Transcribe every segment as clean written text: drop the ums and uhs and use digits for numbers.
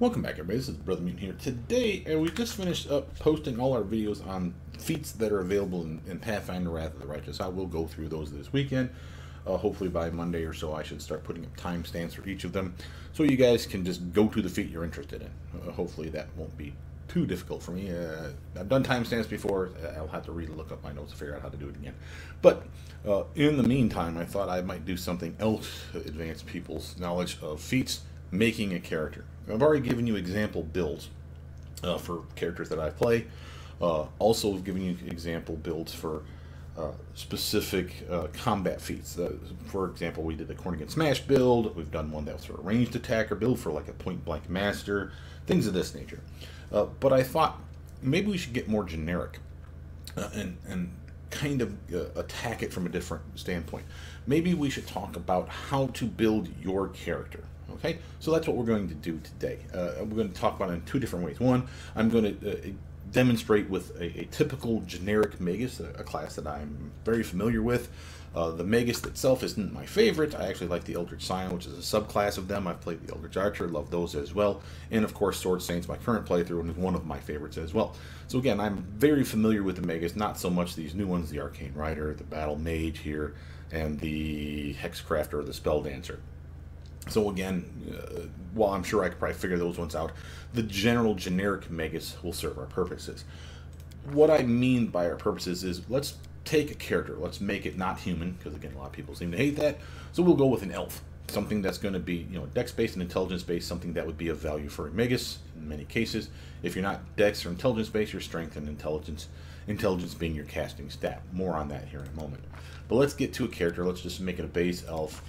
Welcome back, everybody. This is Brother Mutant here. Today, we just finished up posting all our videos on feats that are available in Pathfinder Wrath of the Righteous. I will go through those this weekend. Hopefully by Monday or so I should start putting up timestamps for each of them, so you guys can just go to the feat you're interested in. Hopefully that won't be too difficult for me. I've done timestamps before. I'll have to look up my notes to figure out how to do it again. But in the meantime, I thought I might do something else to advance people's knowledge of feats, making a character. I've already given you example builds for characters that I play. Also given you example builds for specific combat feats. For example, we did the Corn Against Smash build. We've done one that was for a ranged attacker build for like a point blank master, things of this nature. But I thought maybe we should get more generic and kind of attack it from a different standpoint. Maybe we should talk about how to build your character. Okay, so that's what we're going to do today. We're going to talk about it in two different ways. One, I'm going to demonstrate with a typical generic Magus, a class that I'm very familiar with. The Magus itself isn't my favorite. I actually like the Eldritch Scion, which is a subclass of them. I've played the Eldritch Archer, love those as well. And of course, Sword Saint's my current playthrough and is one of my favorites as well. So again, I'm very familiar with the Magus, not so much these new ones, the Arcane Rider, the Battle Mage here, and the Hexcrafter or the Spell Dancer. So again, while I'm sure I could probably figure those ones out, the general generic Magus will serve our purposes. What I mean by our purposes is, let's take a character, let's make it not human, because again, a lot of people seem to hate that, so we'll go with an elf. Something that's going to be, dex-based and intelligence-based, something that would be of value for a Magus in many cases. If you're not dex or intelligence-based, you're strength and intelligence. Intelligence being your casting stat. More on that here in a moment. But let's get to a character. Let's just make it a base elf.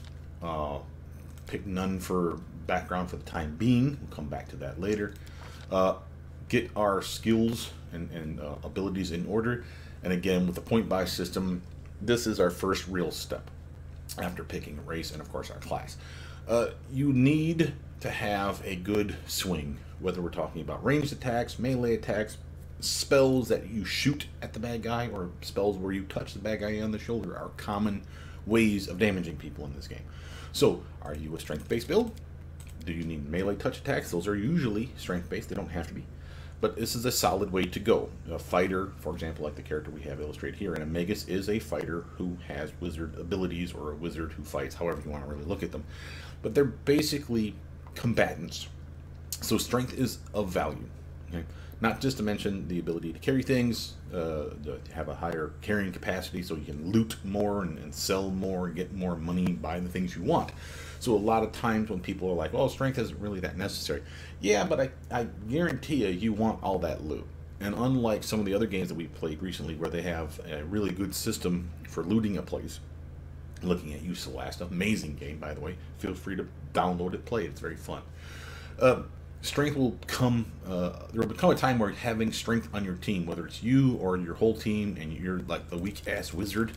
Pick none for background for the time being. We'll come back to that later. Get our skills and abilities in order. And again, with the point buy system, this is our first real step after picking a race and of course our class. You need to have a good swing, whether we're talking about ranged attacks, melee attacks, spells that you shoot at the bad guy, or spells where you touch the bad guy on the shoulder are common ways of damaging people in this game. So, are you a strength-based build? Do you need melee touch attacks? Those are usually strength-based. They don't have to be. But this is a solid way to go. A fighter, for example, like the character we have illustrated here, and a Magus is a fighter who has wizard abilities, or a wizard who fights, however you want to really look at them. But they're basically combatants. So strength is of value. Okay? Not just to mention the ability to carry things, to have a higher carrying capacity so you can loot more and sell more and get more money, buy the things you want. So a lot of times when people are like, oh, strength isn't really that necessary. Yeah, but I guarantee you want all that loot. And unlike some of the other games that we played recently where they have a really good system for looting a place, looking at you, Celeste, amazing game, by the way. Feel free to download it, play it. It's very fun. Strength will come, there will become a time where having strength on your team, whether it's you or your whole team, and you're like the weak-ass wizard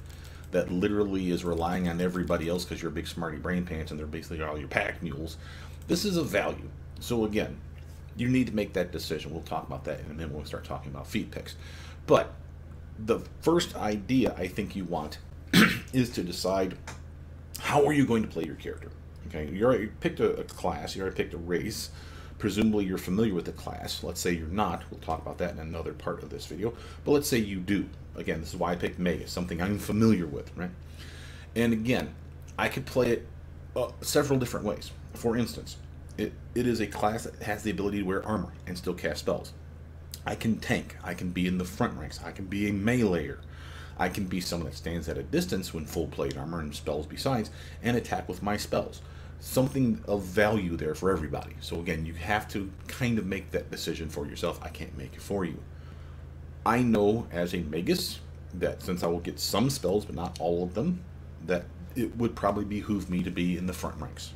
that literally is relying on everybody else because you're a big smarty brain pants and they're basically all your pack mules. This is a value. So again, you need to make that decision. We'll talk about that in a minute when we start talking about feat picks. But the first idea I think you want is to decide, how are you going to play your character? Okay, you already picked a class, you already picked a race. Presumably you're familiar with the class. Let's say you're not. We'll talk about that in another part of this video. But let's say you do. Again, this is why I picked Magus, something I'm familiar with, right? And again, I could play it several different ways. For instance, it is a class that has the ability to wear armor and still cast spells. I can tank. I can be in the front ranks. I can be a meleeer. I can be someone that stands at a distance when full plate armor and spells besides, and attack with my spells. Something of value there for everybody. So again, you have to kind of make that decision for yourself. I can't make it for you. I know as a Magus that since I will get some spells, but not all of them, that it would probably behoove me to be in the front ranks.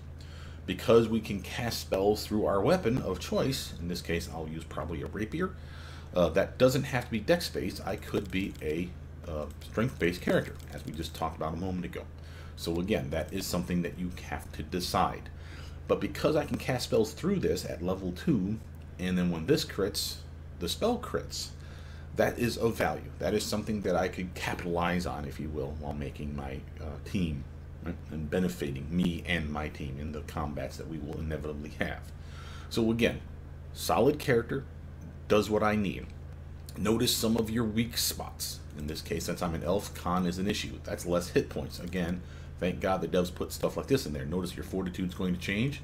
Because we can cast spells through our weapon of choice, in this case I'll use probably a rapier, that doesn't have to be dex-based. I could be a strength-based character, as we just talked about a moment ago. So again, that is something that you have to decide. But because I can cast spells through this at level 2, and then when this crits, the spell crits, that is of value. That is something that I could capitalize on, if you will, while making my team, right? And benefiting me and my team in the combats that we will inevitably have. So again, Solid character, does what I need. Notice some of your weak spots. In this case, since I'm an elf, con is an issue. That's less hit points. Again, thank God the devs put stuff like this in there. Notice your fortitude's going to change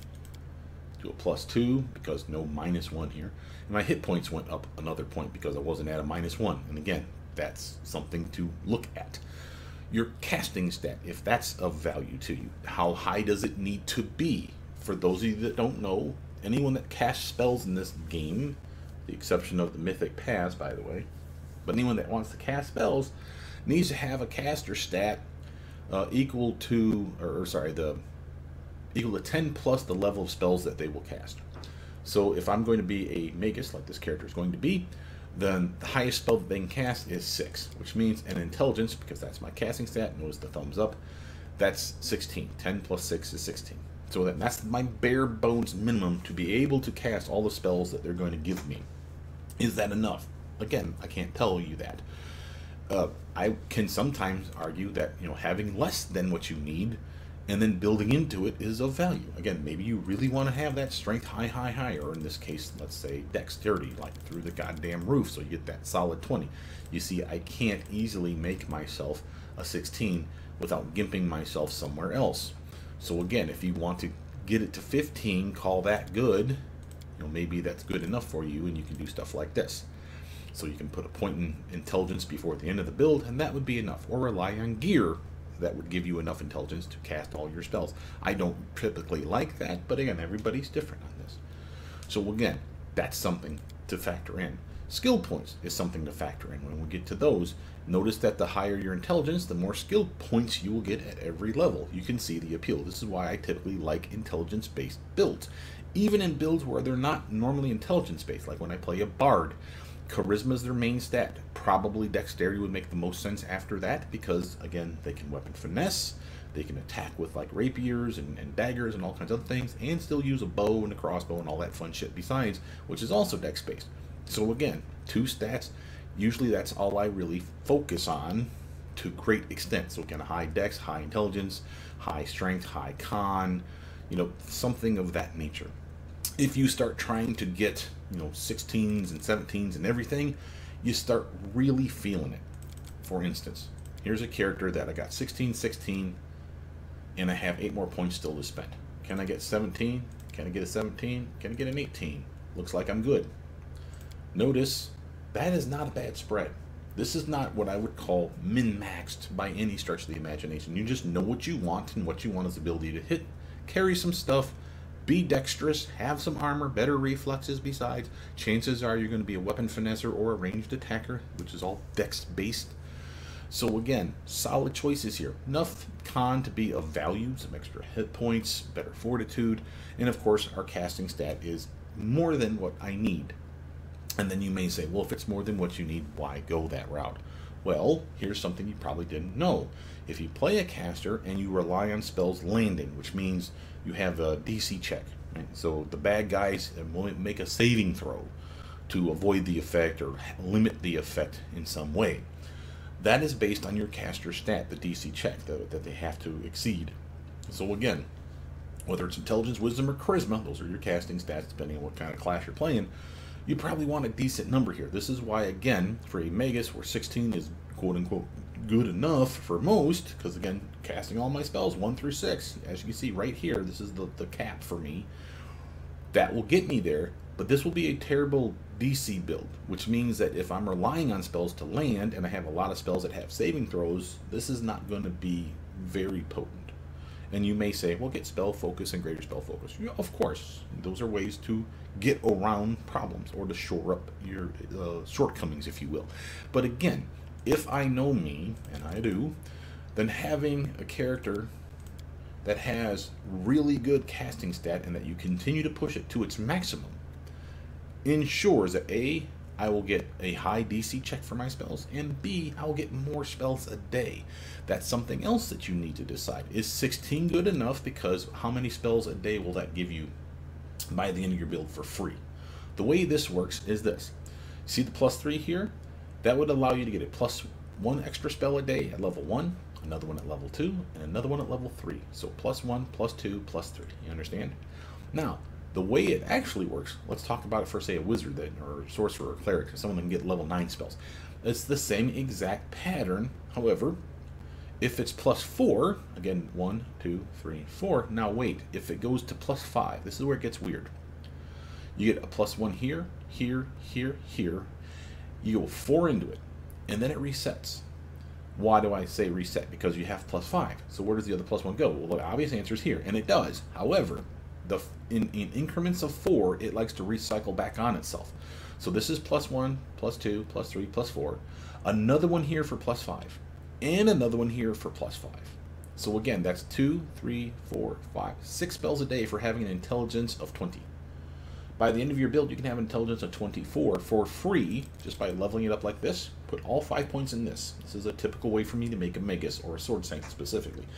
to a +2 because no -1 here. And my hit points went up another point because I wasn't at a -1. And again, that's something to look at. Your casting stat, if that's of value to you, how high does it need to be? For those of you that don't know, anyone that casts spells in this game, the exception of the mythic paths, by the way, but anyone that wants to cast spells needs to have a caster stat equal to, equal to 10 plus the level of spells that they will cast. So if I'm going to be a magus, like this character is going to be, then the highest spell that they can cast is 6, which means an intelligence, because that's my casting stat, notice the thumbs up, that's 16. 10 plus 6 is 16. So that's my bare bones minimum to be able to cast all the spells that they're going to give me. Is that enough? Again, I can't tell you that. I can sometimes argue that, you know, having less than what you need and then building into it is of value. Again, maybe you really want to have that strength high, or in this case, let's say dexterity, like through the goddamn roof, so you get that solid 20. You see, I can't easily make myself a 16 without gimping myself somewhere else. So again, if you want to get it to 15, call that good. You know, maybe that's good enough for you, and you can do stuff like this. So you can put a point in intelligence before the end of the build, and that would be enough. Or rely on gear that would give you enough intelligence to cast all your spells. I don't typically like that, but again, everybody's different on this. So again, that's something to factor in. Skill points is something to factor in. When we get to those, notice that the higher your intelligence, the more skill points you will get at every level. You can see the appeal. This is why I typically like intelligence-based builds. Even in builds where they're not normally intelligence-based, like when I play a bard, charisma is their main stat. Probably dexterity would make the most sense after that because, again, they can weapon finesse, they can attack with like rapiers and daggers and all kinds of other things, and still use a bow and a crossbow and all that fun shit besides, which is also dex-based. So again, 2 stats, usually that's all I really focus on to great extent. So again, high dex, high intelligence, high strength, high con, you know, something of that nature. If you start trying to get, you know, 16s and 17s and everything, you start really feeling it. For instance, here's a character that I got 16, 16, and I have 8 more points still to spend. Can I get 17? Can I get a 17? Can I get an 18? Looks like I'm good. Notice, that is not a bad spread. This is not what I would call min-maxed by any stretch of the imagination. You just know what you want, and what you want is the ability to hit, carry some stuff, be dexterous, have some armor, better reflexes besides. Chances are you're going to be a weapon finesser or a ranged attacker, which is all dex-based. So again, solid choices here. Enough con to be of value, some extra hit points, better fortitude, and of course our casting stat is more than what I need. And then you may say, well, if it's more than what you need, why go that route? Well, here's something you probably didn't know. If you play a caster and you rely on spells landing, which means you have a DC check, right? So the bad guys will make a saving throw to avoid the effect or limit the effect in some way. That is based on your caster stat, the DC check that they have to exceed. So again, whether it's intelligence, wisdom, or charisma, those are your casting stats depending on what kind of class you're playing, you probably want a decent number here. This is why, again, for a magus, where 16 is quote-unquote good enough for most, because again, casting all my spells 1 through 6, as you can see right here, this is the cap for me. That will get me there, but this will be a terrible DC build, which means that if I'm relying on spells to land, and I have a lot of spells that have saving throws, this is not going to be very potent. And you may say, well, get spell focus and greater spell focus. Yeah, of course, those are ways to get around problems or to shore up your shortcomings, if you will. But again, if I know me, and I do, then having a character that has really good casting stat and that you continue to push it to its maximum ensures that A, I will get a high DC check for my spells, and B, I will get more spells a day. That's something else that you need to decide. Is 16 good enough? Because how many spells a day will that give you by the end of your build for free? The way this works is this. See the +3 here? That would allow you to get a +1 extra spell a day at level 1, another one at level 2, and another one at level 3. So +1, +2, +3. You understand? Now, The way it actually works, let's talk about it for, say, a wizard then, or sorcerer or cleric, or someone that can get level 9 spells. It's the same exact pattern. However, if it's +4, again, 1, 2, 3, 4, now wait, if it goes to +5, this is where it gets weird. You get a +1 here, here, here, here. You go 4 into it, and then it resets. Why do I say reset? Because you have +5. So where does the other +1 go? Well, the obvious answer is here, and it does. However, in increments of 4, it likes to recycle back on itself. So this is +1, +2, +3, +4. Another one here for +5, and another one here for +5. So again, that's 2, 3, 4, 5, 6 spells a day for having an intelligence of 20. By the end of your build, you can have an intelligence of 24 for free, just by leveling it up like this. Put all 5 points in this. This is a typical way for me to make a Magus, or a Sword Saint specifically.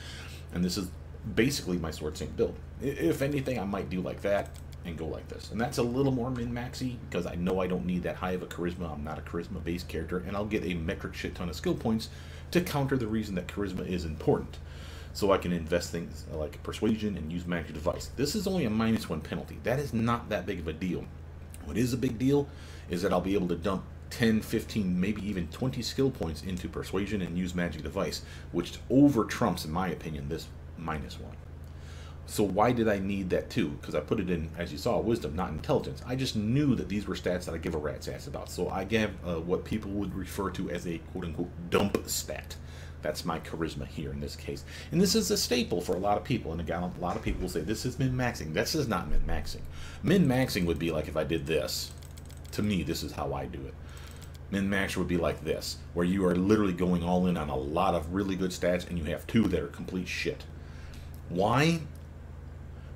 And this is basically my Sword Saint build. If anything, I might do like that and go like this. And that's a little more min-maxy, because I know I don't need that high of a charisma. I'm not a charisma-based character, and I'll get a metric shit ton of skill points to counter the reason that charisma is important. So I can invest things like Persuasion and use Magic Device. This is only a -1 penalty. That is not that big of a deal. What is a big deal is that I'll be able to dump 10, 15, maybe even 20 skill points into Persuasion and use Magic Device, which over trumps, in my opinion, this -1. So why did I need that too? Because I put it in, as you saw, Wisdom, not Intelligence. I just knew that these were stats that I give a rat's ass about. So I gave what people would refer to as a quote-unquote dump stat. That's my charisma here in this case. And this is a staple for a lot of people. And again, a lot of people will say, this is min-maxing. This is not min-maxing. Min-maxing would be like if I did this. To me, this is how I do it. Min-max would be like this, where you are literally going all in on a lot of really good stats, and you have 2 that are complete shit. Why?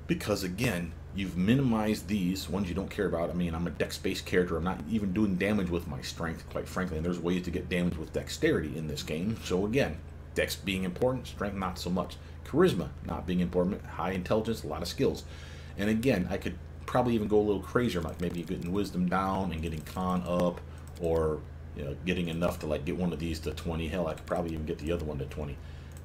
Because, again, you've minimized these ones you don't care about. I mean, I'm a dex-based character. I'm not even doing damage with my strength, quite frankly. And there's ways to get damage with dexterity in this game. So again, dex being important, strength not so much. Charisma not being important, high intelligence, a lot of skills. And again, I could probably even go a little crazier, like maybe getting wisdom down and getting con up, or getting enough to like get one of these to 20. Hell, I could probably even get the other one to 20.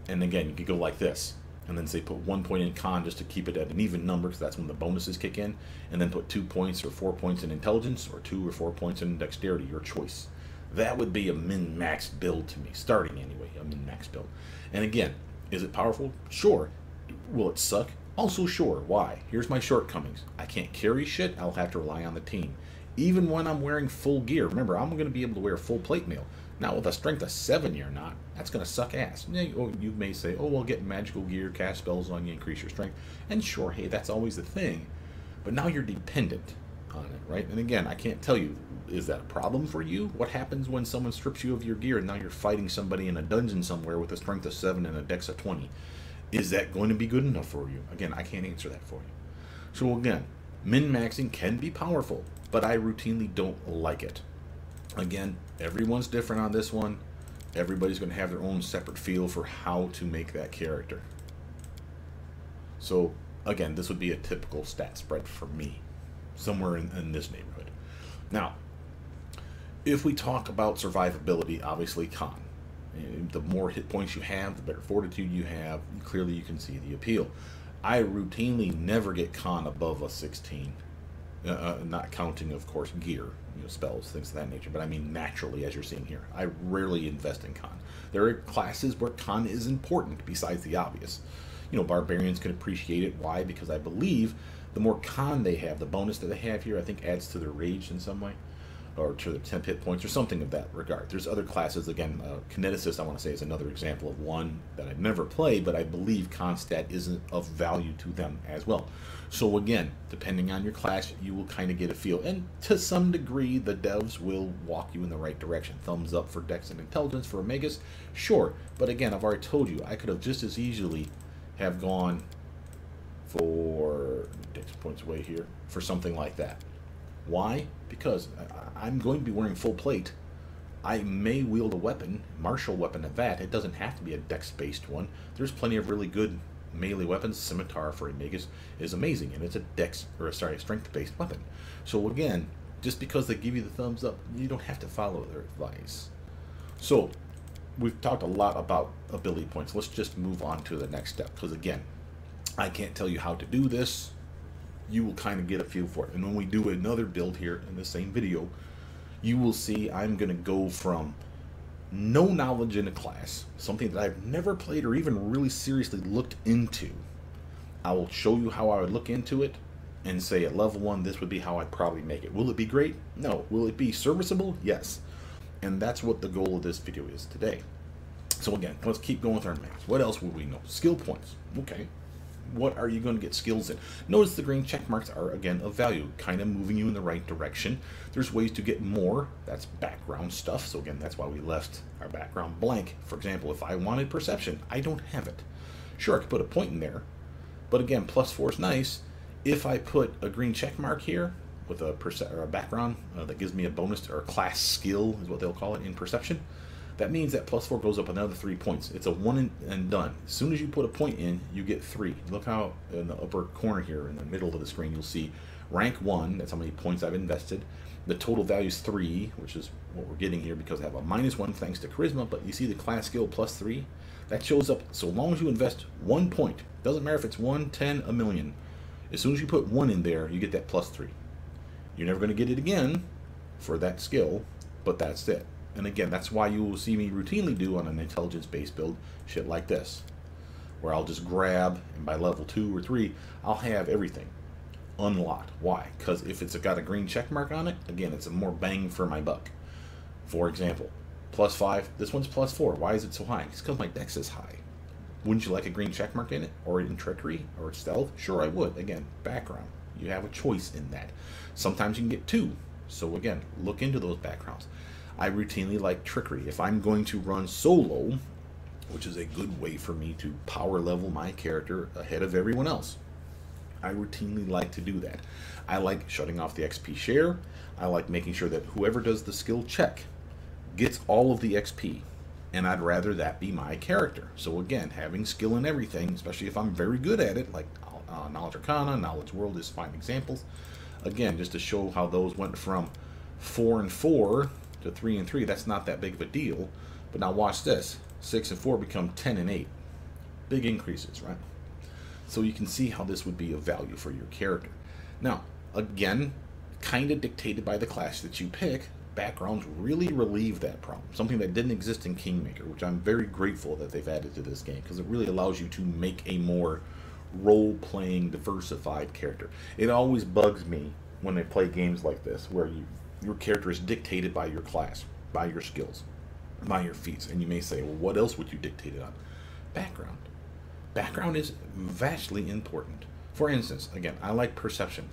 And again, you could go like this. And then say put 1 point in con just to keep it at an even number, because that's when the bonuses kick in, and then put 2 points or 4 points in intelligence, or 2 or 4 points in dexterity, your choice. That would be a min-max build to me, starting anyway, a min-max build. And again, is it powerful? Sure. Will it suck? Also sure. Why? Here's my shortcomings. I can't carry shit. I'll have to rely on the team. Even when I'm wearing full gear. Remember, I'm going to be able to wear full plate mail. Now, with a strength of 7 you're not, that's going to suck ass. You may say, oh, well, get magical gear, cast spells on you, increase your strength. And sure, hey, that's always the thing. But now you're dependent on it, right? And again, I can't tell you, is that a problem for you? What happens when someone strips you of your gear and now you're fighting somebody in a dungeon somewhere with a strength of 7 and a dex of 20? Is that going to be good enough for you? Again, I can't answer that for you. So again, min-maxing can be powerful, but I routinely don't like it. Again, everyone's different on this one. Everybody's going to have their own separate feel for how to make that character. So, again, this would be a typical stat spread for me, somewhere in this neighborhood. Now, if we talk about survivability, obviously con. The more hit points you have, the better fortitude you have. Clearly, you can see the appeal. I routinely never get con above a 16. Not counting, of course, gear, spells, things of that nature, but I mean naturally, as you're seeing here. I rarely invest in con. There are classes where con is important, besides the obvious. Barbarians can appreciate it. Why? Because I believe the more con they have, the bonus that they have here, I think adds to their rage in some way, or to their temp hit points, or something of that regard. There's other classes, again, Kineticist, I want to say, is another example of one that I've never played, but I believe con stat isn't of value to them as well. So again, depending on your class, you will kind of get a feel. And to some degree, the devs will walk you in the right direction. Thumbs up for Dex and Intelligence for Omegas, sure. But again, I've already told you, I could have just as easily have gone for, Dex points away here, for something like that. Why? Because I'm going to be wearing full plate. I may wield a weapon, martial weapon at that. It doesn't have to be a dex-based one. There's plenty of really good melee weapons. Scimitar for a Magus is amazing, and it's a strength-based weapon. So again, just because they give you the thumbs up, you don't have to follow their advice. So we've talked a lot about ability points. Let's just move on to the next step, because again, I can't tell you how to do this. you will kind of get a feel for it. And when we do another build here in the same video, you will see I'm going to go from no knowledge in a class, something that I've never played or even really seriously looked into. I will show you how I would look into it and say at level 1, this would be how I'd probably make it. Will it be great? No. Will it be serviceable? Yes. And that's what the goal of this video is today. So again, let's keep going with our maps. What else would we know? Skill points. Okay. What are you going to get skills in? Notice the green check marks are, again, of value, kind of moving you in the right direction. There's ways to get more. That's background stuff. So again, that's why we left our background blank. For example, if I wanted perception, I don't have it. Sure, I could put a point in there. But again, +4 is nice. If I put a green check mark here with a background that gives me a bonus or a class skill is what they'll call it in perception, that means that +4 goes up another 3 points. It's a one and done. As soon as you put a point in, you get 3. Look how in the upper corner here in the middle of the screen, you'll see rank 1. That's how many points I've invested. The total value is 3, which is what we're getting here because I have a -1 thanks to charisma. But you see the class skill +3? That shows up so long as you invest 1 point. Doesn't matter if it's 1, 10, a million. As soon as you put 1 in there, you get that +3. You're never going to get it again for that skill, but that's it. And again, that's why you will see me routinely do on an intelligence-based build shit like this, where I'll just grab, and by level 2 or 3, I'll have everything unlocked. Why? Because if it's got a green check mark on it, again, it's a more bang for my buck. For example, +5, this one's +4. Why is it so high? It's because my dex is high. Wouldn't you like a green check mark in it, or in trickery, or stealth? Sure, I would. Again, background. You have a choice in that. Sometimes you can get 2. So again, look into those backgrounds. I routinely like trickery. If I'm going to run solo, which is a good way for me to power level my character ahead of everyone else, I routinely like to do that. I like shutting off the XP share. I like making sure that whoever does the skill check gets all of the XP. And I'd rather that be my character. So again, having skill in everything, especially if I'm very good at it, like Knowledge Arcana, Knowledge World is fine examples. Again, just to show how those went from 4 and 4 to 3 and 3, that's not that big of a deal. But now watch this. 6 and 4 become 10 and 8. Big increases, right? So you can see how this would be of value for your character. Now, again, kind of dictated by the class that you pick, backgrounds really relieve that problem. Something that didn't exist in Kingmaker, which I'm very grateful that they've added to this game, because it really allows you to make a more role-playing, diversified character. It always bugs me when they play games like this, where your character is dictated by your class, by your skills, by your feats. And you may say, well, what else would you dictate it on? Background. Background is vastly important. For instance, again, I like perception.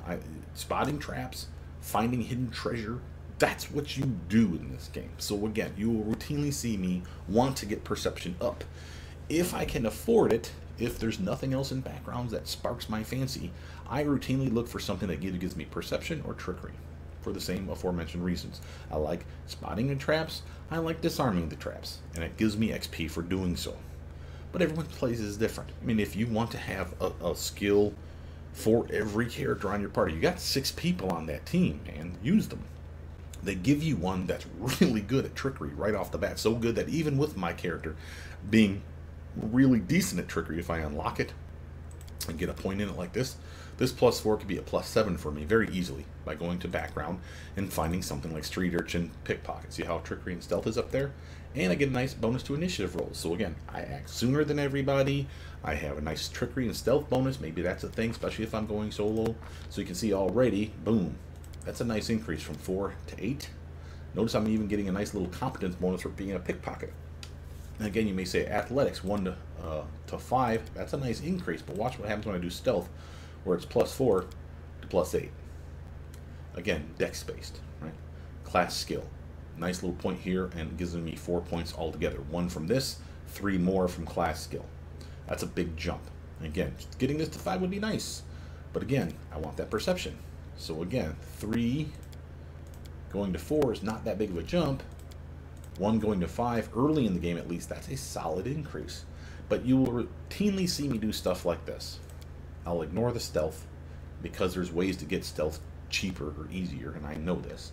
Spotting traps, finding hidden treasure, that's what you do in this game. So again, you will routinely see me want to get perception up. If I can afford it, if there's nothing else in backgrounds that sparks my fancy, I routinely look for something that either gives me perception or trickery, for the same aforementioned reasons. I like spotting the traps, I like disarming the traps, and it gives me XP for doing so. But everyone's plays is different. I mean, if you want to have a skill for every character on your party, you got 6 people on that team, man, use them. They give you one that's really good at trickery right off the bat. So good that even with my character being really decent at trickery, if I unlock it and get a point in it like this, this +4 could be a +7 for me very easily by going to background and finding something like street urchin, pickpocket. See how trickery and stealth is up there? And I get a nice bonus to initiative rolls. So again, I act sooner than everybody. I have a nice trickery and stealth bonus. Maybe that's a thing, especially if I'm going solo. So you can see already, boom, that's a nice increase from 4 to 8. Notice I'm even getting a nice little competence bonus for being a pickpocket. And again, you may say athletics 1 to 5. That's a nice increase, but watch what happens when I do stealth, where it's +4 to +8. Again, dex based, right? Class skill. Nice little point here, and it gives me 4 points altogether. 1 from this, 3 more from class skill. That's a big jump. Again, getting this to 5 would be nice, but again, I want that perception. So again, 3 going to 4 is not that big of a jump. 1 going to 5, early in the game at least, that's a solid increase. But you will routinely see me do stuff like this. I'll ignore the stealth, because there's ways to get stealth cheaper or easier, and I know this.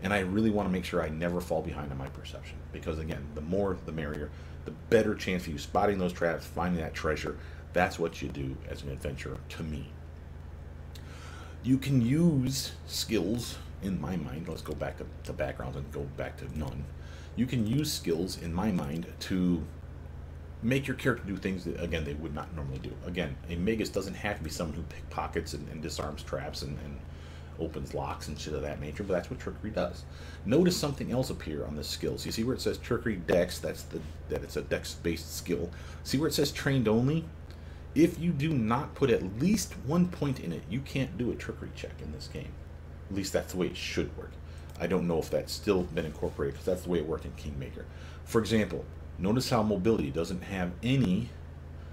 And I really want to make sure I never fall behind on my perception, because again, the more the merrier, the better chance for you spotting those traps, finding that treasure. That's what you do as an adventurer, to me. You can use skills, in my mind, let's go back to backgrounds and go back to none. You can use skills, in my mind, to make your character do things that, again, they would not normally do. Again, a Magus doesn't have to be someone who pickpockets and disarms traps and opens locks and shit of that nature, but that's what trickery does. Notice something else appear on the skills. You see where it says trickery dex, that it's a dex-based skill. See where it says trained only? If you do not put at least 1 point in it, you can't do a trickery check in this game. At least that's the way it should work. I don't know if that's still been incorporated, because that's the way it worked in Kingmaker. For example, notice how mobility doesn't have any,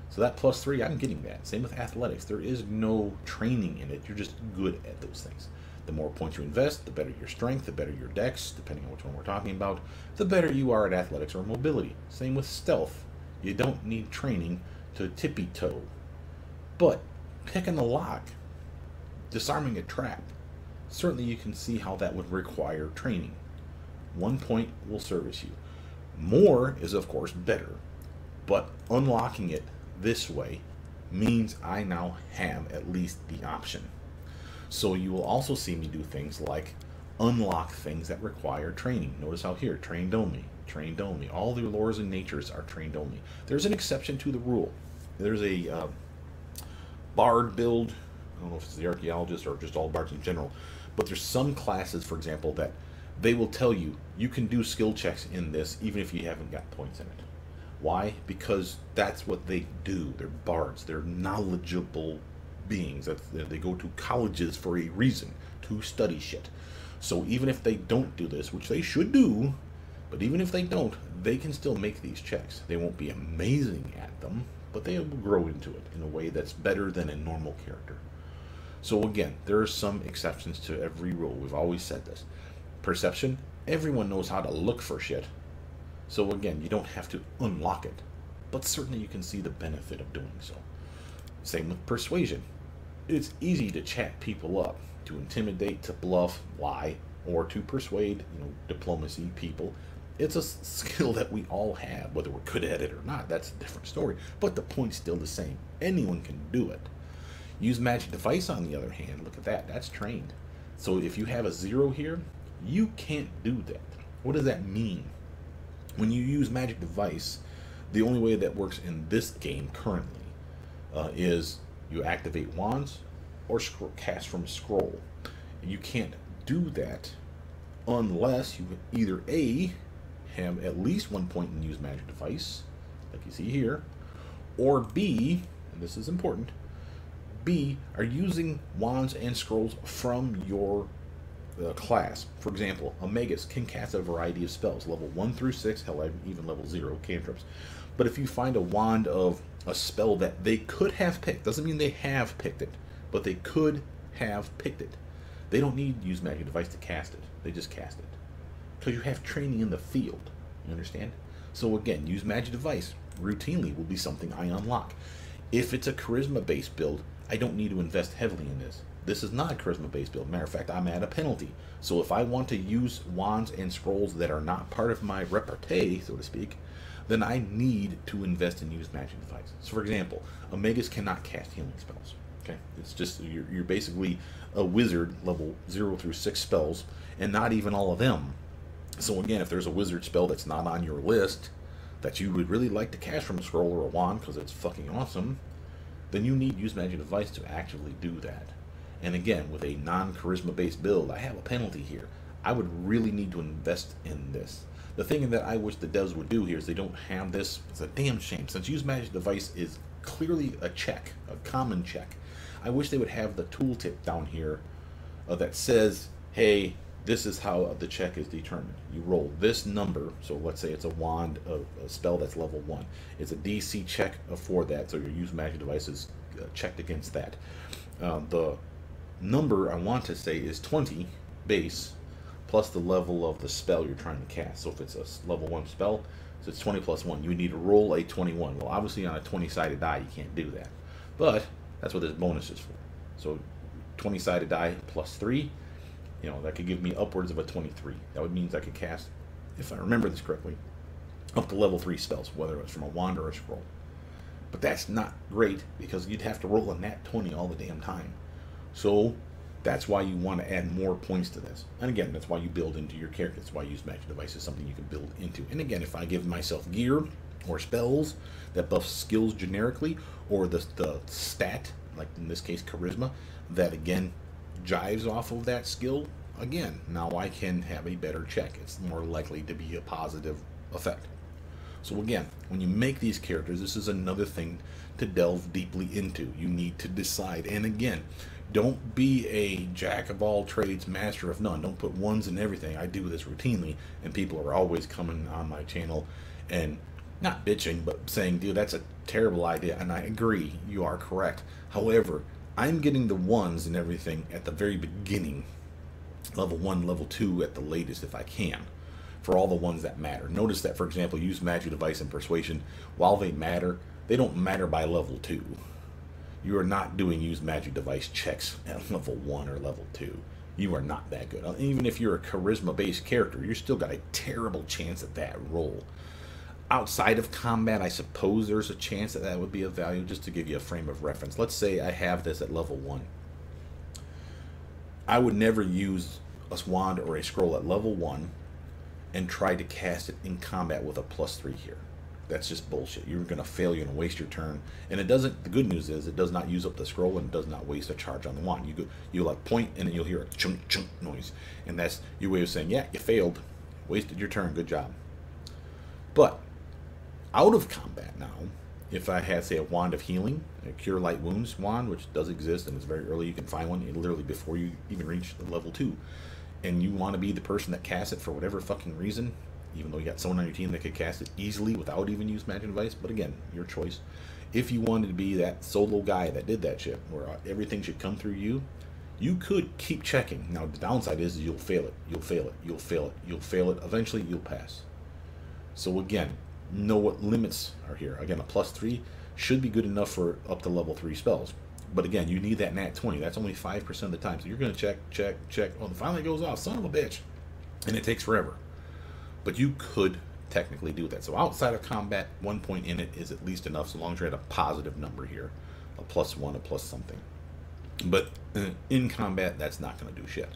so that +3, I'm getting that. Same with athletics. There is no training in it. You're just good at those things. The more points you invest, the better your strength, the better your dex, depending on which one we're talking about, the better you are at athletics or mobility. Same with stealth. You don't need training to tippy-toe. But picking a lock, disarming a trap, certainly you can see how that would require training. 1 point will service you. More is, of course, better. But unlocking it this way means I now have at least the option. So you will also see me do things like unlock things that require training. Notice how here, trained only, trained only. All the lores and natures are trained only. There's an exception to the rule. There's a bard build. I don't know if it's the archaeologist or just all bards in general, but there's some classes, for example, that they will tell you you can do skill checks in this even if you haven't got points in it. Why? Because that's what they do. They're bards. They're knowledgeable beings. They go to colleges for a reason, to study shit. So even if they don't do this, which they should do, but even if they don't, they can still make these checks. They won't be amazing at them, but they will grow into it in a way that's better than a normal character. So again, there are some exceptions to every rule. We've always said this. Perception, everyone knows how to look for shit. So again, you don't have to unlock it, but certainly you can see the benefit of doing so. Same with persuasion. It's easy to chat people up, to intimidate, to bluff, lie, or to persuade, diplomacy people. It's a skill that we all have, whether we're good at it or not. That's a different story. But the point's still the same. Anyone can do it. Use magic device, on the other hand, look at that. That's trained. So if you have a 0 here, you can't do that. What does that mean? When you use magic device, the only way that works in this game currently is you activate wands or cast from a scroll. You can't do that unless you either A, have at least 1 point in use magic device, like you see here, or B, and this is important, B, are using wands and scrolls from your class. For example, a Magus can cast a variety of spells, level 1 through 6, hell, even level 0 cantrips. But if you find a wand of a spell that they could have picked, doesn't mean they have picked it, but they could have picked it. They don't need to use magic device to cast it. They just cast it. Because you have training in the field. You understand? So again, use magic device routinely will be something I unlock. If it's a charisma-based build, I don't need to invest heavily in this. This is not a charisma-based build. Matter of fact, I'm at a penalty. So if I want to use wands and scrolls that are not part of my repartee, so to speak, then I need to invest in use magic device. So for example, a Magus cannot cast healing spells. Okay, it's just you're basically a wizard, level 0 through 6 spells, and not even all of them. So again, if there's a wizard spell that's not on your list that you would really like to cast from a scroll or a wand because it's fucking awesome, then you need use magic device to actually do that. And again, with a non-charisma based build, I have a penalty here. I would really need to invest in this. The thing that I wish the devs would do here is they don't have this. It's a damn shame. Since use magic device is clearly a check, a common check, I wish they would have the tooltip down here that says, hey, this is how the check is determined. You roll this number, so let's say it's a wand, a spell that's level 1. It's a DC check for that, so your use magic device is checked against that. The number I want to say is 20 base plus the level of the spell you're trying to cast. So if it's a level 1 spell, so it's 20 plus 1. You need to roll a 21. Well, obviously on a 20-sided die, you can't do that. But that's what this bonus is for. So 20-sided die plus 3, that could give me upwards of a 23. That would mean I could cast, if I remember this correctly, up to level 3 spells, whether it's from a wand or a scroll. But that's not great because you'd have to roll a nat 20 all the damn time. So That's why you want to add more points to this. And again, that's why you build into your character. That's why you use magic devices, something you can build into. And again, if I give myself gear or spells that buff skills generically, or the stat, like in this case charisma, that again jives off of that skill, again, now I can have a better check. It's more likely to be a positive effect. So again, when you make these characters, this is another thing to delve deeply into. You need to decide. And again, don't be a jack of all trades, master of none. Don't put ones in everything. I do this routinely, and people are always coming on my channel and not bitching, but saying, dude, that's a terrible idea. And I agree, you are correct. However, I'm getting the ones and everything at the very beginning, level 1, level 2 at the latest if I can, for all the ones that matter. Notice that, for example, use magic device and persuasion. While they matter, they don't matter by level 2. You are not doing use magic device checks at level 1 or level 2. You are not that good. Even if you're a charisma based character, you're still got a terrible chance at that roll. Outside of combat, I suppose there's a chance that that would be of value. Just to give you a frame of reference, let's say I have this at level 1. I would never use a wand or a scroll at level 1 and try to cast it in combat with a +3 here. That's just bullshit. You're going to fail. You're going to waste your turn. And it doesn't, the good news is it does not use up the scroll, and it does not waste a charge on the wand. You like point, and then you'll hear a chunk chunk noise. And that's your way of saying, yeah, you failed. Wasted your turn. Good job. But out of combat now, if I had, say, a wand of healing, a cure light wounds wand, which does exist and it's very early, you can find one literally before you even reach the level 2. And you want to be the person that casts it for whatever fucking reason, even though you got someone on your team that could cast it easily without even use magic device. But again, your choice. If you wanted to be that solo guy that did that shit, where everything should come through you, you could keep checking. Now the downside is you'll fail it, you'll fail it, you'll fail it, you'll fail it. Eventually you'll pass. So again, know what limits are here. Again, a +3 should be good enough for up to level 3 spells. But again, you need that nat 20. That's only 5% of the time. So you're going to check, check, check. Oh, finally it goes off. Son of a bitch. And it takes forever. But you could technically do that. So outside of combat, 1 point in it is at least enough, so long as you're at a positive number here. A +1, a plus something. But in combat, that's not going to do shit.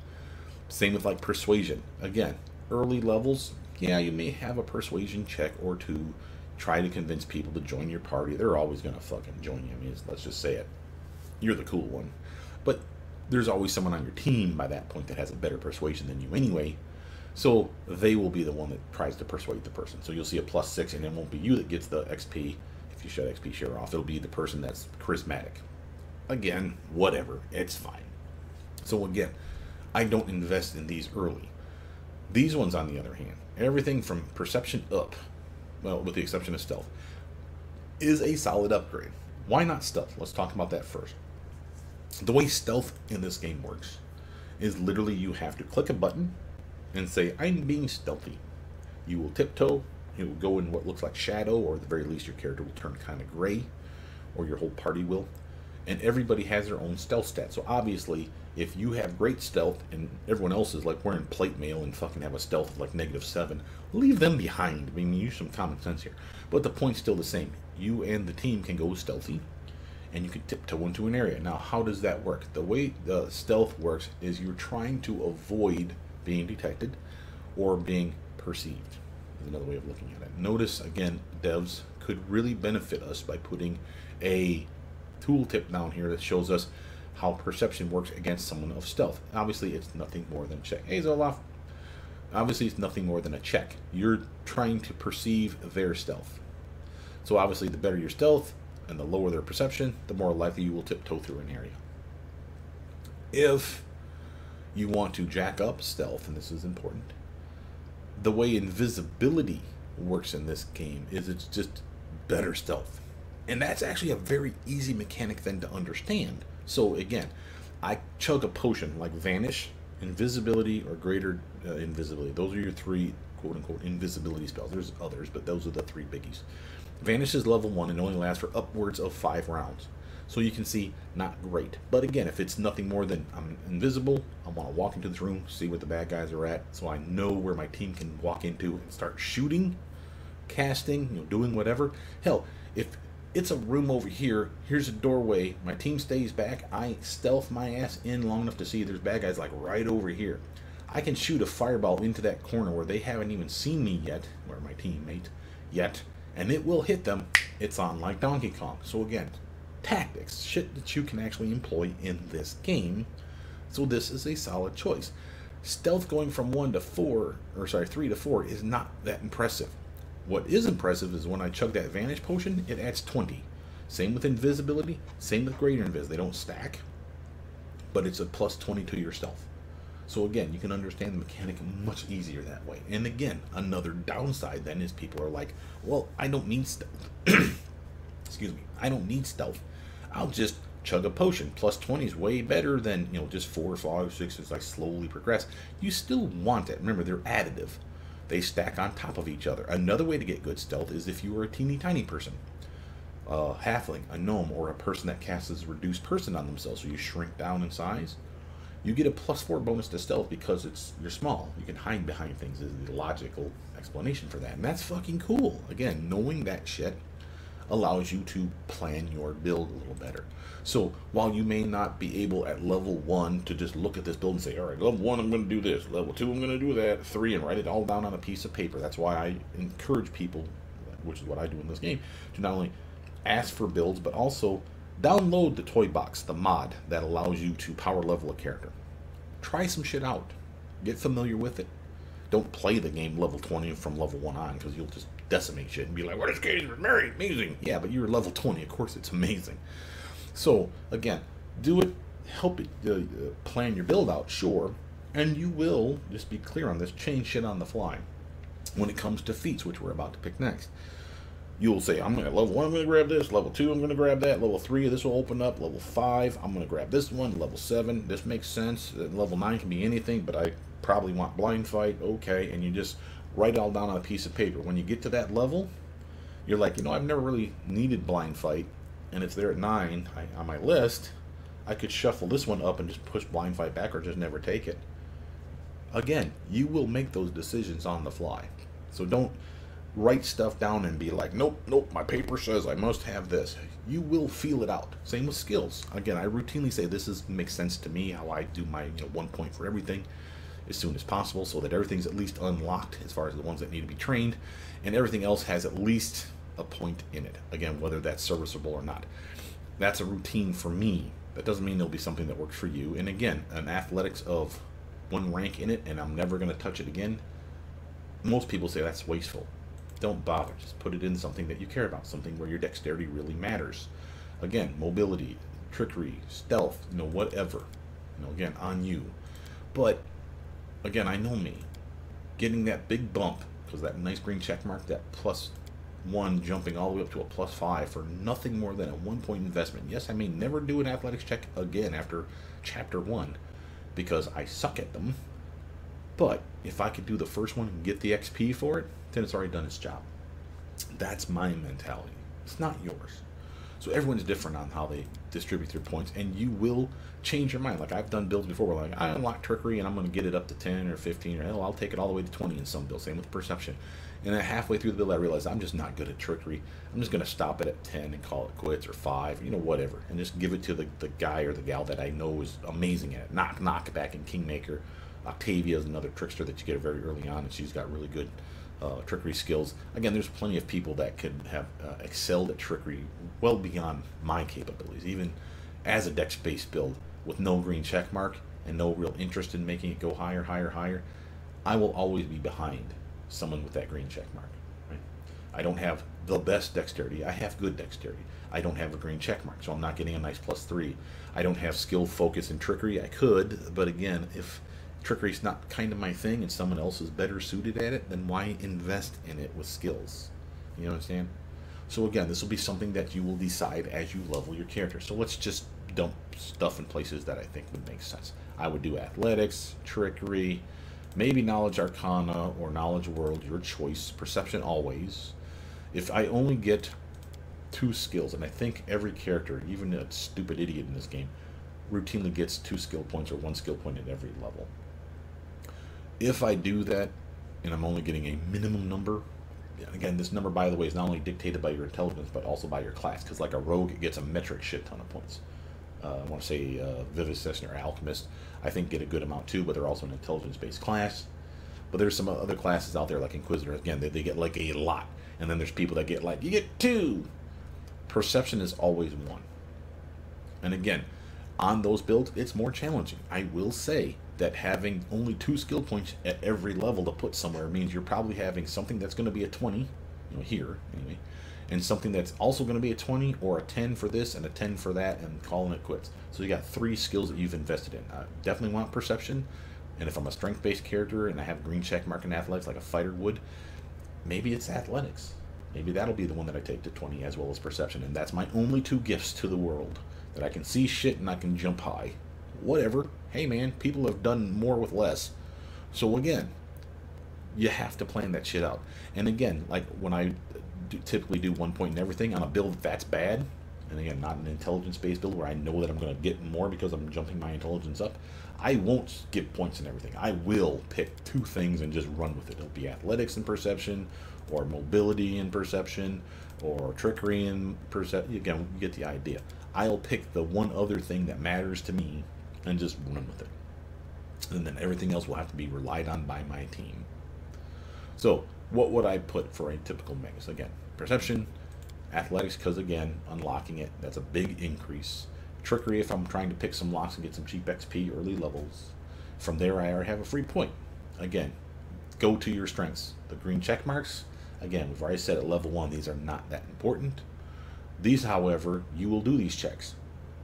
Same with like persuasion. Again, early levels, yeah, you may have a persuasion check or two. Try to convince people to join your party. They're always going to fucking join you. I mean, let's just say it. You're the cool one. But there's always someone on your team by that point that has a better persuasion than you anyway. So they will be the one that tries to persuade the person. So you'll see a +6, and it won't be you that gets the XP. If you shut XP share off, it'll be the person that's charismatic. Again, whatever. It's fine. So again, I don't invest in these early. These ones, on the other hand, everything from perception up, well, with the exception of stealth, is a solid upgrade. Why not stealth? Let's talk about that first. The way stealth in this game works is literally you have to click a button and say, I'm being stealthy. You will tiptoe. You will go in what looks like shadow, or at the very least your character will turn kind of gray, or your whole party will. And everybody has their own stealth stat. So obviously, if you have great stealth and everyone else is like wearing plate mail and fucking have a stealth of like -7, leave them behind. I mean, use some common sense here. But the point's still the same. You and the team can go stealthy, and you can tiptoe into an area. Now, how does that work? The way the stealth works is you're trying to avoid being detected or being perceived. Is another way of looking at it. Notice, again, devs could really benefit us by putting a tooltip down here that shows us how perception works against someone of stealth. Obviously, it's nothing more than a check. Hey, Zoloff. Obviously, it's nothing more than a check. You're trying to perceive their stealth. So obviously, the better your stealth and the lower their perception, the more likely you will tiptoe through an area. If you want to jack up stealth, and this is important, the way invisibility works in this game is it's just better stealth. And that's actually a very easy mechanic then to understand. So again, I chug a potion like Vanish, Invisibility, or Greater Invisibility. Those are your 3 quote-unquote invisibility spells. There's others, but those are the 3 biggies. Vanish is level 1 and only lasts for upwards of 5 rounds. So you can see, not great. But again, if it's nothing more than I'm invisible, I want to walk into this room, see where the bad guys are at, so I know where my team can walk into and start shooting, casting, doing whatever. Hell, if It's a room over here. Here's a doorway. My team stays back. I stealth my ass in long enough to see there's bad guys like right over here. I can shoot a fireball into that corner where they haven't even seen me yet, or my teammate yet, and it will hit them. It's on like Donkey Kong. So again, tactics, shit that you can actually employ in this game. So this is a solid choice. Stealth going from 3 to 4 is not that impressive. What is impressive is when I chug that Vanish Potion, it adds 20. Same with Invisibility, same with Greater Invis. They don't stack, but it's a plus 20 to your stealth. So again, you can understand the mechanic much easier that way. And again, another downside then is people are like, well, I don't need stealth. Excuse me, I don't need stealth. I'll just chug a potion. Plus 20 is way better than, you know, just 4, 5, 6 as I slowly progress. You still want it. Remember, they're additive. They stack on top of each other. Another way to get good stealth is if you are a teeny tiny person. A halfling, a gnome, or a person that casts reduced person on themselves, so you shrink down in size. You get a +4 bonus to stealth because you're small. You can hide behind things is the logical explanation for that. And that's fucking cool. Again, knowing that shit allows you to plan your build a little better. So while you may not be able at level 1 to just look at this build and say, all right, level 1 I'm going to do this, level 2 I'm going to do that, 3, and write it all down on a piece of paper. That's why I encourage people, which is what I do in this game, to not only ask for builds, but also download the toy box, the mod that allows you to power level a character. Try some shit out. Get familiar with it. Don't play the game level 20 from level 1 on, because you'll just decimate shit and be like, what is game? Very amazing. Yeah, but you're level 20. Of course it's amazing. So, again, do it. Help it plan your build out, sure. And you will, just be clear on this, change shit on the fly. When it comes to feats, which we're about to pick next, you'll say, I'm going to level 1, I'm going to grab this. Level 2, I'm going to grab that. Level 3, this will open up. Level 5, I'm going to grab this one. Level 7, this makes sense. Level 9 can be anything, but I probably want blind fight. Okay, and you just write it all down on a piece of paper. When you get to that level, you're like, you know, I've never really needed blind fight, and it's there at 9 on my list. I could shuffle this one up and just push blind fight back, or just never take it. Again, you will make those decisions on the fly. So don't write stuff down and be like, nope, my paper says I must have this. You will feel it out. Same with skills. Again, I routinely say this makes sense to me, how I do my 1 point for everything as soon as possible, so that everything's at least unlocked as far as the ones that need to be trained, and everything else has at least a point in it. Again, whether that's serviceable or not. That's a routine for me. That doesn't mean there'll be something that works for you. And again, an athletics of 1 rank in it and I'm never going to touch it again, most people say that's wasteful. Don't bother. Just put it in something that you care about, something where your dexterity really matters. Again, mobility, trickery, stealth, whatever. Again, on you. But again, I know me. Getting that big bump, because that nice green check mark, that +1 jumping all the way up to a +5 for nothing more than a 1 point investment. Yes, I may never do an athletics check again after chapter 1 because I suck at them. But if I could do the first one and get the XP for it, then it's already done its job. That's my mentality. It's not yours. So everyone's different on how they distribute their points, and you will change your mind. Like I've done builds before where like I unlock trickery and I'm going to get it up to 10 or 15 or hell, I'll take it all the way to 20 in some builds. Same with perception. And then halfway through the build I realized I'm just not good at trickery. I'm just going to stop it at 10 and call it quits, or 5, whatever, and just give it to the guy or the gal that I know is amazing at it. Knock back in Kingmaker. Octavia is another trickster that you get very early on, and she's got really good trickery skills. Again, there's plenty of people that could have excelled at trickery well beyond my capabilities, even as a dex-based build with no green check mark and no real interest in making it go higher. I will always be behind someone with that green check mark. Right? I don't have the best dexterity. I have good dexterity. I don't have a green check mark, so I'm not getting a nice +3. I don't have skill, focus, and trickery. I could, but again, if trickery's not kind of my thing and someone else is better suited at it, then why invest in it with skills? You understand? So again, this will be something that you will decide as you level your character. So let's just dump stuff in places that I think would make sense. I would do athletics, trickery, maybe knowledge arcana or knowledge world, your choice. Perception always. If I only get 2 skills, and I think every character, even a stupid idiot in this game, routinely gets 2 skill points or 1 skill point at every level. If I do that and I'm only getting a minimum number, Again, this number, by the way, is not only dictated by your intelligence, but also by your class. Because like a rogue, it gets a metric shit ton of points. I want to say Vivisector or Alchemist, I think, get a good amount too, but they're also an intelligence-based class. But there's some other classes out there, like Inquisitor. Again, they get like a lot. And then there's people that get like, you get 2. Perception is always 1. And again, on those builds, it's more challenging. I will say that having only 2 skill points at every level to put somewhere means you're probably having something that's going to be a 20, you know, here anyway, and something that's also going to be a 20 or a 10 for this and a 10 for that, and calling it quits. So you got 3 skills that you've invested in. I definitely want perception, and if I'm a strength-based character and I have green check mark in athletics like a fighter would, maybe it's athletics. Maybe that'll be the one that I take to 20 as well as perception, and that's my only 2 gifts to the world. That I can see shit and I can jump high. Whatever. Hey man, people have done more with less. So again, you have to plan that shit out. And again, like when I typically do 1 point in everything on a build that's bad, and again, not an intelligence-based build where I know that I'm going to get more because I'm jumping my intelligence up, I won't give points in everything. I will pick 2 things and just run with it. It'll be athletics and perception, or mobility and perception, or trickery and perception. Again, you get the idea. I'll pick the one other thing that matters to me and just run with it. And then everything else will have to be relied on by my team. So, what would I put for a typical Magus? Again, perception, athletics, because again, unlocking it, that's a big increase. Trickery, if I'm trying to pick some locks and get some cheap XP early levels. From there, I already have a free point. Again, go to your strengths. The green check marks, again, we've already said at level 1, these are not that important. These, however, you will do these checks,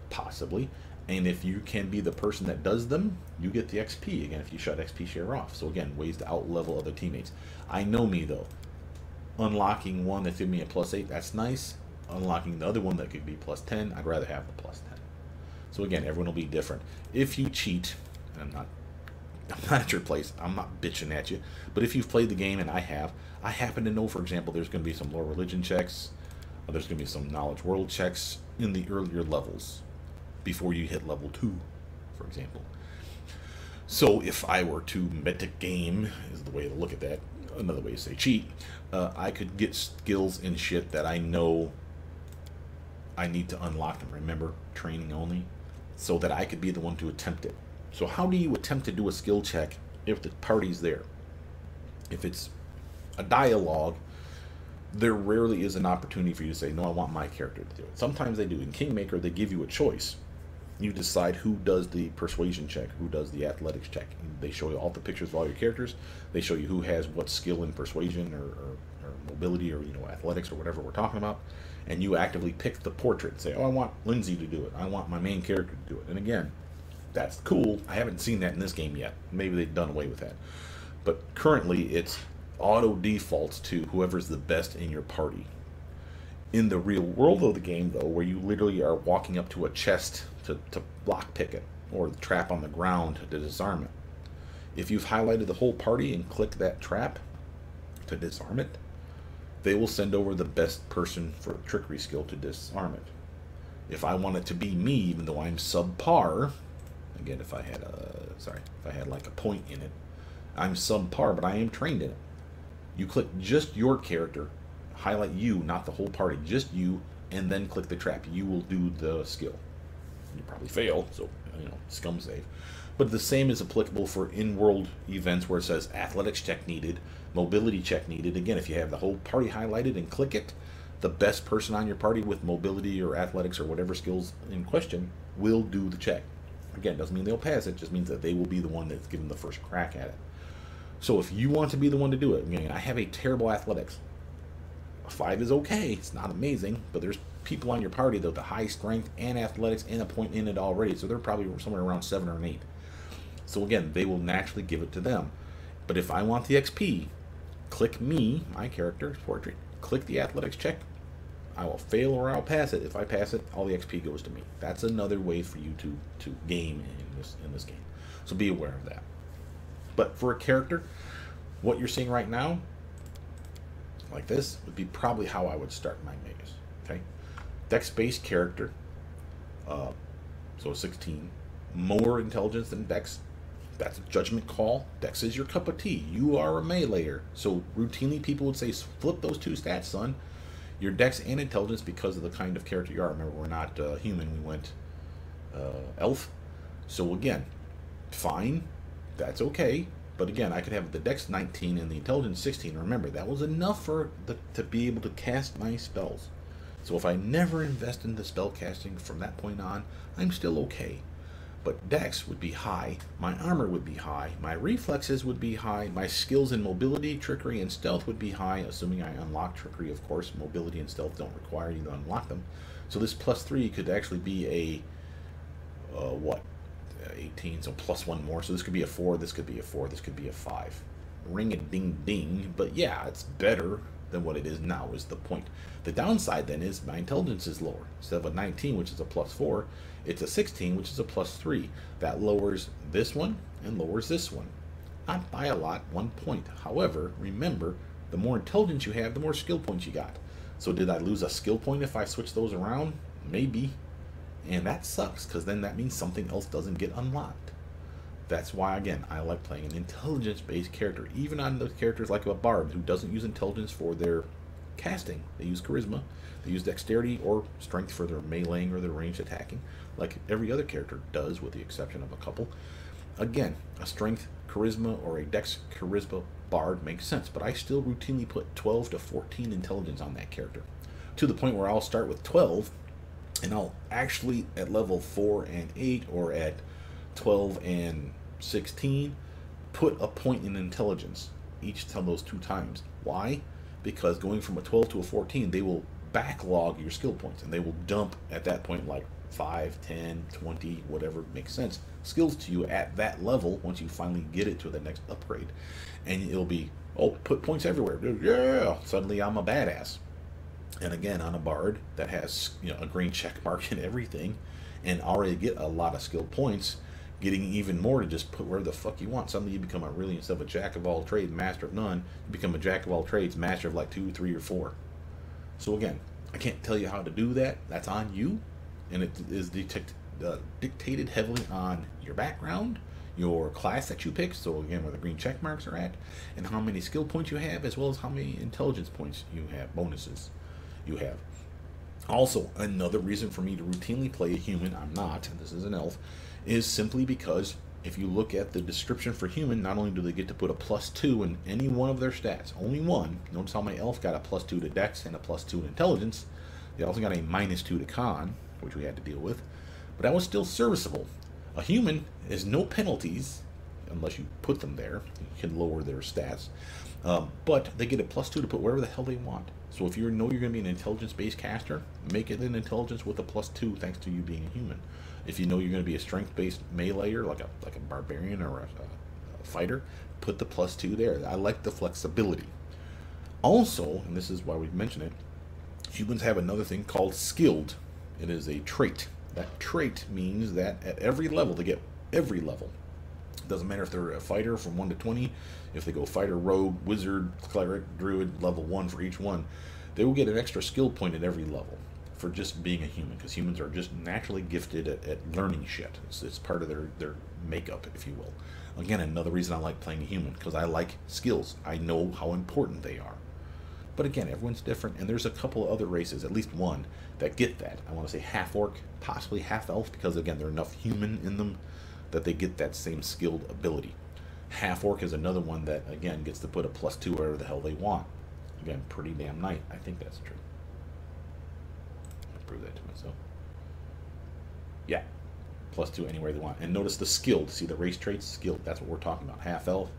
possibly, and if you can be the person that does them, you get the XP, again, if you shut XP share off. So again, ways to out-level other teammates. I know me, though. Unlocking one that gives me a +8, that's nice. Unlocking the other one that could be +10, I'd rather have the +10. So again, everyone will be different. If you cheat, and I'm not at your place, I'm not bitching at you, but if you've played the game, and I happen to know, for example, there's going to be some lore religion checks, there's going to be some knowledge world checks in the earlier levels before you hit level 2, for example. So if I were to metagame, is the way to look at that, another way to say cheat, I could get skills and shit that I know I need to unlock them. Remember, training only, so that I could be the one to attempt it. So how do you attempt to do a skill check if the party's there? If it's a dialogue, there rarely is an opportunity for you to say, no, I want my character to do it. Sometimes they do. In Kingmaker, they give you a choice. You decide who does the persuasion check, who does the athletics check. They show you all the pictures of all your characters. They show you who has what skill in persuasion or mobility, or, you know, athletics, or whatever we're talking about. And you actively pick the portrait and say, oh, I want Lindsay to do it. I want my main character to do it. And again, that's cool. I haven't seen that in this game yet. Maybe they've done away with that. But currently, it's auto defaults to whoever's the best in your party. In the real world of the game, though, where you literally are walking up to a chest to block pick it, or the trap on the ground to disarm it, if you've highlighted the whole party and click that trap to disarm it, they will send over the best person for the trickery skill to disarm it. If I want it to be me, even though I'm subpar, again, if I had like a point in it, I'm subpar, but I am trained in it. You click just your character, highlight you, not the whole party, just you, and then click the trap. You will do the skill. You probably fail, so, you know, scum save. But the same is applicable for in-world events where it says athletics check needed, mobility check needed. Again, if you have the whole party highlighted and click it, the best person on your party with mobility or athletics or whatever skills in question will do the check. Again, doesn't mean they'll pass it, just means that they will be the one that's given the first crack at it. So if you want to be the one to do it, I have a terrible athletics. A 5 is okay, it's not amazing, but there's people on your party that with the high strength and athletics and a point in it already, so they're probably somewhere around 7 or an 8. So again, they will naturally give it to them. But if I want the XP, click me, my character's portrait, click the athletics check. I will fail or I'll pass it. If I pass it, all the XP goes to me. That's another way for you to game in this game. So be aware of that. But for a character, what you're seeing right now, like this, would be probably how I would start my Magus. Okay, Dex-based character, so 16, more intelligence than Dex, That's a judgment call. Dex is your cup of tea. You are a meleeer. So routinely people would say, flip those two stats, son. Your Dex and Intelligence because of the kind of character you are. Remember, we're not human. We went elf. So again, fine. That's okay. But again, I could have the Dex 19 and the Intelligence 16. Remember, that was enough to be able to cast my spells. So if I never invest in the spell casting from that point on, I'm still okay. But Dex would be high, my armor would be high, my reflexes would be high, my skills in mobility, trickery, and stealth would be high, assuming I unlock trickery, of course. Mobility and stealth don't require you to unlock them. So this +3 could actually be a, 18, so +1 more. So this could be a 4, this could be a 4, this could be a 5. Ring a ding ding, but yeah, it's better than what it is now is the point. The downside then is my intelligence is lower. Instead of a 19, which is a +4, it's a 16, which is a +3. That lowers this one and lowers this one. Not by a lot, 1 point. However, remember, the more intelligence you have, the more skill points you got. So did I lose a skill point if I switch those around? Maybe. And that sucks, because then that means something else doesn't get unlocked. That's why, again, I like playing an intelligence-based character, even on those characters like a bard who doesn't use intelligence for their casting. They use charisma, they use dexterity or strength for their meleeing or their ranged attacking, like every other character does, with the exception of a couple. Again, a strength charisma or a dex charisma bard makes sense, but I still routinely put 12 to 14 intelligence on that character, to the point where I'll start with 12, and I'll actually, at level 4 and 8, or at 12 and 16, put a point in intelligence each of those 2 times. Why? Because going from a 12 to a 14, they will backlog your skill points, and they will dump at that point like 5, 10, 20, whatever makes sense, skills to you at that level once you finally get it to the next upgrade. And it'll be, oh, put points everywhere. Yeah, suddenly I'm a badass. And again, on a bard that has, you know, a green check mark and everything, and already get a lot of skill points, getting even more to just put where the fuck you want. Suddenly you become a really, instead of a jack of all trades, master of none, you become a jack of all trades, master of like 2, 3, or 4. So again, I can't tell you how to do that. That's on you, and it is dictated heavily on your background, your class that you pick, so again where the green check marks are at, and how many skill points you have, as well as how many intelligence points you have, bonuses you have. Also, another reason for me to routinely play a human, I'm not, this is an elf, is simply because if you look at the description for human, not only do they get to put a +2 in any one of their stats, only one. Notice how my elf got a +2 to dex and a +2 to intelligence. They also got a -2 to con, which we had to deal with, but that was still serviceable. A human has no penalties unless you put them there. You can lower their stats, but they get a +2 to put wherever the hell they want. So if you know you're going to be an intelligence-based caster, make it an intelligence with a +2, thanks to you being a human. If you know you're going to be a strength-based meleeer, like a barbarian or a fighter, put the +2 there. I like the flexibility. Also, and this is why we mention it, humans have another thing called skilled. It is a trait. That trait means that at every level, they get every level. It doesn't matter if they're a fighter from 1 to 20, if they go fighter, rogue, wizard, cleric, druid, level 1 for each one, they will get an extra skill point at every level for just being a human, because humans are just naturally gifted at learning shit. It's part of their makeup, if you will. Again, another reason I like playing a human, because I like skills. I know how important they are. But again, everyone's different, and there's a couple of other races, at least one, that get that. I want to say half-orc, possibly half-elf, because again, there are enough human in them that they get that same skilled ability. Half-orc is another one that, again, gets to put a +2 wherever the hell they want. Again, pretty damn nice. I think that's true. I'll prove that to myself. Yeah, +2 anywhere they want. And notice the skilled. See the race traits? Skilled. That's what we're talking about. Half-elf.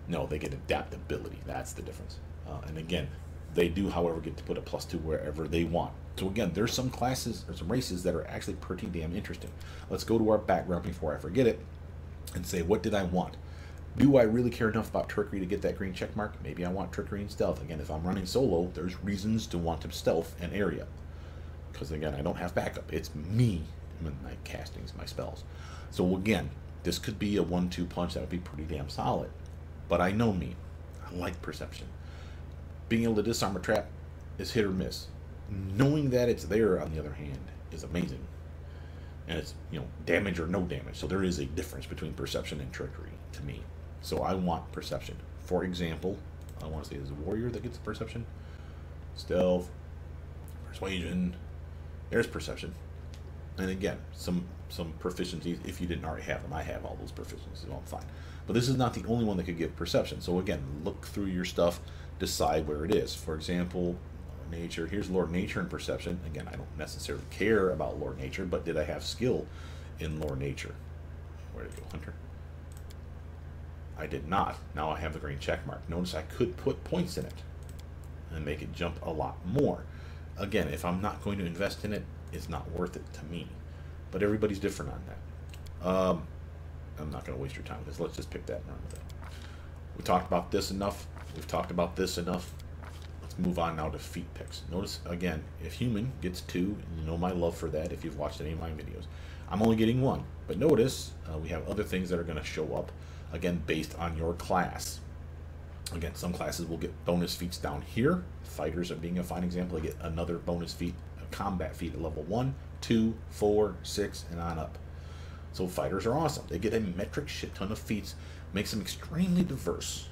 No, they get adaptability. That's the difference. And again, they do, however, get to put a +2 wherever they want. So again, there's some classes or some races that are actually pretty damn interesting. Let's go to our background before I forget it and say, what did I want? Do I really care enough about trickery to get that green check mark? Maybe I want trickery and stealth. Again, if I'm running solo, there's reasons to want to stealth and area. Because again, I don't have backup. It's me and my castings, my spells. So again, this could be a 1-2 punch that would be pretty damn solid. But I know me. I like perception. Being able to disarm a trap is hit or miss. Knowing that it's there, on the other hand, is amazing. And it's, you know, damage or no damage. So there is a difference between perception and trickery to me. So I want perception. For example, I want to say there's a warrior that gets perception, stealth, persuasion. There's perception. And again, some proficiencies if you didn't already have them. I have all those proficiencies, so I'm fine. But this is not the only one that could give perception. So again, look through your stuff, decide where it is. For example, nature. Here's Lord Nature and perception. Again, I don't necessarily care about Lord Nature, but did I have skill in Lord Nature? Where did it go, Hunter? I did not. Now I have the green check mark. Notice I could put points in it and make it jump a lot more. Again, if I'm not going to invest in it, it's not worth it to me. But everybody's different on that. I'm not going to waste your time with this. Let's just pick that and run with it. We talked about this enough. We've talked about this enough. Let's move on now to feat picks. Notice, again, if human gets 2, you know my love for that if you've watched any of my videos. I'm only getting 1. But notice, we have other things that are going to show up, again, based on your class. Again, some classes will get bonus feats down here. Fighters are being a fine example. They get another bonus feat, a combat feat at level 1, 2, 4, 6, and on up. So fighters are awesome. They get a metric shit ton of feats, makes them extremely diverse.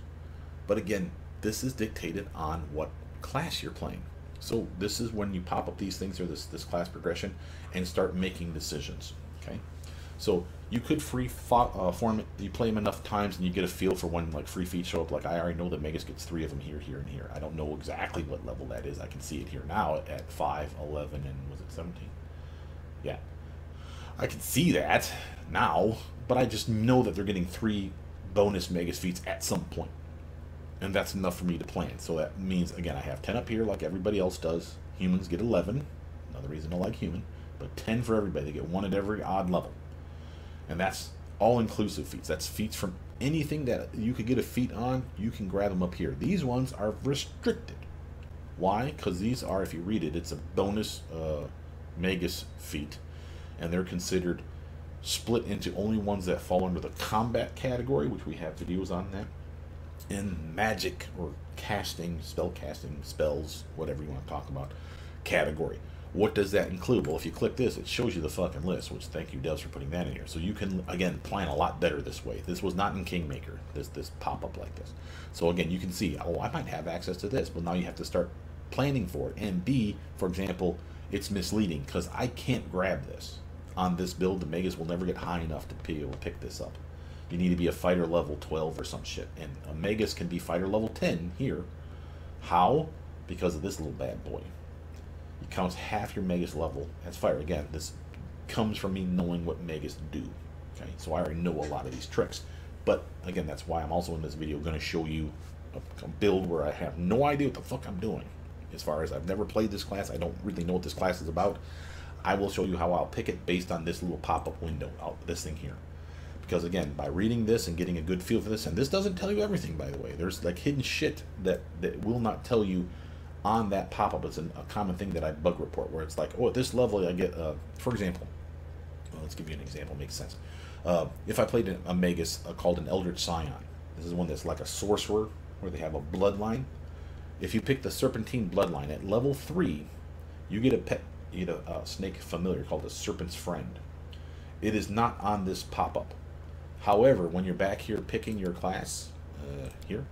But again, this is dictated on what class you're playing. So this is when you pop up these things or this class progression and start making decisions. Okay, so you could free form it. You play them enough times and you get a feel for when like free feats show up. Like I already know that Magus gets 3 of them here, here, and here. I don't know exactly what level that is. I can see it here now at 5, 11, and was it 17? Yeah, I can see that now, but I just know that they're getting 3 bonus Magus feats at some point. And that's enough for me to plan. So that means, again, I have 10 up here like everybody else does. Humans get 11. Another reason to like human. But 10 for everybody. They get 1 at every odd level. And that's all-inclusive feats. That's feats from anything that you could get a feat on. You can grab them up here. These ones are restricted. Why? Because these are, if you read it, it's a bonus Magus feat. And they're considered split into only ones that fall under the combat category, which we have videos on that. In magic or casting, spell casting, spells, whatever you want to talk about, category. What does that include? Well, if you click this, it shows you the fucking list, which thank you, devs, for putting that in here. So you can, again, plan a lot better this way. This was not in Kingmaker, this pop-up like this. So again, you can see, oh, I might have access to this, but now you have to start planning for it. And B, for example, it's misleading because I can't grab this. On this build, the Magus will never get high enough to be able to pick this up. You need to be a fighter level 12 or some shit. And a Magus can be fighter level 10 here. How? Because of this little bad boy. It counts half your Magus level as fire. Again, this comes from me knowing what Magus do. Okay, so I already know a lot of these tricks. But again, that's why I'm also in this video going to show you a build where I have no idea what the fuck I'm doing. As far as I've never played this class, I don't really know what this class is about. I will show you how I'll pick it based on this little pop-up window, this thing here. Because again, by reading this and getting a good feel for this, and this doesn't tell you everything, by the way. There's like hidden shit that will not tell you on that pop-up. It's a common thing that I bug report, where it's like, oh, at this level I get, for example, well, let's give you an example, makes sense. If I played a Magus called an Eldritch Scion, this is one that's like a sorcerer, where they have a bloodline. If you pick the Serpentine bloodline at level 3, you get a pet, you get a snake familiar called the Serpent's Friend. It is not on this pop-up. However, when you're back here picking your class, here,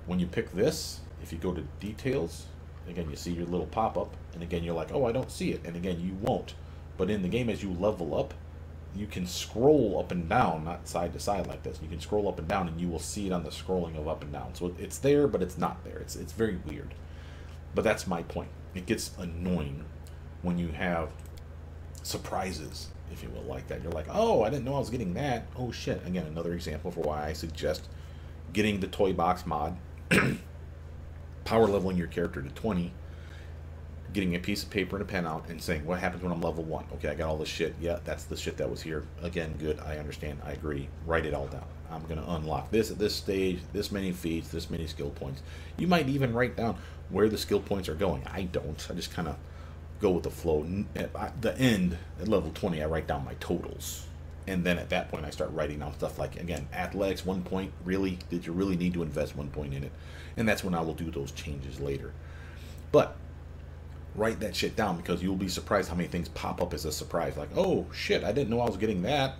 when you pick this, if you go to details, again, you see your little pop-up, and again, you're like, oh, I don't see it, and again, you won't. But in the game, as you level up, you can scroll up and down, not side to side like this. You can scroll up and down, and you will see it on the scrolling of up and down. So it's there, but it's not there. It's very weird. But that's my point. It gets annoying when you have surprises, if you will, like that. You're like, oh, I didn't know I was getting that. Oh shit. Again, another example for why I suggest getting the toy box mod, power leveling your character to 20, getting a piece of paper and a pen out and saying, what happens when I'm level 1? Okay, I got all this shit. Yeah, that's the shit that was here. Again, good. I understand. I agree. Write it all down. I'm going to unlock this at this stage, this many feats, this many skill points. You might even write down where the skill points are going. I don't. I just kind of go with the flow. At the end, at level 20, I write down my totals. And then at that point, I start writing down stuff like, again, athletics, 1 point. Really? Did you really need to invest 1 point in it? And that's when I will do those changes later. But write that shit down, because you'll be surprised how many things pop up as a surprise. Like, oh shit, I didn't know I was getting that.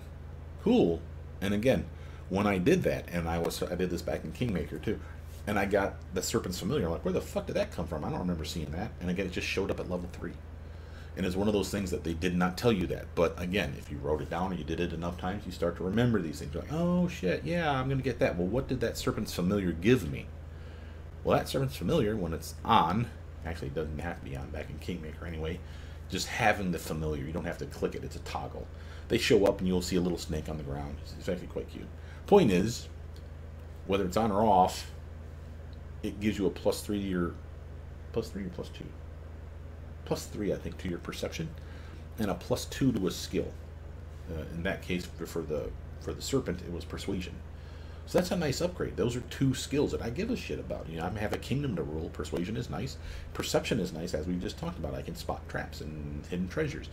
Cool. And again, when I did that, and I did this back in Kingmaker too, and I got the Serpent's Familiar, I'm like, where the fuck did that come from? I don't remember seeing that. And again, it just showed up at level 3. And it's one of those things that they did not tell you that. But again, if you wrote it down or you did it enough times, you start to remember these things. You're like, oh shit, yeah, I'm going to get that. Well, what did that Serpent's Familiar give me? Well, that Serpent's Familiar, when it's on, actually it doesn't have to be on back in Kingmaker anyway, just having the familiar, you don't have to click it, it's a toggle. They show up and you'll see a little snake on the ground. It's actually quite cute. Point is, whether it's on or off, it gives you a +3 to your, +3 or +2? +3, I think, to your perception, and a +2 to a skill. In that case, for the serpent, it was persuasion. So that's a nice upgrade. Those are 2 skills that I give a shit about. You know, I have a kingdom to rule. Persuasion is nice. Perception is nice, as we just talked about. I can spot traps and hidden treasures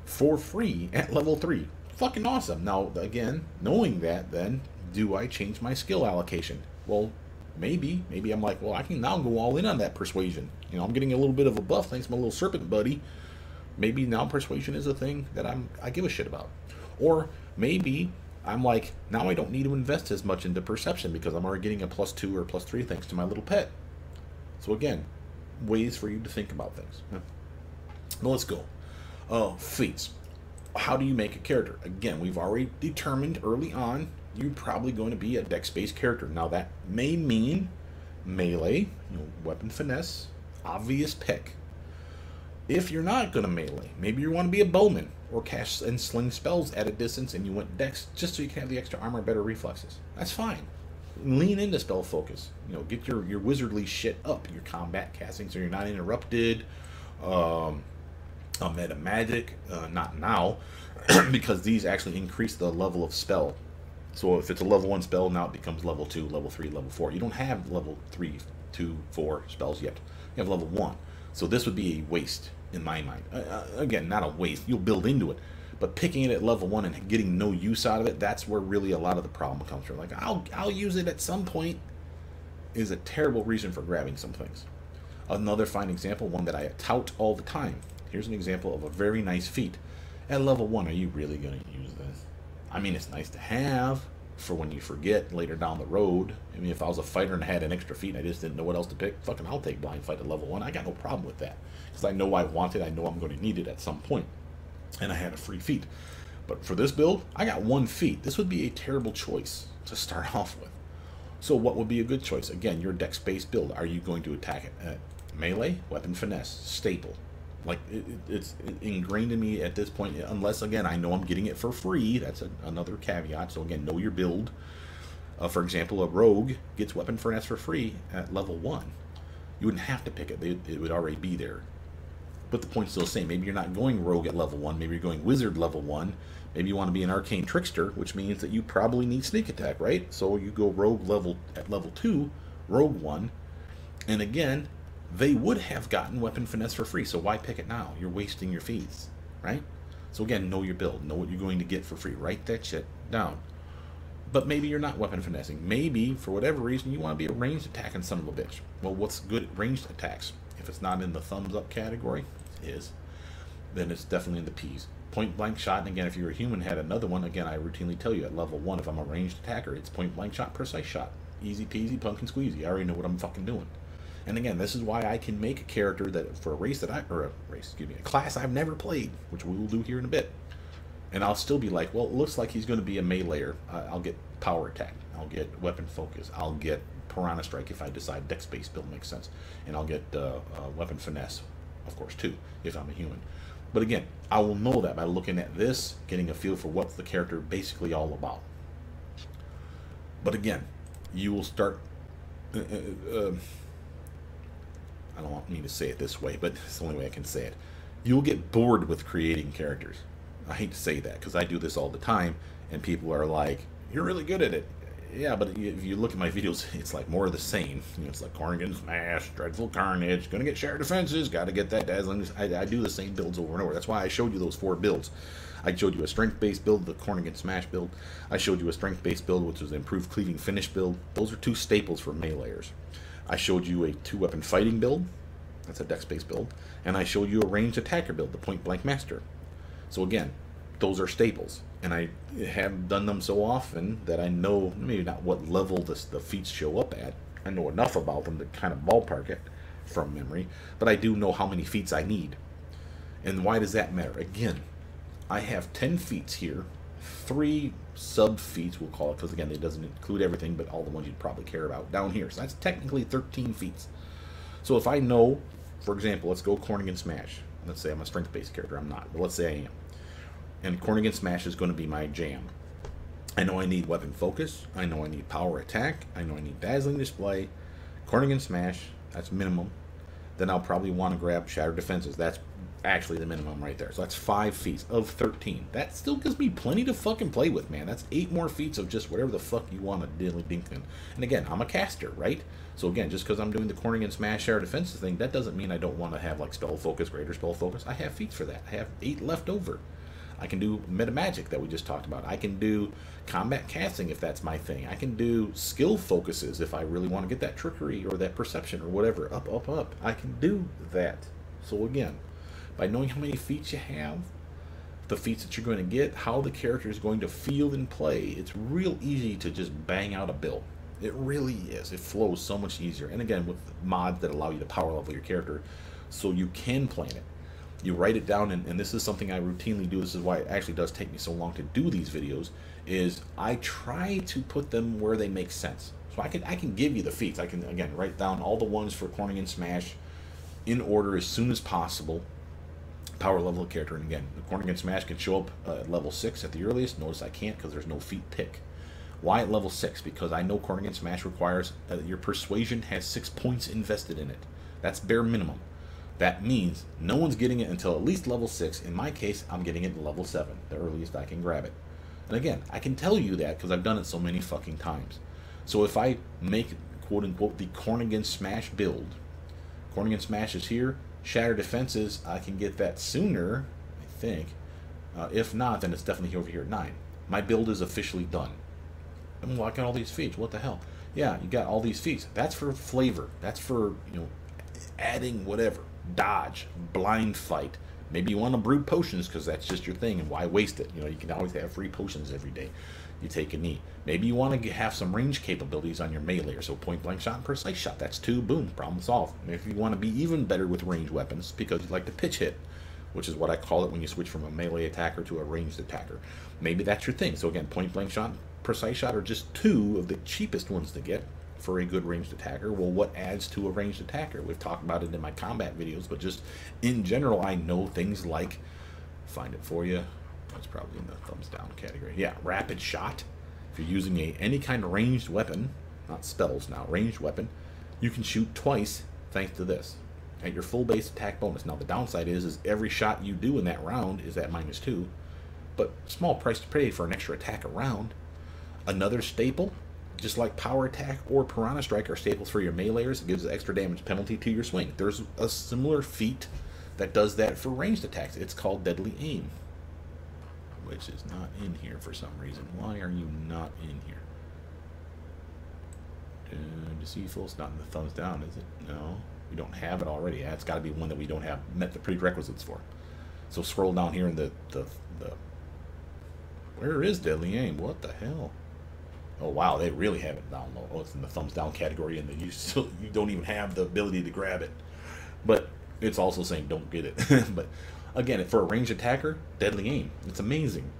for free at level 3. Fucking awesome. Now, again, knowing that, then, do I change my skill allocation? Well, maybe. Maybe I'm like, well, I can now go all in on that persuasion. You know, I'm getting a little bit of a buff thanks to my little serpent buddy. Maybe now persuasion is a thing that I give a shit about. Or maybe I'm like, now I don't need to invest as much into perception because I'm already getting a +2 or +3 thanks to my little pet. So again, ways for you to think about things. Yeah. Now let's go. Feats. How do you make a character? Again, we've already determined early on you're probably going to be a dex-based character. Now that may mean melee, weapon finesse, obvious pick. If you're not going to melee, maybe you want to be a bowman or cast and sling spells at a distance and you went dex just so you can have the extra armor, better reflexes. That's fine. Lean into spell focus. Get your wizardly shit up, your combat casting, so you're not interrupted. Meta magic, not now, because these actually increase the level of spell. So if it's a level 1 spell, now it becomes level 2, level 3, level 4. You don't have level 3, 2, 4 spells yet. You have level 1. So this would be a waste in my mind. Again, not a waste. You'll build into it. But picking it at level 1 and getting no use out of it, that's where really a lot of the problem comes from. Like, I'll use it at some point is a terrible reason for grabbing some things. Another fine example, one that I tout all the time. Here's an example of a very nice feat. At level 1, are you really going to use this? I mean, it's nice to have for when you forget later down the road. I mean, if I was a fighter and had an extra feat and I just didn't know what else to pick, fucking I'll take blind fight at level 1. I got no problem with that. Because I know I want it, I know I'm going to need it at some point. And I had a free feat. But for this build, I got 1 feat. This would be a terrible choice to start off with. So what would be a good choice? Again, your dex-based build. Are you going to attack it at melee, weapon finesse, staple? Like, it's ingrained in me at this point, unless, again, I know I'm getting it for free. That's another caveat. So, again, know your build. For example, a rogue gets weapon finesse for free at level 1. You wouldn't have to pick it. It would already be there. But the point's still the same. Maybe you're not going rogue at level 1. Maybe you're going wizard level 1. Maybe you want to be an arcane trickster, which means that you probably need sneak attack, right? So you go rogue at level 2, rogue 1. And again, they would have gotten weapon finesse for free, so why pick it now? You're wasting your fees, right? So again, know your build. Know what you're going to get for free. Write that shit down. But maybe you're not weapon finessing. Maybe, for whatever reason, you want to be a ranged attacking son of a bitch. Well, what's good at ranged attacks? If it's not in the thumbs up category, it is, then it's definitely in the P's. Point blank shot, and again, if you're a human, had another one, again, I routinely tell you at level 1, if I'm a ranged attacker, it's point blank shot, precise shot. Easy peasy, pumpkin squeezy. I already know what I'm fucking doing. And again, this is why I can make a character that for a class I've never played, which we will do here in a bit. And I'll still be like, well, it looks like he's going to be a meleeer. I'll get power attack. I'll get weapon focus. I'll get piranha strike if I decide dex-based build makes sense. And I'll get weapon finesse, of course, too, if I'm a human. But again, I will know that by looking at this, getting a feel for what's the character basically all about. But again, you will start... I don't mean to say it this way, but it's the only way I can say it. You'll get bored with creating characters. I hate to say that, because I do this all the time, and people are like, you're really good at it. Yeah, but if you look at my videos, it's like more of the same. It's like Corrigan Smash, Dreadful Carnage, gonna get shared defenses, gotta get that dazzling. I do the same builds over and over. That's why I showed you those 4 builds. I showed you a strength-based build, the Corrigan Smash build. I showed you a strength-based build, which was an improved cleaving finish build. Those are 2 staples for meleeers. I showed you a 2-weapon fighting build, That's a dex-based build. And I showed you a ranged attacker build, the Point Blank Master. So again, those are staples. And I have done them so often that I know maybe not what level the feats show up at. I know enough about them to kind of ballpark it from memory. But I do know how many feats I need. And why does that matter? Again, I have 10 feats here. 3 sub-feats, we'll call it, because again, it doesn't include everything, but all the ones you'd probably care about down here. So that's technically 13 feats. So if I know, for example, let's go Corning and Smash. Let's say I'm a strength-based character. I'm not, but let's say I am. And Corning and Smash is going to be my jam. I know I need Weapon Focus. I know I need Power Attack. I know I need Dazzling Display. Corning and Smash, that's minimum. Then I'll probably want to grab Shattered Defenses. That's actually the minimum right there. So that's 5 feats of 13. That still gives me plenty to fucking play with, man. That's 8 more feats of just whatever the fuck you want to dilly dink in. And again, I'm a caster, right? So again, just because I'm doing the Corning and Smash Shattered Defenses thing, that doesn't mean I don't want to have like Spell Focus, Greater Spell Focus. I have feats for that. I have 8 left over. I can do Meta Magic that we just talked about. I can do Combat Casting if that's my thing. I can do Skill Focuses if I really want to get that Trickery or that Perception or whatever. Up, up, up. I can do that. So again, by knowing how many feats you have, the feats that you're going to get, how the character is going to feel and play, it's real easy to just bang out a build. It really is. It flows so much easier. And again, with mods that allow you to power level your character so you can plan it. You write it down, and this is something I routinely do. This is why it actually does take me so long to do these videos, is I try to put them where they make sense. So I can give you the feats. I can, again, write down all the ones for Corning and Smash in order as soon as possible. Power level of character, and again, the Corning and Smash can show up at level 6 at the earliest. Notice I can't because there's no feat pick. Why at level 6? Because I know Corning and Smash requires your Persuasion has 6 points invested in it. That's bare minimum. That means no one's getting it until at least level 6. In my case, I'm getting it at level 7, the earliest I can grab it. And again, I can tell you that because I've done it so many fucking times. So if I make, quote-unquote, the Corning and Smash build, Corning and Smash is here, Shattered Defenses, I can get that sooner, I think. If not, then it's definitely over here at 9. My build is officially done. I'm locking all these feats. What the hell? Yeah, you got all these feats. That's for flavor. That's for, you know, adding whatever. Dodge, blind fight. Maybe you want to brew potions because that's just your thing, and why waste it? You know, you can always have free potions every day. You take a knee. Maybe you want to have some range capabilities on your melee, so point blank shot and precise shot. That's 2, boom, problem solved. And if you want to be even better with ranged weapons because you like to pitch hit, which is what I call it when you switch from a melee attacker to a ranged attacker. Maybe that's your thing. So again, point blank shot, precise shot are just 2 of the cheapest ones to get for a good ranged attacker. Well, what adds to a ranged attacker? We've talked about it in my combat videos, but just in general, I know things like, find it for you, it's probably in the thumbs down category. Yeah, rapid shot. If you're using any kind of ranged weapon, not spells now, ranged weapon, you can shoot twice thanks to this at your full base attack bonus. Now the downside is every shot you do in that round is at -2, but small price to pay for an extra attack a round. Another staple, just like Power Attack or Piranha Strike are staples for your meleeers, it gives an extra damage penalty to your swing. There's a similar feat that does that for ranged attacks. It's called Deadly Aim, which is not in here for some reason. Why are you not in here? Deceitful, it's not in the thumbs down, is it? No, we don't have it already. Yeah, it's got to be one that we don't have met the prerequisites for. So scroll down here in the where is Deadly Aim? What the hell? Oh wow, they really have it down low. Oh, it's in the thumbs down category, and you don't even have the ability to grab it. But it's also saying don't get it. But again, for a ranged attacker, Deadly Aim, it's amazing.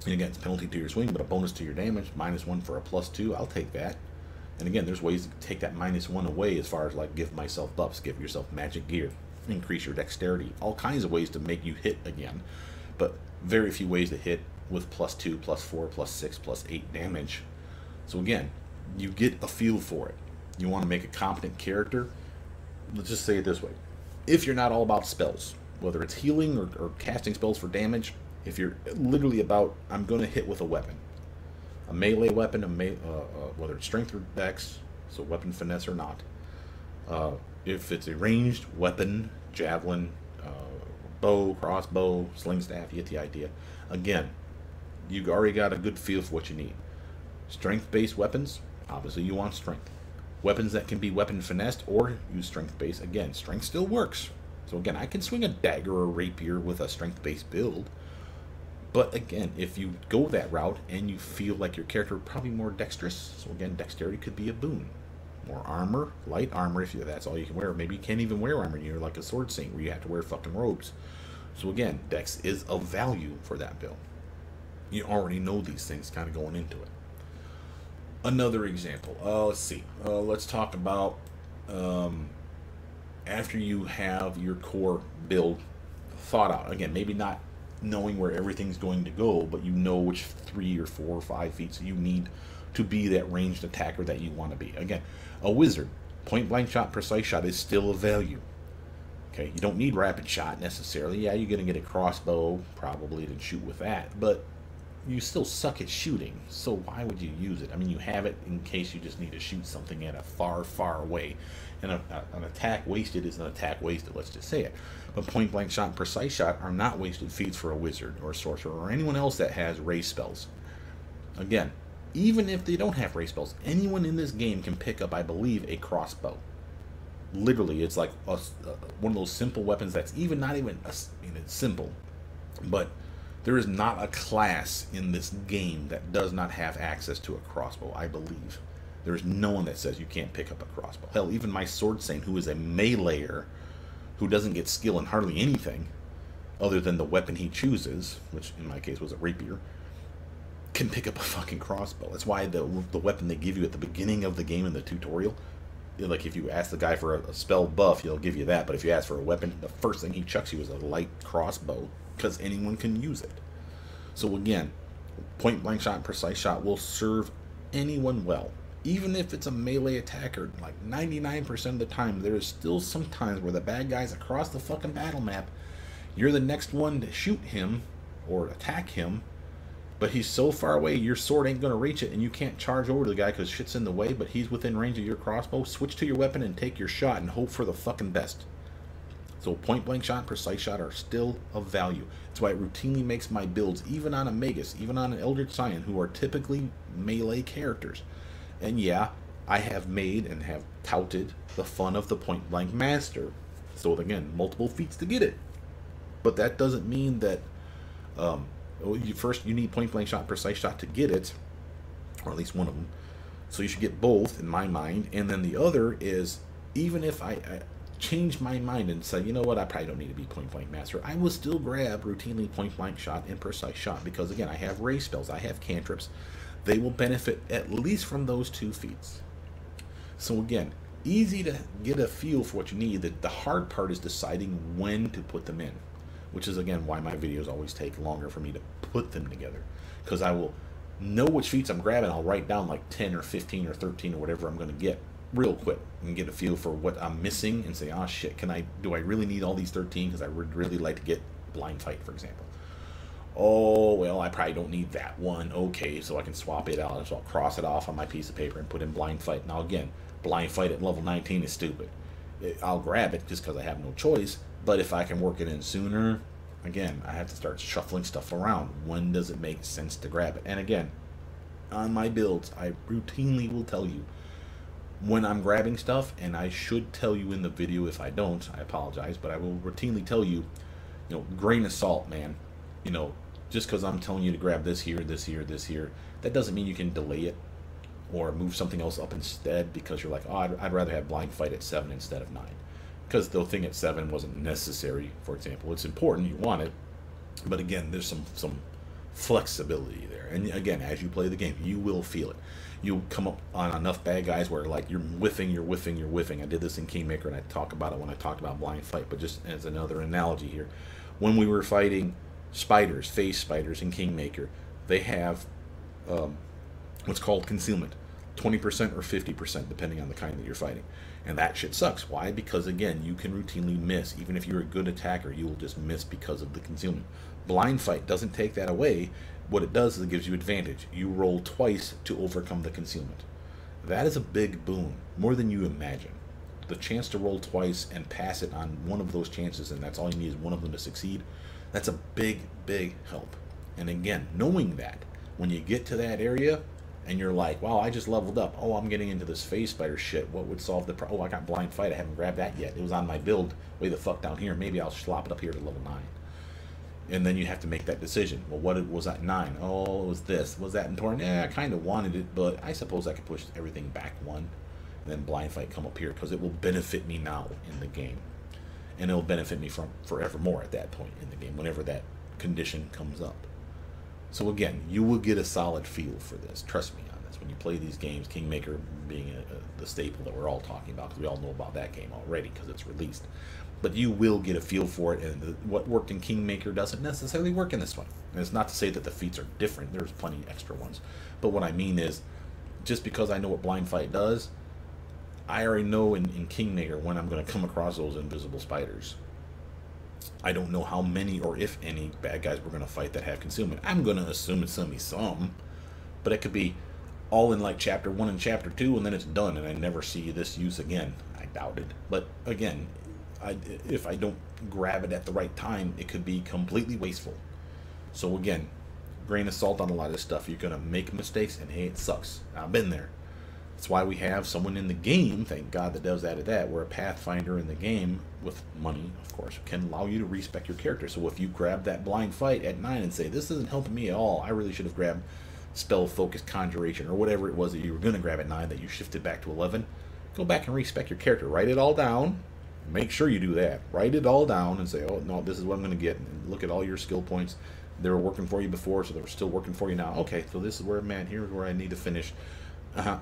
And again, it's penalty to your swing, but a bonus to your damage, -1 for a +2. I'll take that. And again, there's ways to take that -1 away as far as like give myself buffs, give yourself magic gear, increase your dexterity, all kinds of ways to make you hit again. But very few ways to hit with +2, +4, +6, +8 damage. So again, you get a feel for it. You want to make a competent character. Let's just say it this way. If you're not all about spells, whether it's healing or casting spells for damage, if you're literally about, I'm going to hit with a weapon. A melee weapon, whether it's strength or dex, so weapon finesse or not. If it's a ranged weapon, javelin, bow, crossbow, sling staff, you get the idea. Again, you've already got a good feel for what you need. Strength-based weapons, obviously you want strength. Weapons that can be weapon finessed or use strength base. Again, strength still works. So again, I can swing a dagger or a rapier with a strength based build. But again, if you go that route and you feel like your character probably more dexterous, so again, dexterity could be a boon. More armor, light armor if that's all you can wear. Maybe you can't even wear armor. You're like a sword saint where you have to wear fucking robes. So again, dex is of value for that build. You already know these things kind of going into it. Another example. Let's see. Let's talk about after you have your core build thought out. Again, maybe not knowing where everything's going to go, but you know which 3 or 4 or 5 feet you need to be that ranged attacker that you want to be. Again, a wizard, point blank shot, precise shot is still of value. Okay, you don't need rapid shot necessarily. Yeah, you're going to get a crossbow probably to shoot with that, but you still suck at shooting, so why would you use it? I mean, you have it in case you just need to shoot something at a far, far away. And an attack wasted is an attack wasted, let's just say it. But point blank shot and precise shot are not wasted feats for a wizard or a sorcerer or anyone else that has raise spells. Again, even if they don't have raise spells, anyone in this game can pick up, I believe, a crossbow. Literally, it's like one of those simple weapons that's even not even it's simple, but there is not a class in this game that does not have access to a crossbow, I believe. There is no one that says you can't pick up a crossbow. Hell, even my sword saint, who is a meleeer, who doesn't get skill in hardly anything other than the weapon he chooses, which in my case was a rapier, can pick up a fucking crossbow. That's why the weapon they give you at the beginning of the game in the tutorial, like if you ask the guy for a spell buff, he'll give you that. But if you ask for a weapon, the first thing he chucks you is a light crossbow, because anyone can use it. So again, point blank shot and precise shot will serve anyone well. Even if it's a melee attacker, like 99% of the time, there is still some times where the bad guy's across the fucking battle map. You're the next one to shoot him or attack him, but he's so far away your sword ain't going to reach it, and you can't charge over to the guy because shit's in the way, but he's within range of your crossbow. Switch to your weapon and take your shot and hope for the fucking best. So point blank shot and precise shot are still of value. That's why it routinely makes my builds, even on a Magus, even on an Eldritch Scion, who are typically melee characters. And yeah, I have made and have touted the fun of the point blank master. So again, multiple feats to get it. But that doesn't mean that first you need point blank shot, precise shot to get it, or at least one of them. So you should get both in my mind. And then the other is, even if I change my mind and say, you know what, I probably don't need to be point blank master, I will still grab routinely point blank shot and precise shot, because again, I have raise spells, I have cantrips. They will benefit at least from those 2 feats. So again, easy to get a feel for what you need. The hard part is deciding when to put them in, which is again why my videos always take longer for me to put them together, because I will know which feats I'm grabbing. I'll write down like 10 or 15 or 13 or whatever I'm going to get real quick and get a feel for what I'm missing and say, oh shit, do I really need all these 13? Because I would really like to get blind fight, for example. Oh, well, I probably don't need that one. Okay, so I can swap it out. So I'll cross it off on my piece of paper and put in blind fight. Now again, blind fight at level 19 is stupid. I'll grab it just because I have no choice. But if I can work it in sooner, again, I have to start shuffling stuff around. When does it make sense to grab it? And again, on my builds, I routinely will tell you when I'm grabbing stuff, and I should tell you in the video. If I don't, I apologize, but I will routinely tell you, grain of salt, man. Just because I'm telling you to grab this here, this here, this here, that doesn't mean you can delay it or move something else up instead because you're like, oh, I'd rather have blind fight at 7 instead of 9. Because the thing at 7 wasn't necessary, for example. It's important, you want it, but again, there's some flexibility there. And again, as you play the game, you will feel it. You'll come up on enough bad guys where like you're whiffing. I did this in Kingmaker, and I talk about it when I talked about blind fight, but just as another analogy here, when we were fighting spiders, phase spiders in Kingmaker, they have what's called concealment, 20% or 50% depending on the kind that you're fighting, and that shit sucks. Why? Because again, you can routinely miss. Even if you're a good attacker, you will just miss because of the concealment. Blind fight doesn't take that away. What it does is it gives you advantage. You roll twice to overcome the concealment. That is a big boon, more than you imagine. The chance to roll twice and pass it on one of those chances, and that's all you need is one of them to succeed. That's a big help. And again, knowing that when you get to that area, and you're like, wow, I just leveled up. Oh, I'm getting into this phase spider shit. What would solve the problem? Oh, I got blind fight. I haven't grabbed that yet. It was on my build way the fuck down here. Maybe I'll slop it up here to level 9. And then you have to make that decision. Well, what was that 9? Oh, it was this. Was that important? Yeah, I kind of wanted it, but I suppose I could push everything back 1. And then blind fight come up here because it will benefit me now in the game. And it'll benefit me from forevermore at that point in the game, whenever that condition comes up. So again, you will get a solid feel for this. Trust me on this. When you play these games, Kingmaker being the staple that we're all talking about, because we all know about that game already because it's released. But you will get a feel for it, and what worked in Kingmaker doesn't necessarily work in this one. And it's not to say that the feats are different. There's plenty extra ones. But what I mean is, just because I know what blind fight does, I already know in Kingmaker when I'm going to come across those invisible spiders. I don't know how many or if any bad guys we're going to fight that have concealment. I'm going to assume it's going to be some, but it could be all in like chapter 1 and chapter 2, and then it's done, and I never see this use again. I doubt it. But again, if I don't grab it at the right time, it could be completely wasteful. So again, grain of salt on a lot of this stuff. You're going to make mistakes, and hey, it sucks. I've been there. That's why we have someone in the game, thank God, that does added that, where a Pathfinder in the game, with money, of course, can allow you to respec your character. So if you grab that blind fight at 9 and say, this isn't helping me at all, I really should have grabbed spell, focus, conjuration, or whatever it was that you were going to grab at 9 that you shifted back to 11, go back and respec your character. Write it all down. Make sure you do that. Write it all down and say, oh, no, this is what I'm going to get. And look at all your skill points. They were working for you before, so they're still working for you now. Okay, so this is where I'm at. Here's where I need to finish.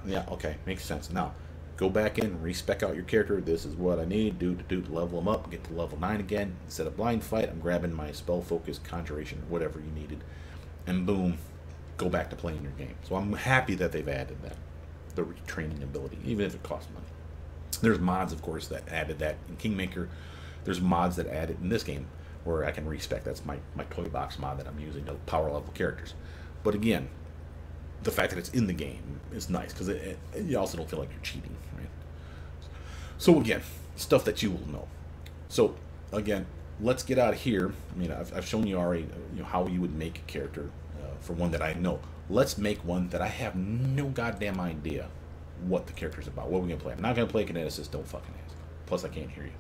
Yeah, okay, makes sense. Now, go back in, respec out your character. This is what I need to level them up, get to level 9 again. Instead of blind fight, I'm grabbing my spell, focus, conjuration, whatever you needed. And boom, go back to playing your game. So I'm happy that they've added that, the retraining ability, even if it costs money. There's mods, of course, that added that in Kingmaker. There's mods that add it in this game where I can respec. That's my toy box mod that I'm using to power level characters. But again, the fact that it's in the game is nice because you also don't feel like you're cheating, right? So again, stuff that you will know. So again, let's get out of here. I mean, I've shown you already, how you would make a character for one that I know. Let's make one that I have no goddamn idea what the character's about. What are we gonna play? I'm not gonna play Kineticist. Don't fucking ask. Plus, I can't hear you.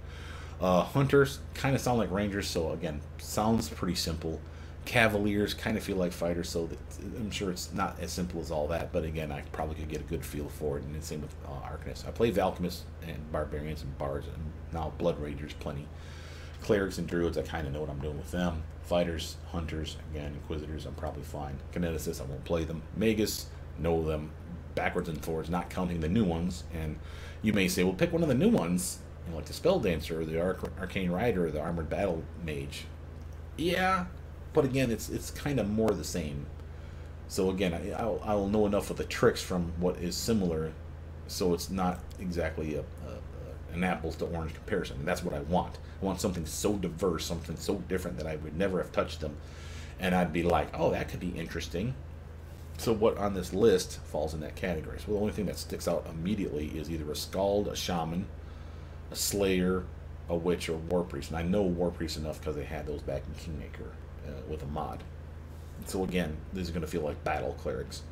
Hunters kind of sound like Rangers, so again, sounds pretty simple. Cavaliers kind of feel like fighters, so I'm sure it's not as simple as all that, but again, I probably could get a good feel for it. And the same with Arcanists. I play Valkymists and Barbarians and Bards, and now Blood Ragers plenty. Clerics and Druids, I kind of know what I'm doing with them. Fighters, Hunters, again, Inquisitors, I'm probably fine. Kineticists, I won't play them. Magus, know them backwards and forwards, not counting the new ones. And you may say, well, pick one of the new ones, like the Spell Dancer, or the Arcane Rider, or the Armored Battle Mage. Yeah, but again, it's kind of more the same. So again, I'll know enough of the tricks from what is similar, so it's not exactly an apples to orange comparison. And that's what I want. I want something so diverse, something so different that I would never have touched them, and I'd be like, oh, that could be interesting. So what on this list falls in that category? So the only thing that sticks out immediately is either a Skald, a Shaman, a Slayer, a Witch, or War Priest. And I know War Priest enough because they had those back in Kingmaker with a mod. So again, these are going to feel like battle clerics.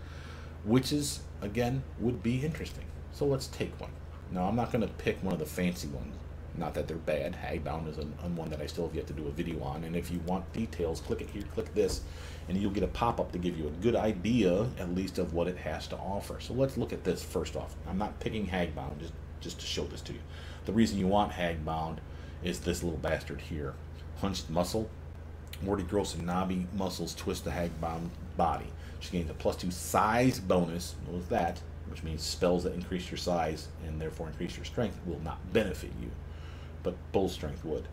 Witches, again, would be interesting. So let's take one. Now, I'm not going to pick one of the fancy ones. Not that they're bad. Hagbound is one that I still have yet to do a video on. And if you want details, click it here, click this, and you'll get a pop-up to give you a good idea, at least, of what it has to offer. So let's look at this first off. I'm not picking Hagbound just to show this to you. The reason you want Hagbound is this little bastard here. Hunched muscle. Warty gross and knobby muscles twist the Hagbound body. She gains a +2 size bonus. Notice that, which means spells that increase your size and therefore increase your strength will not benefit you. But bull strength would,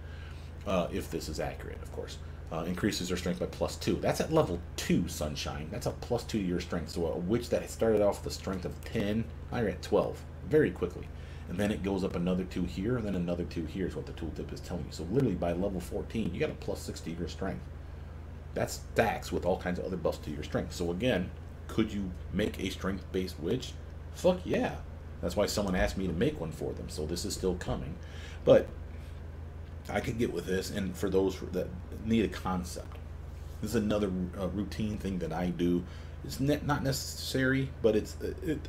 if this is accurate, of course. Increases their strength by +2. That's at level 2, Sunshine. That's a +2 to your strength. So a witch that started off with a strength of 10, now you're at 12, very quickly. And then it goes up another 2 here, and then another 2 here is what the tooltip is telling you. So literally by level 14, you got a +6 to your strength. That's stacks with all kinds of other buffs to your strength. So again, could you make a strength-based witch? Fuck yeah. That's why someone asked me to make one for them. So this is still coming. But I could get with this, and for those that need a concept, this is another routine thing that I do It's not necessary, but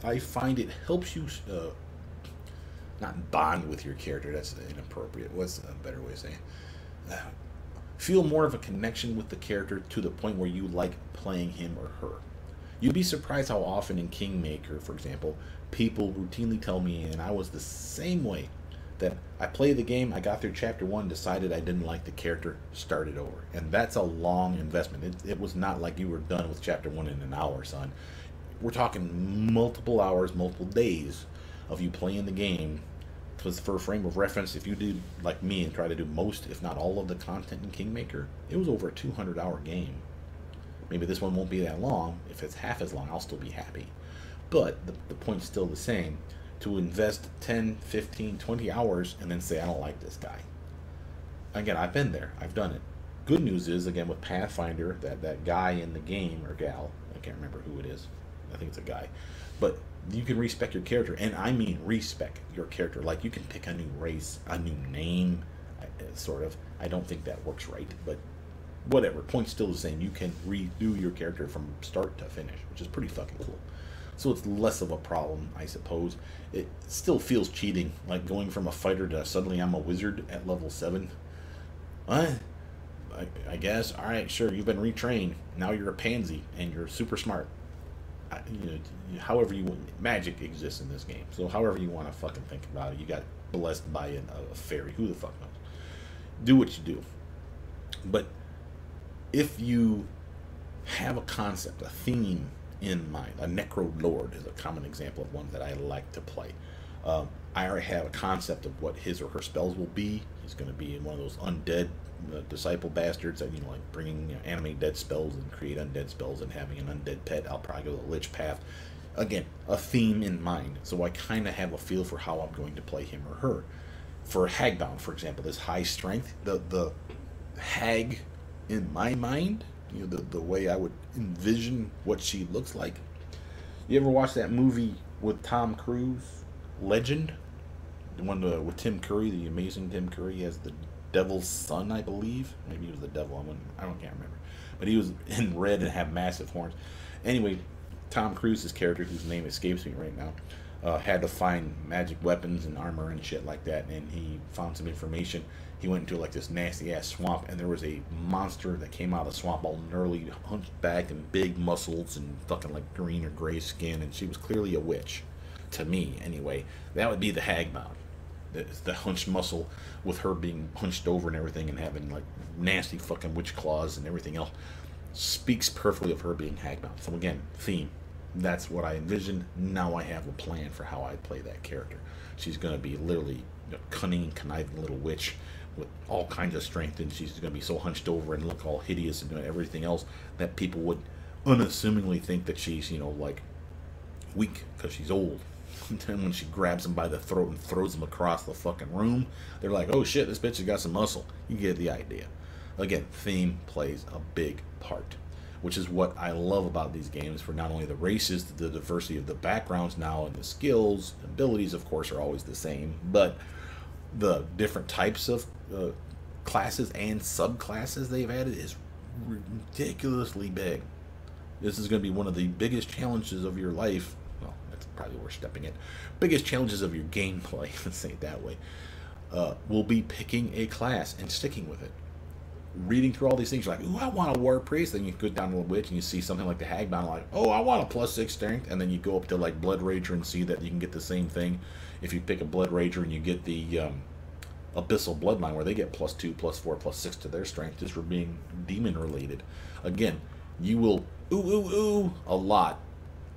I find it helps you not bond with your character. That's inappropriate. What's a better way of saying? Uh, Feel more of a connection with the character to the point where you like playing him or her. You'd be surprised how often in Kingmaker, for example, people routinely tell me, and I was the same way, that I played the game, I got through chapter 1, decided I didn't like the character, started over. And that's a long investment. It was not like you were done with chapter 1 in an hour, son. We're talking multiple hours, multiple days of you playing the game. Because for a frame of reference, if you do like me and try to do most, if not all of the content in Kingmaker, it was over a 200-hour game. Maybe this one won't be that long. If it's half as long, I'll still be happy. But the point's still the same. To invest 10, 15, 20 hours and then say, I don't like this guy. Again, I've been there. I've done it. Good news is, again, with Pathfinder, that guy in the game, or gal, I can't remember who it is. I think it's a guy. But you can respec your character, and I mean respec your character. Like, you can pick a new race, a new name, sort of. I don't think that works right, but whatever. Point's still the same. You can redo your character from start to finish, which is pretty fucking cool. So it's less of a problem, I suppose. It still feels cheating, like going from a fighter to suddenly I'm a wizard at level 7. What? I guess. Alright, sure, you've been retrained. Now you're a pansy, and you're super smart. However you want, magic exists in this game. So however you want to fucking think about it, you got blessed by a fairy. Who the fuck knows? Do what you do. But if you have a concept, a theme in mind, a Necro Lord is a common example of one that I like to play. I already have a concept of what his or her spells will be. He's going to be one of those undead disciple bastards that, like bringing animate dead spells and create undead spells and having an undead pet. I'll probably go the Lich path. Again, a theme in mind. So I kind of have a feel for how I'm going to play him or her. For Hagbound, for example, this high strength, the hag in my mind, the way I would envision what she looks like. You ever watch that movie with Tom Cruise, Legend? The one with Tim Curry, the amazing Tim Curry. He has the devil's son, I believe. Maybe he was the devil. Can't remember. But he was in red and had massive horns. Anyway, Tom Cruise's character, whose name escapes me right now, had to find magic weapons and armor and shit like that, and he found some information. He went into like this nasty ass swamp, and there was a monster that came out of the swamp all gnarly, hunched back and big muscles and fucking like green or gray skin, and she was clearly a witch. To me, anyway. That would be the Hagbound. The hunched muscle with her being hunched over and everything and having like nasty fucking witch claws and everything else speaks perfectly of her being Hagbound. So again, theme. That's what I envisioned. Now I have a plan for how I play that character. She's going to be literally cunning, conniving little witch with all kinds of strength, and she's going to be so hunched over and look all hideous and everything else that people would unassumingly think that she's, like weak because she's old. And then when she grabs him by the throat and throws him across the fucking room, they're like, oh shit, this bitch has got some muscle. You get the idea. Again, theme plays a big part, which is what I love about these games, for not only the races, the diversity of the backgrounds now, and the skills, abilities, of course, are always the same, but the different types of classes and subclasses they've added is ridiculously big. This is going to be one of the biggest challenges of your life. Well, that's probably overstepping it. Biggest challenges of your gameplay, let's say it that way, will be picking a class and sticking with it. Reading through all these things, you're like, ooh, I want a war priest. Then you go down to the witch and you see something like the Hagbound, like, oh, I want a +6 strength. And then you go up to like Blood Rager and see that you can get the same thing if you pick a Blood Rager and you get the Abyssal Bloodline, where they get +2, +4, +6 to their strength just for being demon related. Again, you will ooh a lot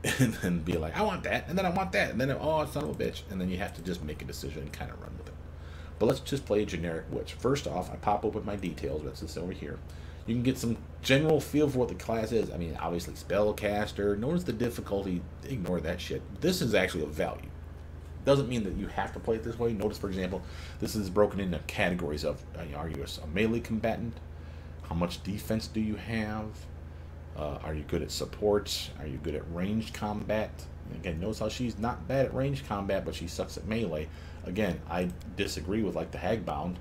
and then be like, I want that, and then I want that, and then oh, son of a bitch, and then you have to just make a decision and kind of run with it. But let's just play a generic witch. First off, I pop open my details. That's this over here. You can get some general feel for what the class is. I mean, obviously spellcaster. Notice the difficulty. Ignore that shit. This is actually a value. Doesn't mean that you have to play it this way. Notice, for example, this is broken into categories of, are you a melee combatant? How much defense do you have? Are you good at support? Are you good at ranged combat? Again, notice how she's not bad at ranged combat, but she sucks at melee. Again, I disagree with like the Hagbound.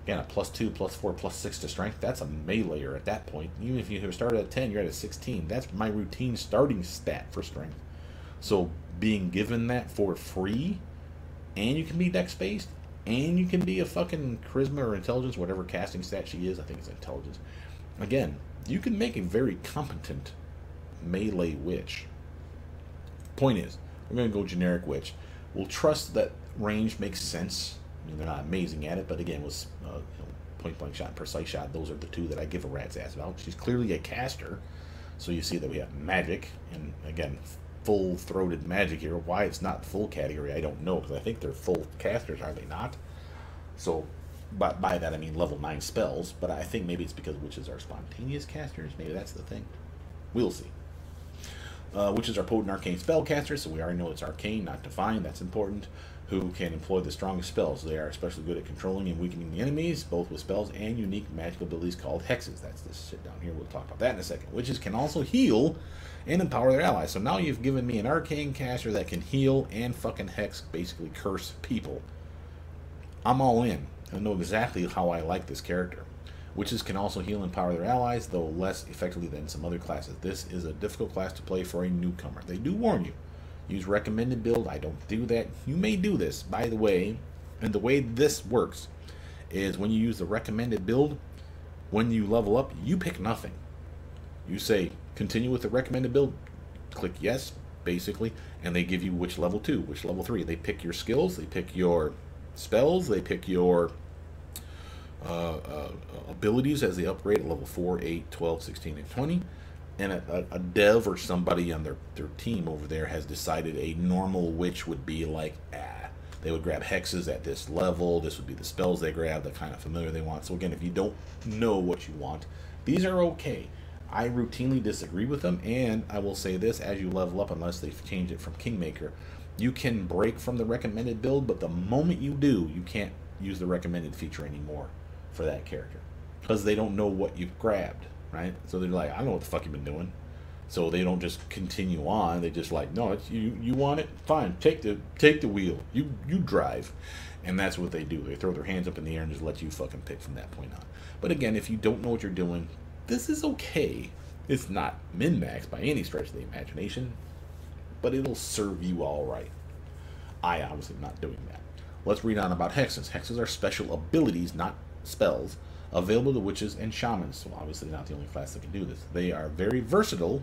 Again, a +2, +4, +6 to strength. That's a meleeer at that point. Even if you started at 10, you're at a 16. That's my routine starting stat for strength. So being given that for free, and you can be dex based, and you can be a fucking charisma or intelligence, whatever casting stat she is. I think it's intelligence. Again, you can make a very competent melee witch. Point is, we're going to go generic witch. We'll trust that range makes sense. I mean, they're not amazing at it, but again, with point blank shot and precise shot, those are the two that I give a rat's ass about. She's clearly a caster, so you see that we have magic, and again, full-throated magic here. Why it's not full category, I don't know, because I think they're full casters, are they not? So, but by that I mean level 9 spells, but I think maybe it's because witches are spontaneous casters. Maybe that's the thing. We'll see. Witches are potent arcane spellcasters, so we already know it's arcane, not divine. That's important. Who can employ the strongest spells. They are especially good at controlling and weakening the enemies, both with spells and unique magical abilities called hexes. That's this shit down here. We'll talk about that in a second. Witches can also heal and empower their allies. So now you've given me an arcane caster that can heal and fucking hex, basically curse people. I'm all in. I know exactly how I like this character. Witches can also heal and empower their allies, though less effectively than some other classes. This is a difficult class to play for a newcomer. They do warn you. Use recommended build. I don't do that. You may do this, by the way. And the way this works is when you use the recommended build, when you level up, you pick nothing. You say, continue with the recommended build. Click yes, basically. And they give you which level 2, which level 3. They pick your skills. They pick your spells. They pick your abilities as they upgrade at level 4, 8, 12, 16, and 20. And a dev or somebody on their team over there has decided a normal witch would be like, they would grab hexes at this level. This would be the spells they grab, the kind of familiar they want. So again, if you don't know what you want, these are okay. I routinely disagree with them, and I will say this, as you level up, unless they've changed it from Kingmaker, you can break from the recommended build, but the moment you do, you can't use the recommended feature anymore for that character, because they don't know what you've grabbed. Right? So they're like, I don't know what the fuck you've been doing. So they don't just continue on. They just like, no, it's you want it? Fine. Take the wheel. You drive. And that's what they do. They throw their hands up in the air and just let you fucking pick from that point on. But again, if you don't know what you're doing, this is okay. It's not min-max by any stretch of the imagination, but it'll serve you all right. I obviously am not doing that. Let's read on about hexes. Hexes are special abilities, not spells, available to witches and shamans. So obviously not the only class that can do this. They are very versatile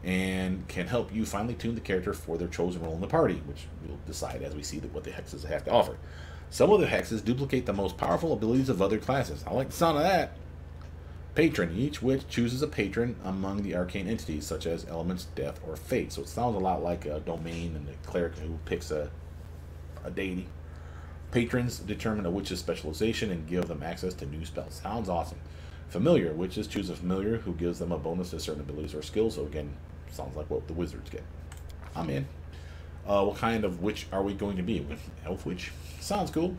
and can help you finely tune the character for their chosen role in the party, which we'll decide as we see what the hexes have to offer. Some of the hexes duplicate the most powerful abilities of other classes. I like the sound of that. Patron. Each witch chooses a patron among the arcane entities, such as elements, death, or fate. So it sounds a lot like a domain and the cleric who picks a deity. Patrons determine a witch's specialization and give them access to new spells. Sounds awesome. Familiar. Witches choose a familiar who gives them a bonus to certain abilities or skills. So again, sounds like what the wizards get. I'm in. What kind of witch are we going to be? Elf witch. Sounds cool.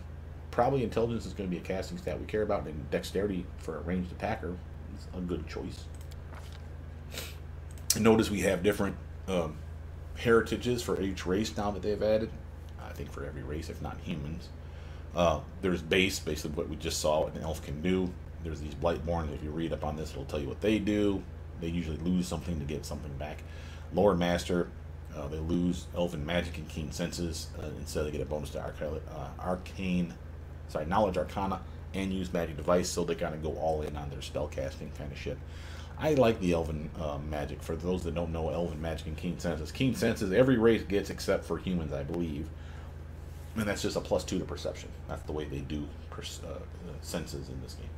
Probably intelligence is going to be a casting stat we care about, and dexterity for a ranged attacker is a good choice. Notice we have different heritages for each race now that they've added. I think for every race, if not humans. There's base, basically what we just saw what an elf can do. There's these Blightborn. If you read up on this, it'll tell you what they do. They usually lose something to get something back. Lord Master, they lose Elven Magic and Keen Senses. Instead, they get a bonus to Knowledge Arcana and use Magic Device, so they kind of go all in on their spell casting kind of shit. I like the Elven Magic. For those that don't know, Elven Magic and Keen Senses. Keen Senses, every race gets except for humans, I believe. And that's just a +2 to perception. That's the way they do senses in this game.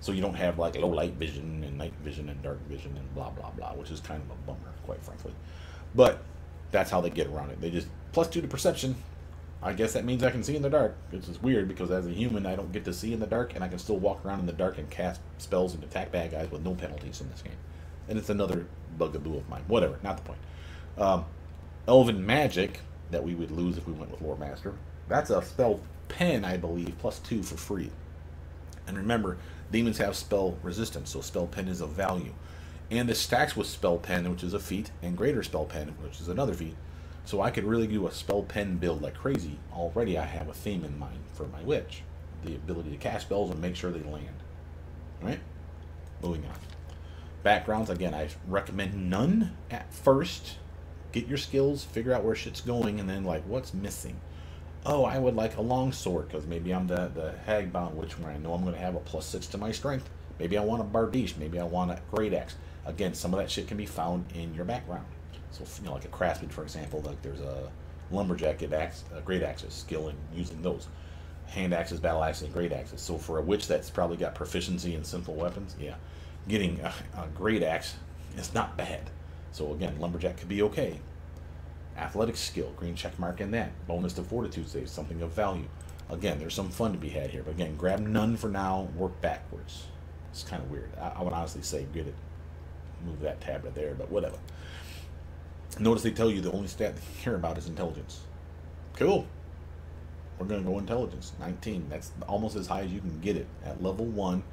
So you don't have like low light vision and night vision and dark vision and blah blah blah, which is kind of a bummer, quite frankly. But that's how they get around it. They just +2 to perception. I guess that means I can see in the dark, which is weird because as a human I don't get to see in the dark, and I can still walk around in the dark and cast spells and attack bad guys with no penalties in this game. And it's another bugaboo of mine. Whatever, not the point. Elven Magic that we would lose if we went with Lord Master. That's a spell pen, I believe, +2 for free. And remember, demons have spell resistance, so spell pen is of value. And this stacks with spell pen, which is a feat, and greater spell pen, which is another feat. So I could really do a spell pen build like crazy. Already I have a theme in mind for my witch. the ability to cast spells and make sure they land. Right? Moving on. Backgrounds, again, I recommend none at first. Get your skills, figure out where shit's going, and then, like, what's missing? Oh, I would like a long sword, because maybe I'm the hagbound witch where I know I'm going to have a +6 to my strength. Maybe I want a bardiche. Maybe I want a great axe. Again, some of that shit can be found in your background. So, you know, like a craftsman, for example, like there's a lumberjack great axes, skill in using those. Hand axes, battle axes, and great axes. So for a witch that's probably got proficiency in simple weapons, yeah, getting a great axe is not bad. So again, lumberjack could be okay. Athletics skill, green check mark in that. Bonus to fortitude save, something of value. Again, there's some fun to be had here. But again, grab none for now, work backwards. It's kind of weird. I would honestly say get it, move that tab right there, but whatever. Notice they tell you the only stat they care about is intelligence. Cool. We're going to go intelligence. 19. That's almost as high as you can get it at level 1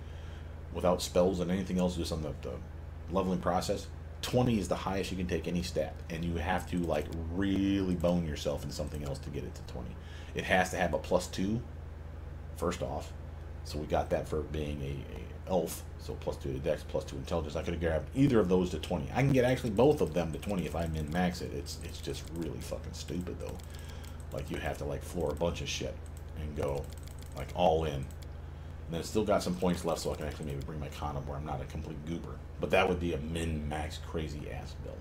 without spells and anything else, just on the leveling process. 20 is the highest you can take any stat, and you have to like really bone yourself in something else to get it to 20. It has to have a +2 first off, so we got that for being a elf, so +2 to dex, +2 intelligence. I could have grabbed either of those to 20. I can get actually both of them to 20 if I min max it. It's just really fucking stupid though. Like you have to like floor a bunch of shit and go like all in. And then it's still got some points left, so I can actually maybe bring my con up where I'm not a complete goober. But that would be a min-max crazy-ass build.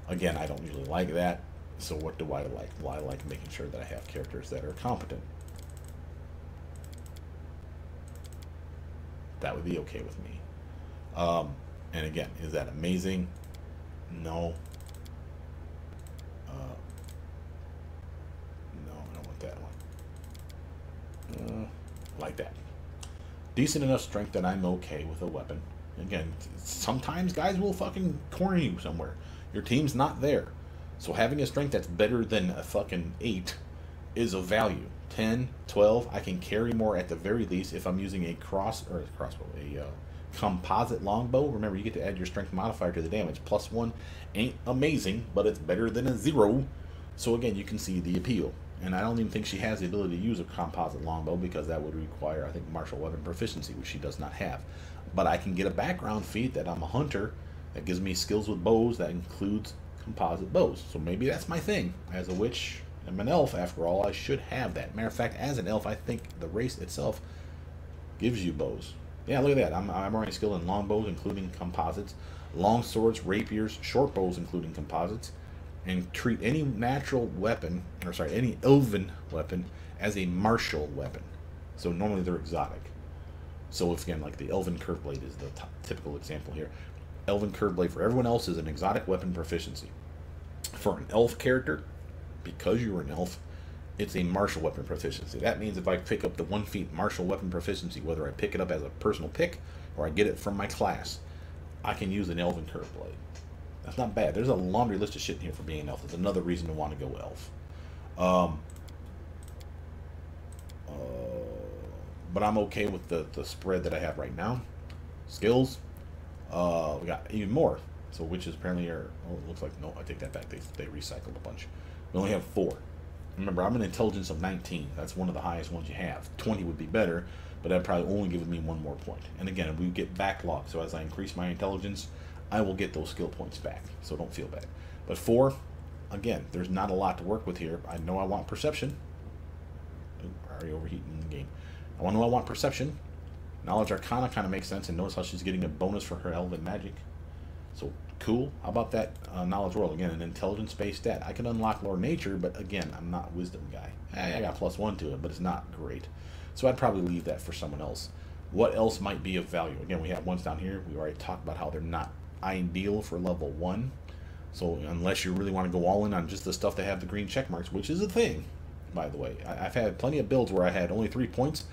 Again, I don't usually like that, so what do I like? Well, I like making sure that I have characters that are competent. That would be okay with me. And again, is that amazing? No. No, I don't want that one. Like that. Decent enough strength that I'm okay with a weapon. Again, sometimes guys will fucking corner you somewhere. Your team's not there. So having a strength that's better than a fucking 8 is of value. 10, 12, I can carry more at the very least if I'm using a composite longbow. Remember, you get to add your strength modifier to the damage. +1 ain't amazing, but it's better than a 0. So again, you can see the appeal. And I don't even think she has the ability to use a composite longbow because that would require, I think, martial weapon proficiency, which she does not have. But I can get a background feat that I'm a hunter that gives me skills with bows that includes composite bows. So maybe that's my thing. As a witch, I'm an elf, after all, I should have that. Matter of fact, as an elf, I think the race itself gives you bows. Yeah, look at that. I'm already skilled in longbows, including composites, long swords, rapiers, short bows, including composites, and treat any natural weapon, or sorry, any elven weapon as a martial weapon. So normally they're exotic. So if, again, like the elven curved blade is the typical example here. Elven curved blade for everyone else is an exotic weapon proficiency. For an elf character, because you're an elf, it's a martial weapon proficiency. That means if I pick up the 1 feat martial weapon proficiency, whether I pick it up as a personal pick or I get it from my class, I can use an elven curved blade. That's not bad. There's a laundry list of shit in here for being an elf. That's another reason to want to go elf. But I'm okay with the spread that I have right now. Skills, we got even more. So witches apparently are, oh, it looks like, no, I take that back. They recycled a bunch. We only have 4. Remember, I'm an intelligence of 19. That's one of the highest ones you have. 20 would be better, but that probably only gives me 1 more point. And again, we get backlog. So as I increase my intelligence, I will get those skill points back. So don't feel bad. But 4, again, there's not a lot to work with here. I know I want perception. Ooh, already overheating the game. I know I want perception. Knowledge Arcana kind of makes sense, and notice how she's getting a bonus for her elven magic. So cool. How about that knowledge roll? Again, an intelligence-based stat. I can unlock Lore Nature, but again, I'm not a wisdom guy. I got +1 to it, but it's not great. So I'd probably leave that for someone else. What else might be of value? Again, we have ones down here. We already talked about how they're not ideal for level 1. So unless you really want to go all in on just the stuff that have the green check marks, which is a thing, by the way. I've had plenty of builds where I had only 3 points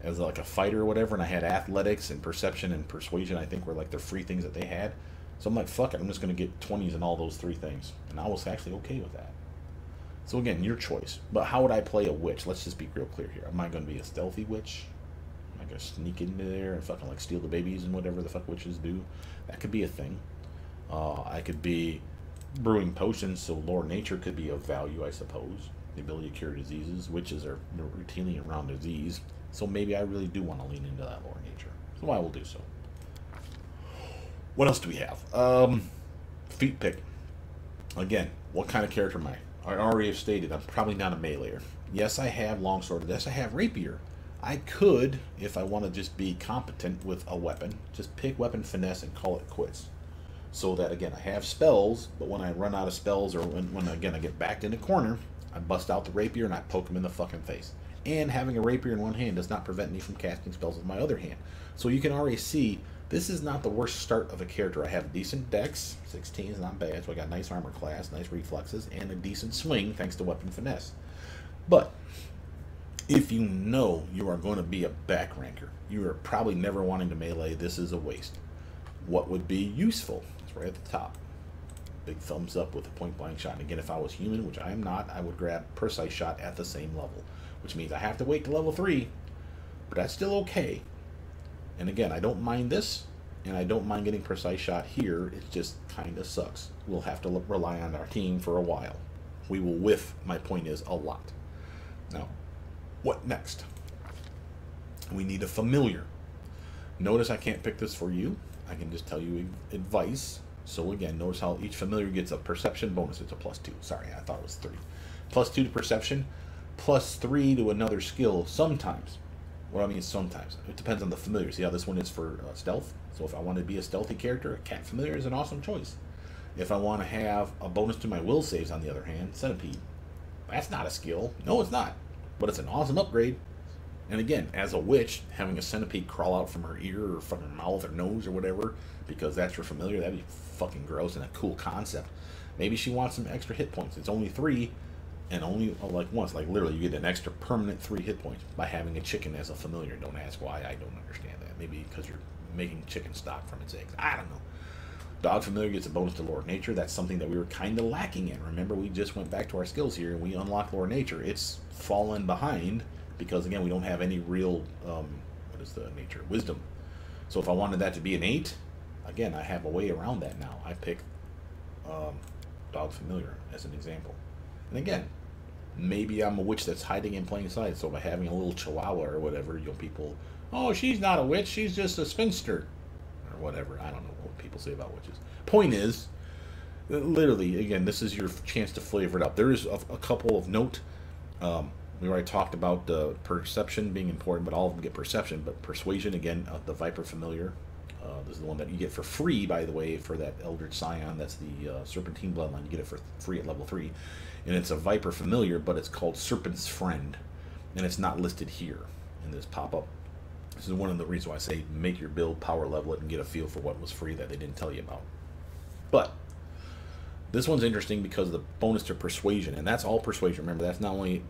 as like a fighter or whatever, and I had athletics and perception and persuasion, I think, were like the free things that they had. So I'm like, fuck it, I'm just going to get 20s in all those 3 things. And I was actually okay with that. So again, your choice. But how would I play a witch? Let's just be real clear here. Am I going to be a stealthy witch? Am I going to sneak into there and fucking like steal the babies and whatever the fuck witches do? That could be a thing. I could be brewing potions, so Lore Nature could be of value, I suppose. the ability to cure diseases. Witches are routinely around disease, so maybe I really do want to lean into that lore nature. So I will do so. What else do we have? Feat pick. Again, what kind of character am I? I already have stated I'm probably not a meleeer. Yes, I have longsword. Yes, I have rapier. I could, if I want to just be competent with a weapon, just pick weapon finesse and call it quits. So that, again, I have spells, but when I run out of spells, or when again, I get backed in a corner, I bust out the rapier and I poke him in the fucking face. And having a rapier in one hand does not prevent me from casting spells with my other hand. So you can already see, this is not the worst start of a character. I have decent dex, 16 is not bad, so I got nice armor class, nice reflexes, and a decent swing thanks to weapon finesse. But if you know you are going to be a back ranker, you are probably never wanting to melee, this is a waste. What would be useful? It's right at the top. Big thumbs up with a point blank shot. And again, if I was human, which I am not, I would grab precise shot at the same level, which means I have to wait to level 3, but that's still okay. And again, I don't mind this, and I don't mind getting precise shot here. It just kind of sucks. We'll have to rely on our team for a while. We will whiff, my point is, a lot. Now, what next? We need a familiar. Notice I can't pick this for you. I can just tell you advice. So again, notice how each familiar gets a perception bonus. It's a +2. Sorry, I thought it was 3. +2 to perception, +3 to another skill sometimes. What I mean is sometimes. It depends on the familiar. See how this one is for stealth? So if I want to be a stealthy character, a cat familiar is an awesome choice. If I want to have a bonus to my will saves, on the other hand, centipede. That's not a skill. No, it's not. But it's an awesome upgrade. And again, as a witch, having a centipede crawl out from her ear or from her mouth or nose or whatever, because that's your familiar, that'd be fucking gross and a cool concept. Maybe she wants some extra hit points. It's only 3, and only like once. Like literally, you get an extra permanent 3 hit points by having a chicken as a familiar. Don't ask why. I don't understand that. Maybe because you're making chicken stock from its eggs. I don't know. Dog familiar gets a bonus to lore nature. That's something that we were kind of lacking in. Remember, we just went back to our skills here and we unlocked lore nature. It's fallen behind because again, we don't have any real what is the nature? Wisdom. So if I wanted that to be an 8, again, I have a way around that now. I pick dog familiar as an example. And again, maybe I'm a witch that's hiding in plain sight. So by having a little chihuahua or whatever, you know, people, oh, she's not a witch, she's just a spinster or whatever. I don't know what people say about witches. Point is, literally, again, this is your chance to flavor it up. There is a couple of note. We already talked about perception being important, but all of them get perception. But persuasion, again, the Viper familiar. This is the one that you get for free, by the way, for that Eldritch Scion. That's the Serpentine Bloodline. You get it for free at level 3. And it's a Viper familiar, but it's called Serpent's Friend. And it's not listed here in this pop-up. This is one of the reasons why I say make your build, power level it, and get a feel for what was free that they didn't tell you about. But this one's interesting because of the bonus to persuasion, and that's all persuasion. Remember, that's not only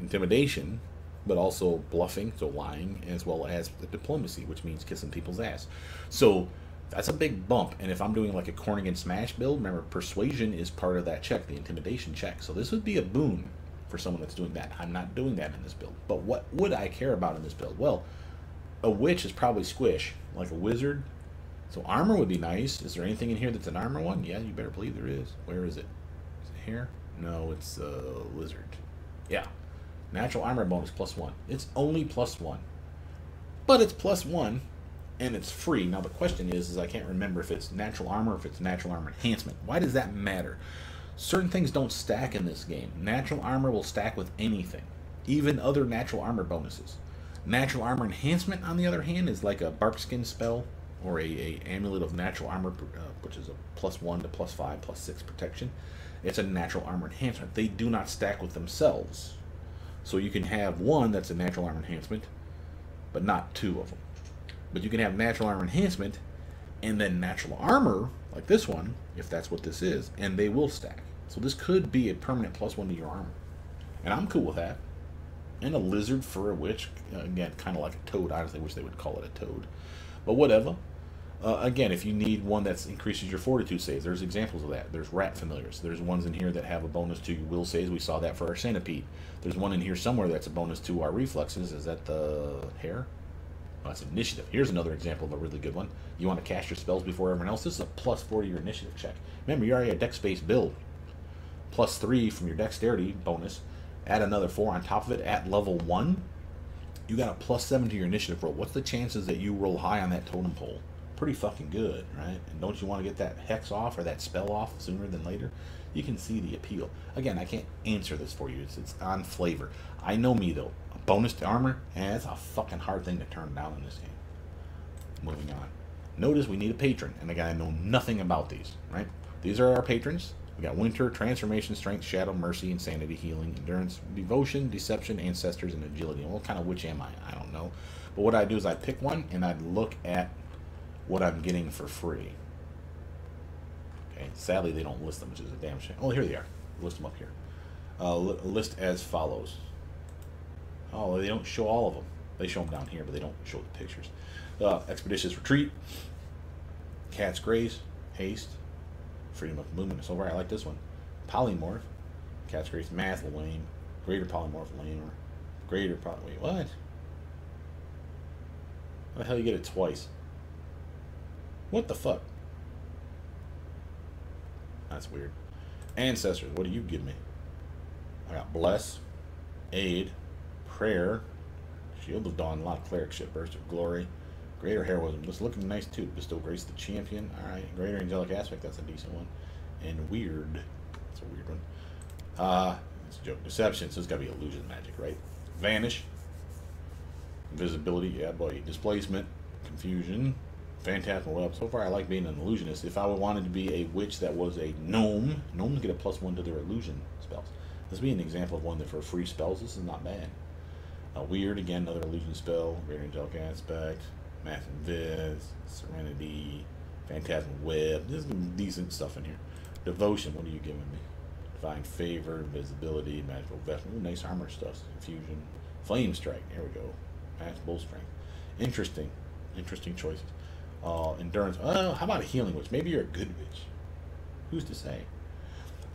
intimidation, but also bluffing, so lying, as well as the diplomacy, which means kissing people's ass. So that's a big bump. And if I'm doing like a Cornigan Smash build, remember, persuasion is part of that check, the intimidation check. So this would be a boon for someone that's doing that. I'm not doing that in this build. But what would I care about in this build? Well, a witch is probably squish, like a wizard. So armor would be nice. Is there anything in here that's an armor one? Yeah, you better believe there is. Where is it? Is it here? No, it's a lizard. Yeah. Natural armor bonus +1. It's only +1. But it's +1, and it's free. Now the question is I can't remember if it's natural armor or if it's natural armor enhancement. Why does that matter? Certain things don't stack in this game. Natural armor will stack with anything, even other natural armor bonuses. Natural armor enhancement, on the other hand, is like a barkskin spell or a amulet of natural armor, which is a +1 to +5, +6 protection. It's a natural armor enhancement. They do not stack with themselves. So you can have one that's a natural armor enhancement, but not 2 of them. But you can have natural armor enhancement and then natural armor, like this one, if that's what this is, and they will stack. So this could be a permanent +1 to your armor. And I'm cool with that. And a lizard for a witch, again, kind of like a toad. I honestly wish they would call it a toad, but whatever. Again, if you need one that increases your fortitude saves, there's examples of that. There's rat familiars. There's ones in here that have a bonus to your will saves. We saw that for our centipede. There's one in here somewhere that's a bonus to our reflexes. Is that the hare? Oh, that's initiative. Here's another example of a really good one. You want to cast your spells before everyone else. This is a +4 to your initiative check. Remember, you already have a dex-based build. +3 from your dexterity bonus. add another 4 on top of it at level 1, you got a +7 to your initiative roll. What's the chances that you roll high on that totem pole? Pretty fucking good, right? And don't you want to get that hex off or that spell off sooner than later? You can see the appeal. Again, I can't answer this for you. It's on flavor. I know me, though. A bonus to armor, that's a fucking hard thing to turn down in this game. Moving on. Notice we need a patron, and again, I know nothing about these, right? These are our patrons. We got Winter, Transformation, Strength, Shadow, Mercy, Insanity, Healing, Endurance, Devotion, Deception, Ancestors, and Agility. Well, kind of which am I? I don't know. But what I do is I pick one, and I look at what I'm getting for free. Okay. Sadly, they don't list them, which is a damn shame. Oh, here they are. List them up here. List as follows. Oh, they don't show all of them. They show them down here, but they don't show the pictures. Expeditious Retreat, Cat's Grace, Haste, Freedom of Movement. So far, I like this one. Polymorph, Cat's Grace, Math, lame. Greater Polymorph, lame. Greater Wait, what? How the hell you get it twice? What the fuck? That's weird. Ancestors, what do you give me? I got Bless, Aid, Prayer, Shield of Dawn, a lot of cleric shit, Burst of Glory, Greater Heroism. This looking nice too. Bestow Grace the Champion. Alright. Greater Angelic Aspect, that's a decent one. And Weird. That's a weird one. It's a joke. Deception, so it's gotta be illusion magic, right? Vanish. Invisibility, yeah boy. Displacement. Confusion. Phantasmal Web. So far I like being an illusionist. If I wanted to be a witch that was a gnome, gnomes get a +1 to their illusion spells. This would be an example of one that for free spells, this is not bad. Weird, again, another illusion spell. Greater Angelic Aspect. Math and Viz, Serenity, Phantasmal Web. There's some decent stuff in here. Devotion, what are you giving me? Divine Favor, Invisibility, Magical Vestment. Ooh, nice armor stuff. Confusion. Flame Strike, there we go. Max Bull Strength. Interesting choices. Endurance. How about a Healing Witch? Maybe you're a good witch. Who's to say?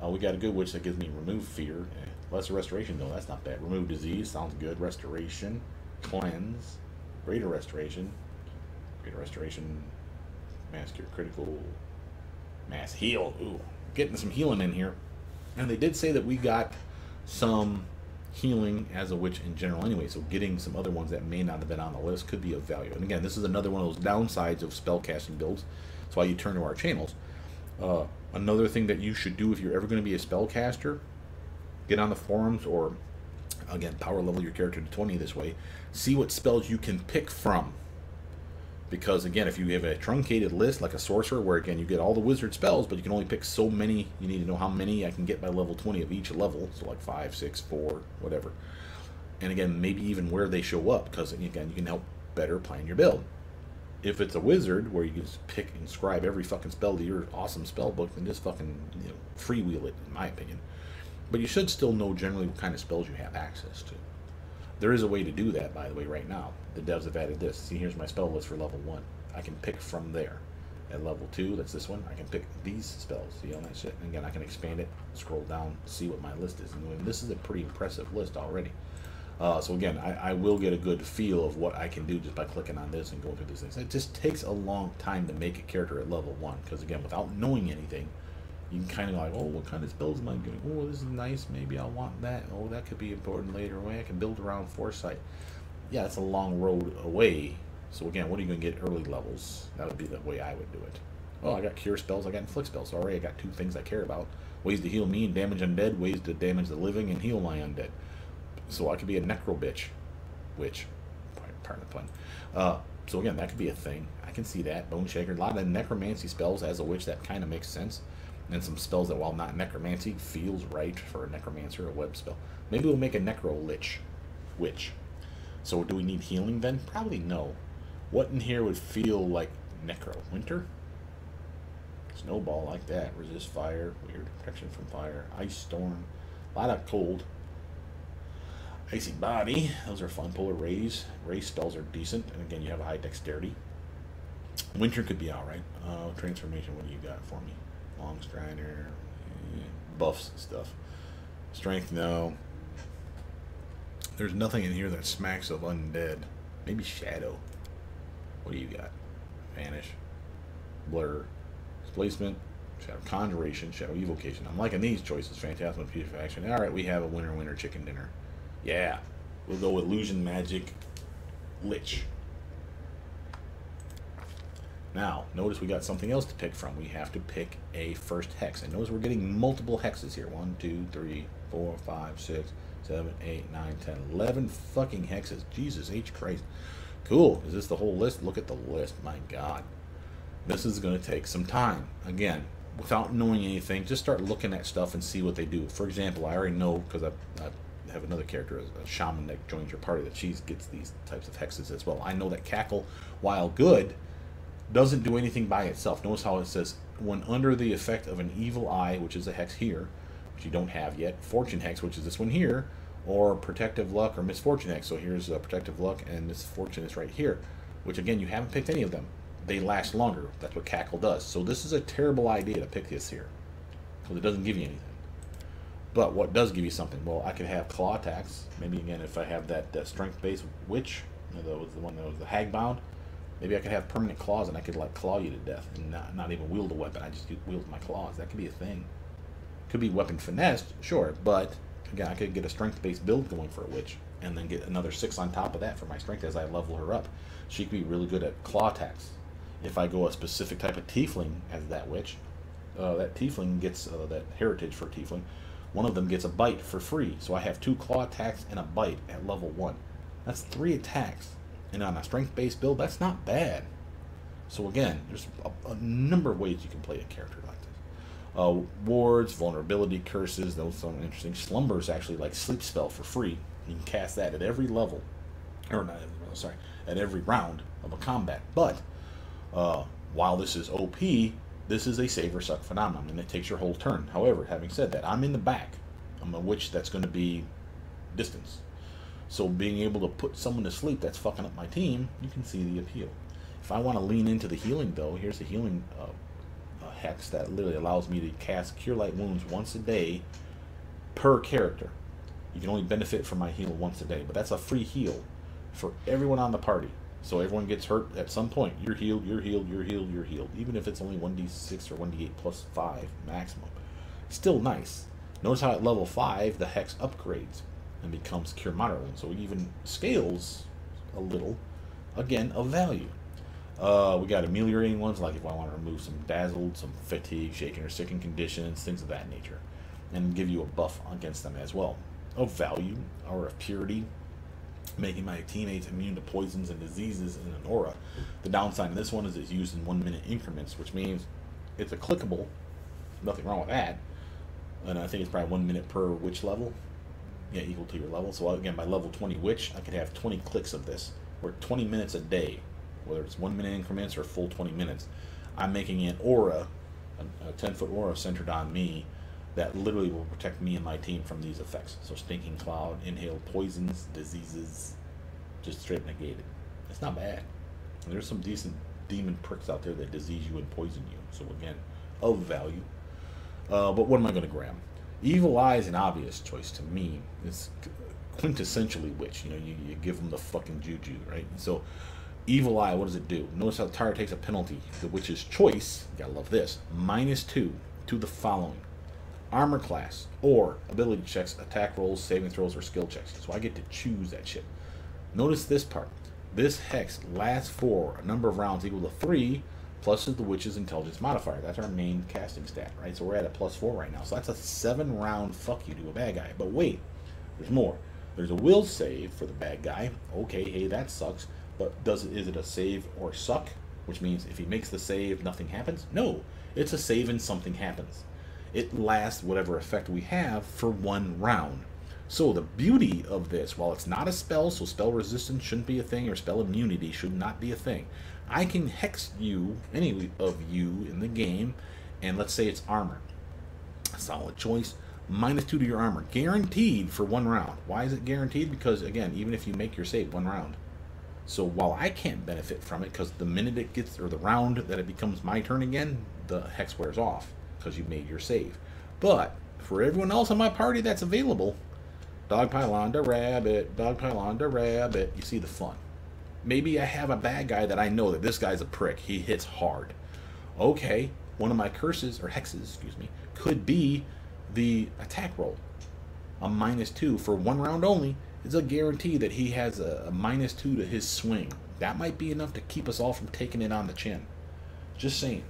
We got a good witch that gives me Remove Fear. Lesser Restoration, though, that's not bad. Remove Disease, sounds good. Restoration. Cleanse. Greater Restoration. Greater Restoration, Mass Cure Critical, Mass Heal. Ooh, getting some healing in here. And they did say that we got some healing as a witch in general anyway, so getting some other ones that may not have been on the list could be of value. And again, this is another one of those downsides of spellcasting builds. That's why you turn to our channels. Another thing that you should do if you're ever going to be a spellcaster, get on the forums or, again, power level your character to 20 this way. See what spells you can pick from. Because, again, if you have a truncated list, like a sorcerer, where, again, you get all the wizard spells, but you can only pick so many. You need to know how many I can get by level 20 of each level. So, like 5, 6, 4, whatever. And, again, maybe even where they show up. Because, again, you can help better plan your build. If it's a wizard, where you can just pick and scribe every fucking spell to your awesome spell book, then just fucking, freewheel it, in my opinion. But you should still know generally what kind of spells you have access to. There is a way to do that, by the way, right now. The devs have added this. See, here's my spell list for level 1. I can pick from there. At level 2, that's this one, I can pick these spells. See all that shit? And again, I can expand it, scroll down, see what my list is. And this is a pretty impressive list already. So again, I will get a good feel of what I can do just by clicking on this and going through these things. It just takes a long time to make a character at level 1. Because again, without knowing anything, you can kind of like, oh, what kind of spells am I getting? Oh, this is nice. Maybe I'll want that. Oh, that could be important later. Way I can build around foresight. Yeah, that's a long road away. So again, what are you going to get early levels? That would be the way I would do it. Oh, I got cure spells. I got inflict spells. Already I got 2 things I care about. Ways to heal me and damage undead. Ways to damage the living and heal my undead. So I could be a necro bitch. Which, pardon the pun. So again, that could be a thing. I can see that. Bone Shaker. A lot of necromancy spells as a witch. That kind of makes sense. And some spells that, while not necromancy, feels right for a necromancer, a web spell. Maybe we'll make a necro lich. Witch. So do we need healing then? Probably no. What in here would feel like necro? Winter? Snowball, like that. Resist fire. Weird. Protection from fire. Ice storm. A lot of cold. Icy body. Those are fun. Polar rays. Ray spells are decent. And again, you have a high dexterity. Winter could be alright. Transformation, what do you got for me? Long Strider, buffs and stuff. Strength, no. There's nothing in here that smacks of undead. Maybe Shadow. What do you got? Vanish. Blur. Displacement. Shadow Conjuration, Shadow Evocation. I'm liking these choices. Phantasmal Putrefaction. Alright, we have a winner chicken dinner. Yeah. We'll go with Illusion Magic Lich. Now, notice we got something else to pick from. We have to pick a first hex. And notice we're getting multiple hexes here. 1, 2, 3, 4, 5, 6, 7, 8, 9, 10, 11 fucking hexes. Jesus H. Christ. Cool. Is this the whole list? Look at the list. My God. This is going to take some time. Again, without knowing anything, just start looking at stuff and see what they do. For example, I already know, because I have another character, a shaman that joins your party, that she gets these types of hexes as well. I know that Cackle, while good, doesn't do anything by itself. Notice how it says, when under the effect of an evil eye, which is a hex here, which you don't have yet, fortune hex, which is this one here, or protective luck or misfortune hex. So here's protective luck, and misfortune is right here, which again, you haven't picked any of them. They last longer. That's what Cackle does. So this is a terrible idea to pick this here, because it doesn't give you anything. But what does give you something? Well, I could have claw attacks. Maybe again, if I have that strength-based witch, that was the one that was the hag bound. Maybe I could have permanent claws, and I could like claw you to death and not even wield a weapon. I just wield my claws. That could be a thing. Could be weapon finessed, sure, but again, I could get a strength-based build going for a witch, and then get another 6 on top of that for my strength as I level her up. She could be really good at claw attacks. If I go a specific type of tiefling as that witch, that tiefling gets that heritage for tiefling. One of them gets a bite for free, so I have 2 claw attacks and a bite at level 1. That's 3 attacks. And on a strength-based build, that's not bad. So again, there's a number of ways you can play a character like this. Wards, vulnerability, curses, those sound interesting. Slumber is actually like sleep spell for free. You can cast that at every level, or not, sorry, at every round of a combat. But while this is OP, this is a save or suck phenomenon, and it takes your whole turn. However, having said that, I'm in the back. I'm a witch that's going to be distance. So being able to put someone to sleep that's fucking up my team, you can see the appeal. If I want to lean into the healing, though, here's a healing hex that literally allows me to cast Cure Light Wounds once a day per character. You can only benefit from my heal once a day, but that's a free heal for everyone on the party. So everyone gets hurt at some point. You're healed, you're healed, you're healed, you're healed. Even if it's only 1d6 or 1d8 plus 5 maximum. Still nice. Notice how at level 5, the hex upgrades and becomes Cure Moderate Wounds. So it even scales a little, again, of value. We got ameliorating ones, like if I want to remove some dazzled, some fatigue, shaken or sickened conditions, things of that nature. And give you a buff against them as well. Of value, or of purity, making my teammates immune to poisons and diseases in an aura. The downside of this one is it's used in 1 minute increments, which means it's a clickable, nothing wrong with that. And I think it's probably 1 minute per witch level. Yeah, equal to your level. So again, by level 20 witch, I could have 20 clicks of this, or 20 minutes a day, whether it's 1 minute increments or full 20 minutes. I'm making an aura, a 10-foot aura centered on me, that literally will protect me and my team from these effects. So Stinking Cloud, inhaled poisons, diseases, just straight negated. It's not bad. And there's some decent demon pricks out there that disease you and poison you. So again, of value. But what am I going to grab? Evil Eye is an obvious choice to me. It's quintessentially witch. You know, you give them the fucking juju, right? So Evil Eye, what does it do? Notice how the target takes a penalty. The witch's choice, you gotta love this, -2 to the following: armor class, or ability checks, attack rolls, saving throws, or skill checks. So I get to choose that shit. Notice this part. This hex lasts for a number of rounds equal to 3, plus the witch's intelligence modifier. That's our main casting stat, right? So we're at a +4 right now. So that's a 7-round fuck you to a bad guy. But wait, there's more. There's a will save for the bad guy. Okay, hey, that sucks. But is it a save or suck? Which means if he makes the save, nothing happens? No, it's a save and something happens. It lasts whatever effect we have for 1 round. So the beauty of this, while it's not a spell, so spell resistance shouldn't be a thing, or spell immunity should not be a thing, I can hex you, any of you in the game, and let's say it's armor. Solid choice. -2 to your armor. Guaranteed for 1 round. Why is it guaranteed? Because, again, even if you make your save 1 round. So while I can't benefit from it, because the minute it gets, or the round that it becomes my turn again, the hex wears off, because you made your save. But for everyone else on my party that's available, dog pylon to rabbit, dog pylon to rabbit, you see the fun. Maybe I have a bad guy that I know that this guy's a prick. He hits hard. Okay, one of my curses, or hexes, excuse me, could be the attack roll. A -2 for 1 round only is a guarantee that he has a -2 to his swing. That might be enough to keep us all from taking it on the chin. Just saying.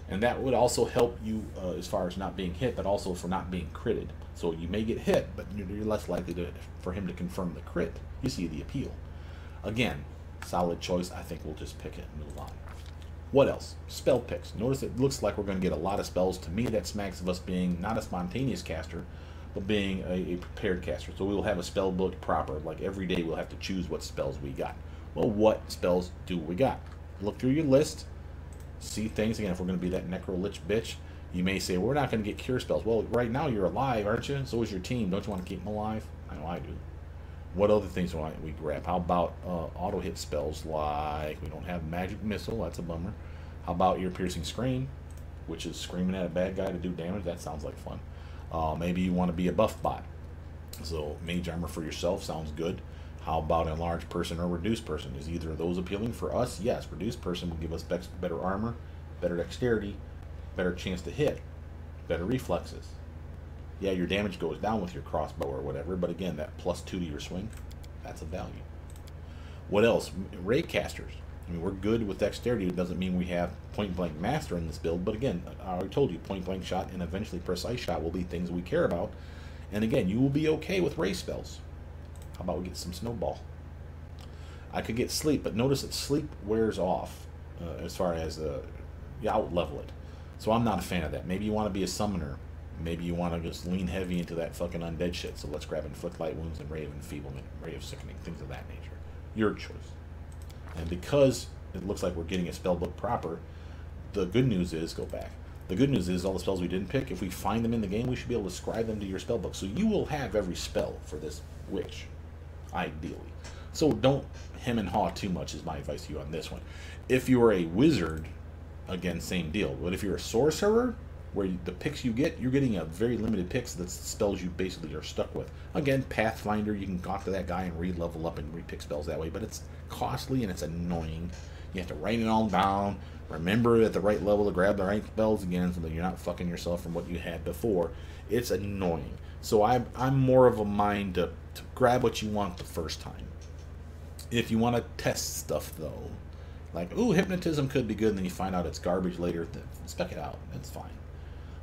And that would also help you as far as not being hit, but also for not being critted. So you may get hit, but you're less likely for him to confirm the crit. You see the appeal. Again, solid choice. I think we'll just pick it and move on. What else? Spell picks. Notice it looks like we're going to get a lot of spells. To me, that smacks of us being not a spontaneous caster, but being a prepared caster. So we will have a spell book proper. Like every day we'll have to choose what spells we got. Well, what spells do we got? Look through your list. See things. Again, if we're going to be that Necro Lich bitch, you may say, we're not going to get cure spells. Well, right now you're alive, aren't you? So is your team. Don't you want to keep them alive? I know I do. What other things do we grab? How about auto hit spells like, we don't have Magic Missile. That's a bummer. How about your Piercing Scream, which is screaming at a bad guy to do damage? That sounds like fun. Maybe you want to be a buff bot. So Mage Armor for yourself sounds good. How about Enlarged Person or Reduced Person? Is either of those appealing for us? Yes, Reduced Person will give us better armor, better dexterity, better chance to hit, better reflexes. Yeah, your damage goes down with your crossbow or whatever, but again, that +2 to your swing, that's a value. What else? Ray casters. I mean, we're good with dexterity. It doesn't mean we have point-blank master in this build, but again, I already told you, point-blank shot and eventually precise shot will be things we care about. And again, you will be okay with ray spells. How about we get some snowball? I could get sleep, but notice that sleep wears off as far as you out-level it. So I'm not a fan of that. Maybe you want to be a summoner. Maybe you want to just lean heavy into that fucking undead shit. So let's grab Inflict Light Wounds and Ray of Enfeeblement, Ray of Sickening, things of that nature. Your choice. And because it looks like we're getting a spellbook proper, the good news is, go back. The good news is all the spells we didn't pick, if we find them in the game, we should be able to scribe them to your spellbook. So you will have every spell for this witch, ideally. So don't hem and haw too much is my advice to you on this one. If you are a wizard, again, same deal. But if you're a sorcerer, where the picks you get, you're getting a very limited picks that spells you basically are stuck with. Again, Pathfinder, you can talk to that guy and re-level up and re-pick spells that way, but it's costly and it's annoying. You have to write it all down, remember at the right level to grab the right spells again so that you're not fucking yourself from what you had before. It's annoying. So I'm more of a mind to grab what you want the first time. If you want to test stuff, though, like, ooh, hypnotism could be good, and then you find out it's garbage later, then spec it out. That's fine.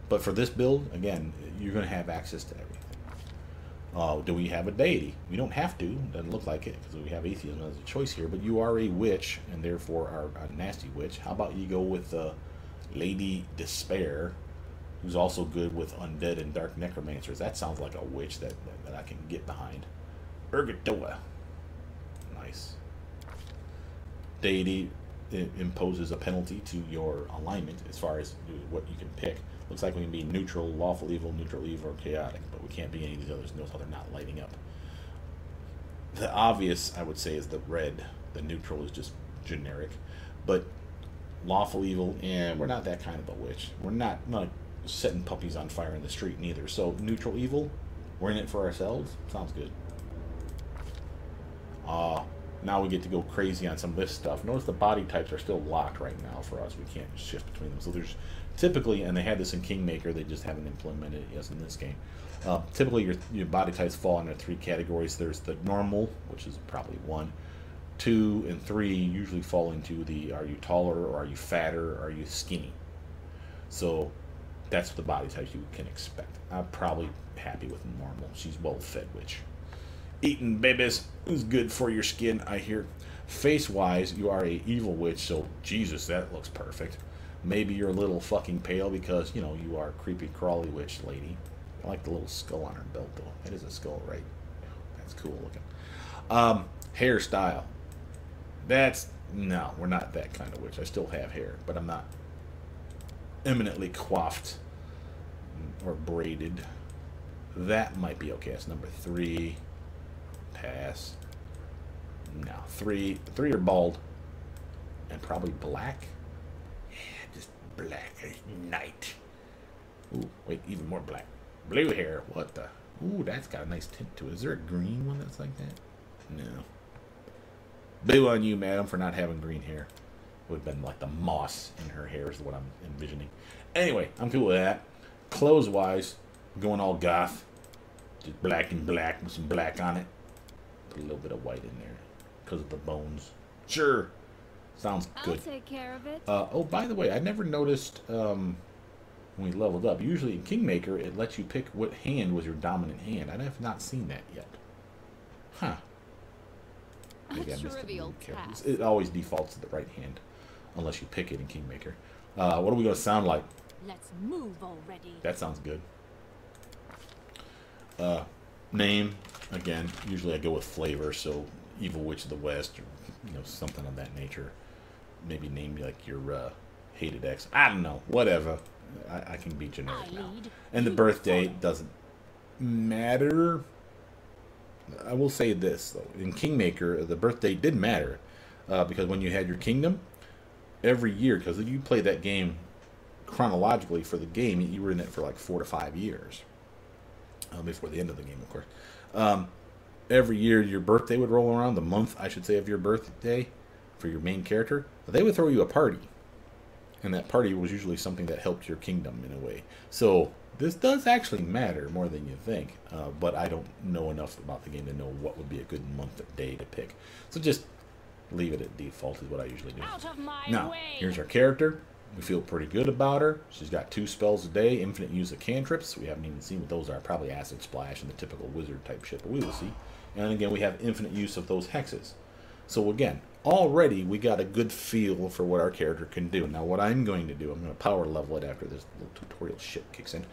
But for this build, again, you're going to have access to everything. Do we have a deity? We don't have to. Doesn't look like it because we have atheism as a choice here. But you are a witch, and therefore are a nasty witch. How about you go with Lady Despair, who's also good with undead and dark necromancers? That sounds like a witch that I can get behind. Urgatoa. Nice. Deity imposes a penalty to your alignment as far as what you can pick. Looks like we can be neutral, lawful evil, or chaotic, but we can't be any of these others. Notice how they're not lighting up. The obvious, I would say, is the red. The neutral is just generic. But lawful evil, and we're not that kind of a witch. We're not setting puppies on fire in the street neither. So neutral evil, we're in it for ourselves. Sounds good. Now we get to go crazy on some of this stuff. Notice the body types are still locked right now for us. We can't shift between them. So there's typically, and they had this in Kingmaker, they just haven't implemented it yet in this game. Typically your body types fall into 3 categories. There's the normal, which is probably 1. 2 and 3 usually fall into the are you taller or are you fatter or are you skinny. So that's the body types you can expect. I'm probably happy with normal. She's well-fed witch. Eating babies is good for your skin, I hear. Face-wise, you are a evil witch, so Jesus, that looks perfect. Maybe you're a little fucking pale because, you know, you are a creepy crawly witch lady. I like the little skull on her belt, though. That is a skull, right? That's cool looking. Hairstyle. No, we're not that kind of witch. I still have hair, but I'm not eminently coiffed or braided. That might be okay. That's number 3. Pass. No, 3 are bald and probably black. Yeah, just black as night. Ooh, wait, even more black. Blue hair. What the? Ooh, that's got a nice tint to it. Is there a green one that's like that? No. Boo on you, madam, for not having green hair. would have been like the moss in her hair is what I'm envisioning. Anyway, I'm cool with that. Clothes-wise, going all goth. Just black and black with some black on it. Put a little bit of white in there because of the bones. Sure. Sounds good. I'll take care of it. Oh, by the way, I never noticed when we leveled up. Usually in Kingmaker, it lets you pick what hand was your dominant hand. I have not seen that yet. Huh. Maybe I missed it. It always defaults to the right hand, unless you pick it in Kingmaker. What are we going to sound like? Let's move already. That sounds good. Name, again, usually I go with flavor, so Evil Witch of the West, or something of that nature. Maybe name like your hated ex. I don't know, whatever. I can be generic now. And the birthday doesn't matter. I will say this though, in Kingmaker, the birthday did matter because when you had your kingdom, every year, because you play that game chronologically for the game, you were in it for like 4 to 5 years. Before the end of the game, of course. Every year your birthday would roll around, the month, I should say, of your birthday for your main character. They would throw you a party. And that party was usually something that helped your kingdom in a way. So this does actually matter more than you think. But I don't know enough about the game to know what would be a good month or day to pick. So just leave it at default is what I usually do. Now, here's our character. We feel pretty good about her. She's got 2 spells a day, infinite use of cantrips. We haven't even seen what those are. Probably Acid Splash and the typical wizard type shit, but we will see. And again, we have infinite use of those hexes. So again, already we got a good feel for what our character can do. Now what I'm going to do, I'm going to power level it after this little tutorial shit kicks in.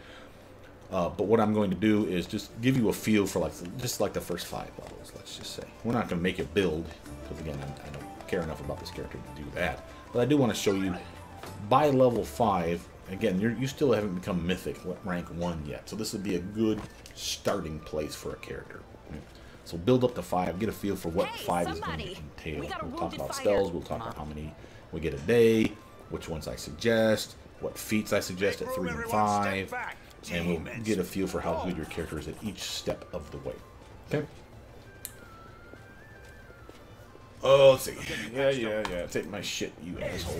But what I'm going to do is just give you a feel for just like the first 5 levels, let's just say. We're not going to make it build, because again, I don't care enough about this character to do that. But I do want to show you by level 5, again, you still haven't become Mythic rank 1 yet. So this would be a good starting place for a character. So build up to 5, get a feel for what 5 is going to entail. We'll talk about spells, we'll talk about how many we get a day, which ones I suggest, what feats I suggest at 3 and 5, and we'll get a feel for how good your character is at each step of the way. Okay? Oh, let's see. Yeah. Take my shit, you asshole.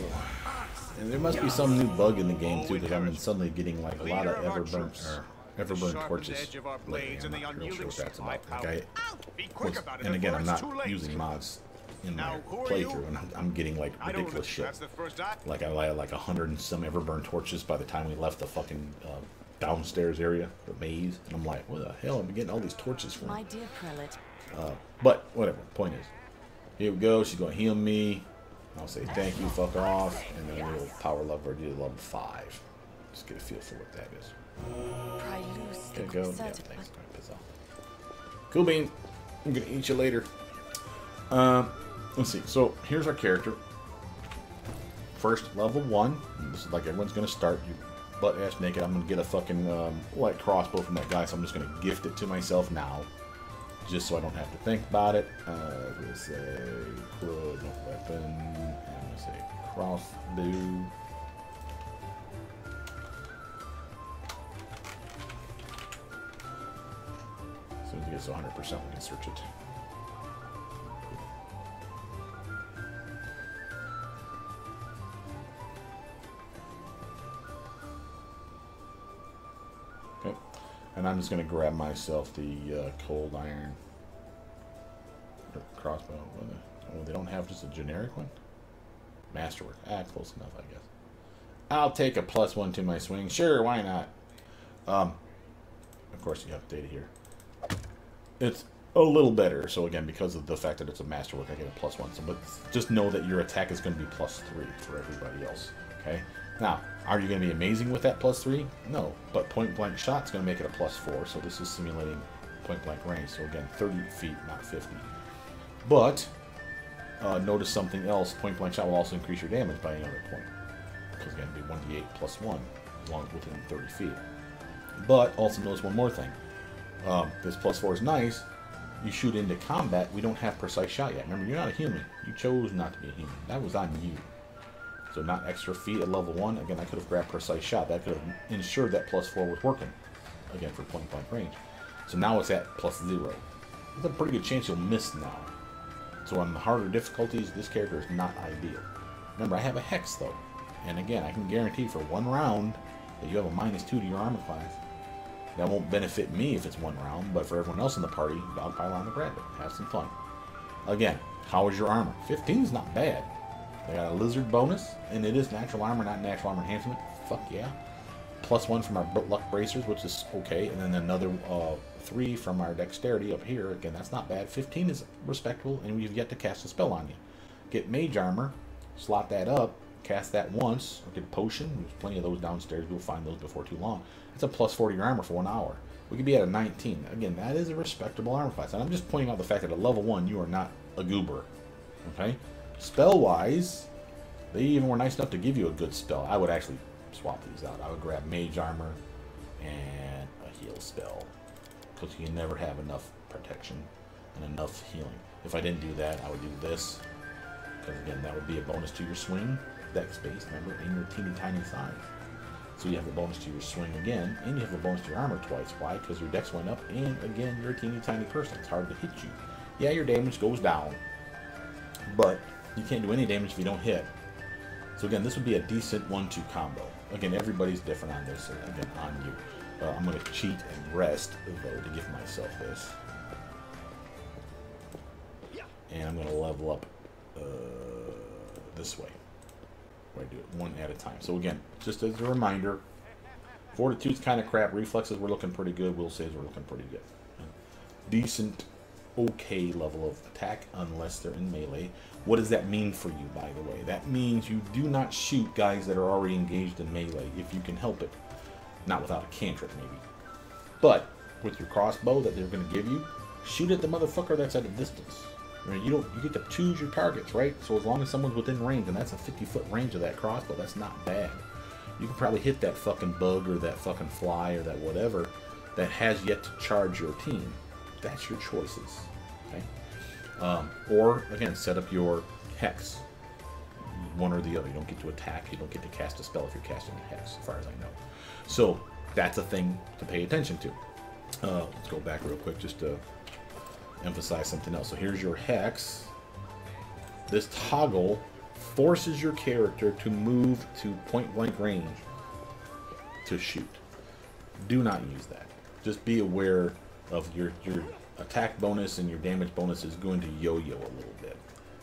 And there must be some new bug in the game too, because I've been suddenly getting like a lot of Everburn torches lately. I'm not real sure what that's about. And again, I'm not using mods in my playthrough, and I'm getting like ridiculous shit. Like I had like 100 and some Everburn torches by the time we left the fucking downstairs area, the maze, and I'm like, what the hell? I'm getting all these torches from. My dear prelate. But whatever. Point is, here we go. She's gonna heal me. I'll say thank you, fuck off, and then we'll power level her to level 5. Just get a feel for what that is. Okay, go. Yeah, thanks. Right, piss off. Cool beans. I'm gonna eat you later. Let's see. So here's our character. First level 1. This is like everyone's gonna start. You butt ass naked. I'm gonna get a fucking light crossbow from that guy, so I'm just gonna gift it to myself now. Just so I don't have to think about it. We'll say weapon, and we'll say crossbow. As soon as it gets to 100%, we can search it. Okay. And I'm just going to grab myself the cold iron crossbow. Oh, they don't have just a generic one? Masterwork. Close enough, I guess. I'll take a +1 to my swing. Sure, why not? Of course, you have data here. It's a little better. So again, because of the fact that it's a masterwork, I get a +1. So, but just know that your attack is going to be +3 for everybody else. Okay. Now, are you going to be amazing with that +3? No, but point blank shot is going to make it a +4. So this is simulating point blank range. So again, 30 feet, not 50. But notice something else. Point blank shot will also increase your damage by another point. Because again, it'll be 1d8 +1, as long as within 30 feet. But also notice one more thing. This +4 is nice. You shoot into combat, we don't have precise shot yet. Remember, you're not a human. You chose not to be a human. That was on you. So not extra feet at level 1. Again, I could have grabbed precise shot. That could have ensured that +4 was working. Again, for point blank range. So now it's at +0. There's a pretty good chance you'll miss now. So on the harder difficulties, this character is not ideal. Remember, I have a Hex, though. And again, I can guarantee for 1 round that you have a -2 to your armor class. That won't benefit me if it's 1 round, but for everyone else in the party, dogpile on and grab it. Have some fun. Again, how is your armor? 15 is not bad. They got a lizard bonus, and it is natural armor, not natural armor enhancement. Fuck yeah. +1 from our luck bracers, which is okay, and then another 3 from our dexterity up here. Again, that's not bad. 15 is respectable, and we've yet to cast a spell on you. Get mage armor, slot that up, cast that once, or get potion. There's plenty of those downstairs. We'll find those before too long. It's a +40 armor for 1 hour. We could be at a 19. Again, that is a respectable armor class. And I'm just pointing out the fact that at level 1, you are not a goober. Okay? Spell-wise, they even were nice enough to give you a good spell. I would actually swap these out. I would grab mage armor and a heal spell, because you can never have enough protection and enough healing. If I didn't do that, I would do this, because again, that would be a bonus to your swing, dex space, remember, in your teeny tiny size. So you have a bonus to your swing again, and you have a bonus to your armor twice. Why? Because your dex went up, and again, you're a teeny tiny person. It's hard to hit you. Yeah, your damage goes down, but you can't do any damage if you don't hit. So again, this would be a decent 1-2 combo. Again, everybody's different on this, so again, on you. I'm going to cheat and rest, though, to give myself this. And I'm going to level up this way. Where I do it 1 at a time. So again, just as a reminder, Fortitude's kind of crap. Reflexes, we're looking pretty good. Will saves, we're looking pretty good. Decent, okay level of attack, unless they're in melee. What does that mean for you, by the way? That means you do not shoot guys that are already engaged in melee, if you can help it. Not without a cantrip, maybe. But with your crossbow that they're going to give you, shoot at the motherfucker that's at a distance. I mean, you get to choose your targets, right? So as long as someone's within range, and that's a 50-foot range of that crossbow, that's not bad. You can probably hit that fucking bug or that fucking fly or that whatever that has yet to charge your team. That's your choices, okay? Or, again, set up your hex. One or the other. You don't get to attack. You don't get to cast a spell if you're casting a hex, as far as I know. So, that's a thing to pay attention to. Let's go back real quick just to emphasize something else. So here's your hex. This toggle forces your character to move to point-blank range to shoot. Do not use that. Just be aware of your attack bonus and your damage bonus is going to yo-yo a little bit,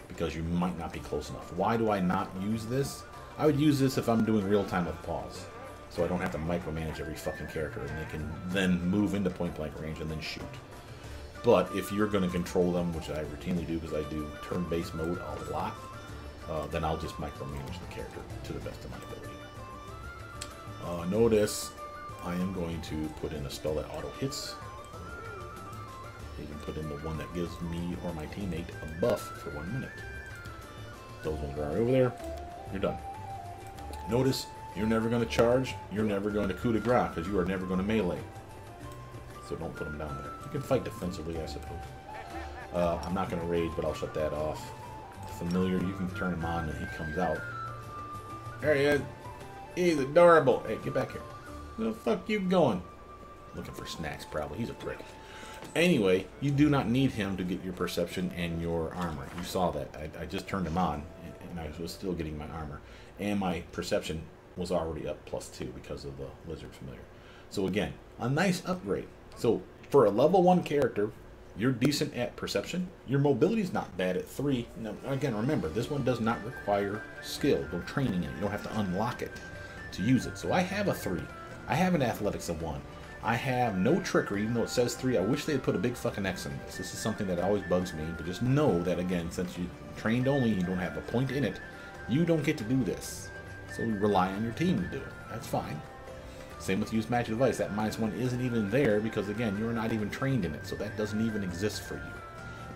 because you might not be close enough. Why do I not use this? I would use this if I'm doing real-time with pause, so I don't have to micromanage every fucking character, and they can then move into point-blank range and then shoot. But if you're going to control them, which I routinely do because I do turn-based mode a lot, then I'll just micromanage the character to the best of my ability. Notice I am going to put in a spell that auto-hits. You can put in the one that gives me or my teammate a buff for 1 minute. Those ones are over there. You're done. Notice you're never going to charge. You're never going to coup de grace because you are never going to melee. So don't put them down there. You can fight defensively, I suppose. I'm not going to rage, but I'll shut that off. Familiar, you can turn him on and he comes out. There he is. He's adorable. Hey, get back here. Where the fuck you going? Looking for snacks, probably. He's a prick. Anyway, you do not need him to get your perception and your armor. You saw that. I just turned him on, and I was still getting my armor. And my perception was already up +2 because of the lizard familiar. So again, a nice upgrade. So for a level 1 character, you're decent at perception. Your mobility is not bad at 3. Now, again, remember, this one does not require skill, no training in it. You don't have to unlock it to use it. So I have a 3. I have an athletics of 1. I have no trickery, even though it says 3. I wish they had put a big fucking X in this. This is something that always bugs me. But just know that, again, since you trained only, you don't have a point in it, you don't get to do this. So we rely on your team to do it. That's fine. Same with use magic device. That -1 isn't even there because, again, you're not even trained in it. So that doesn't even exist for you.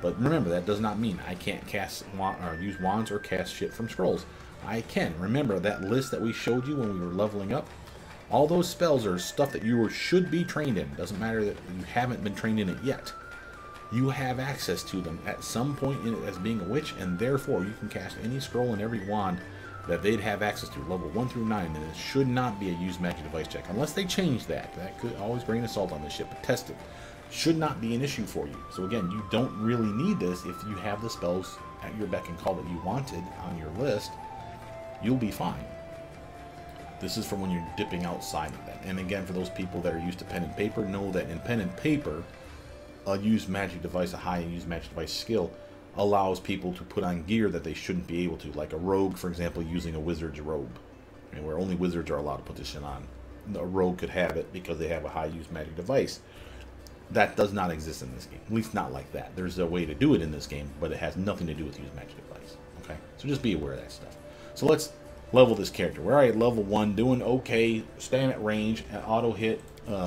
But remember, that does not mean I can't cast or use wands or cast shit from scrolls. I can. Remember that list that we showed you when we were leveling up? All those spells are stuff that you should be trained in. Doesn't matter that you haven't been trained in it yet. You have access to them at some point in it as being a witch, and therefore you can cast any scroll and every wand that they'd have access to, level 1 through 9, and it should not be a use magic device check. Unless they change that. That could always grain of salt on this shit, but test it. Should not be an issue for you. So again, you don't really need this if you have the spells at your beck and call that you wanted on your list, you'll be fine. This is for when you're dipping outside of that. And again, for those people that are used to pen and paper, know that in pen and paper, a used magic device, a high used magic device skill, allows people to put on gear that they shouldn't be able to. Like a rogue, for example, using a wizard's robe. And where only wizards are allowed to put this shit on. A rogue could have it because they have a high used magic device. That does not exist in this game. At least not like that. There's a way to do it in this game, but it has nothing to do with used magic device. Okay? So just be aware of that stuff. So let's level this character. We're already at level 1, doing okay, staying at range, auto hit,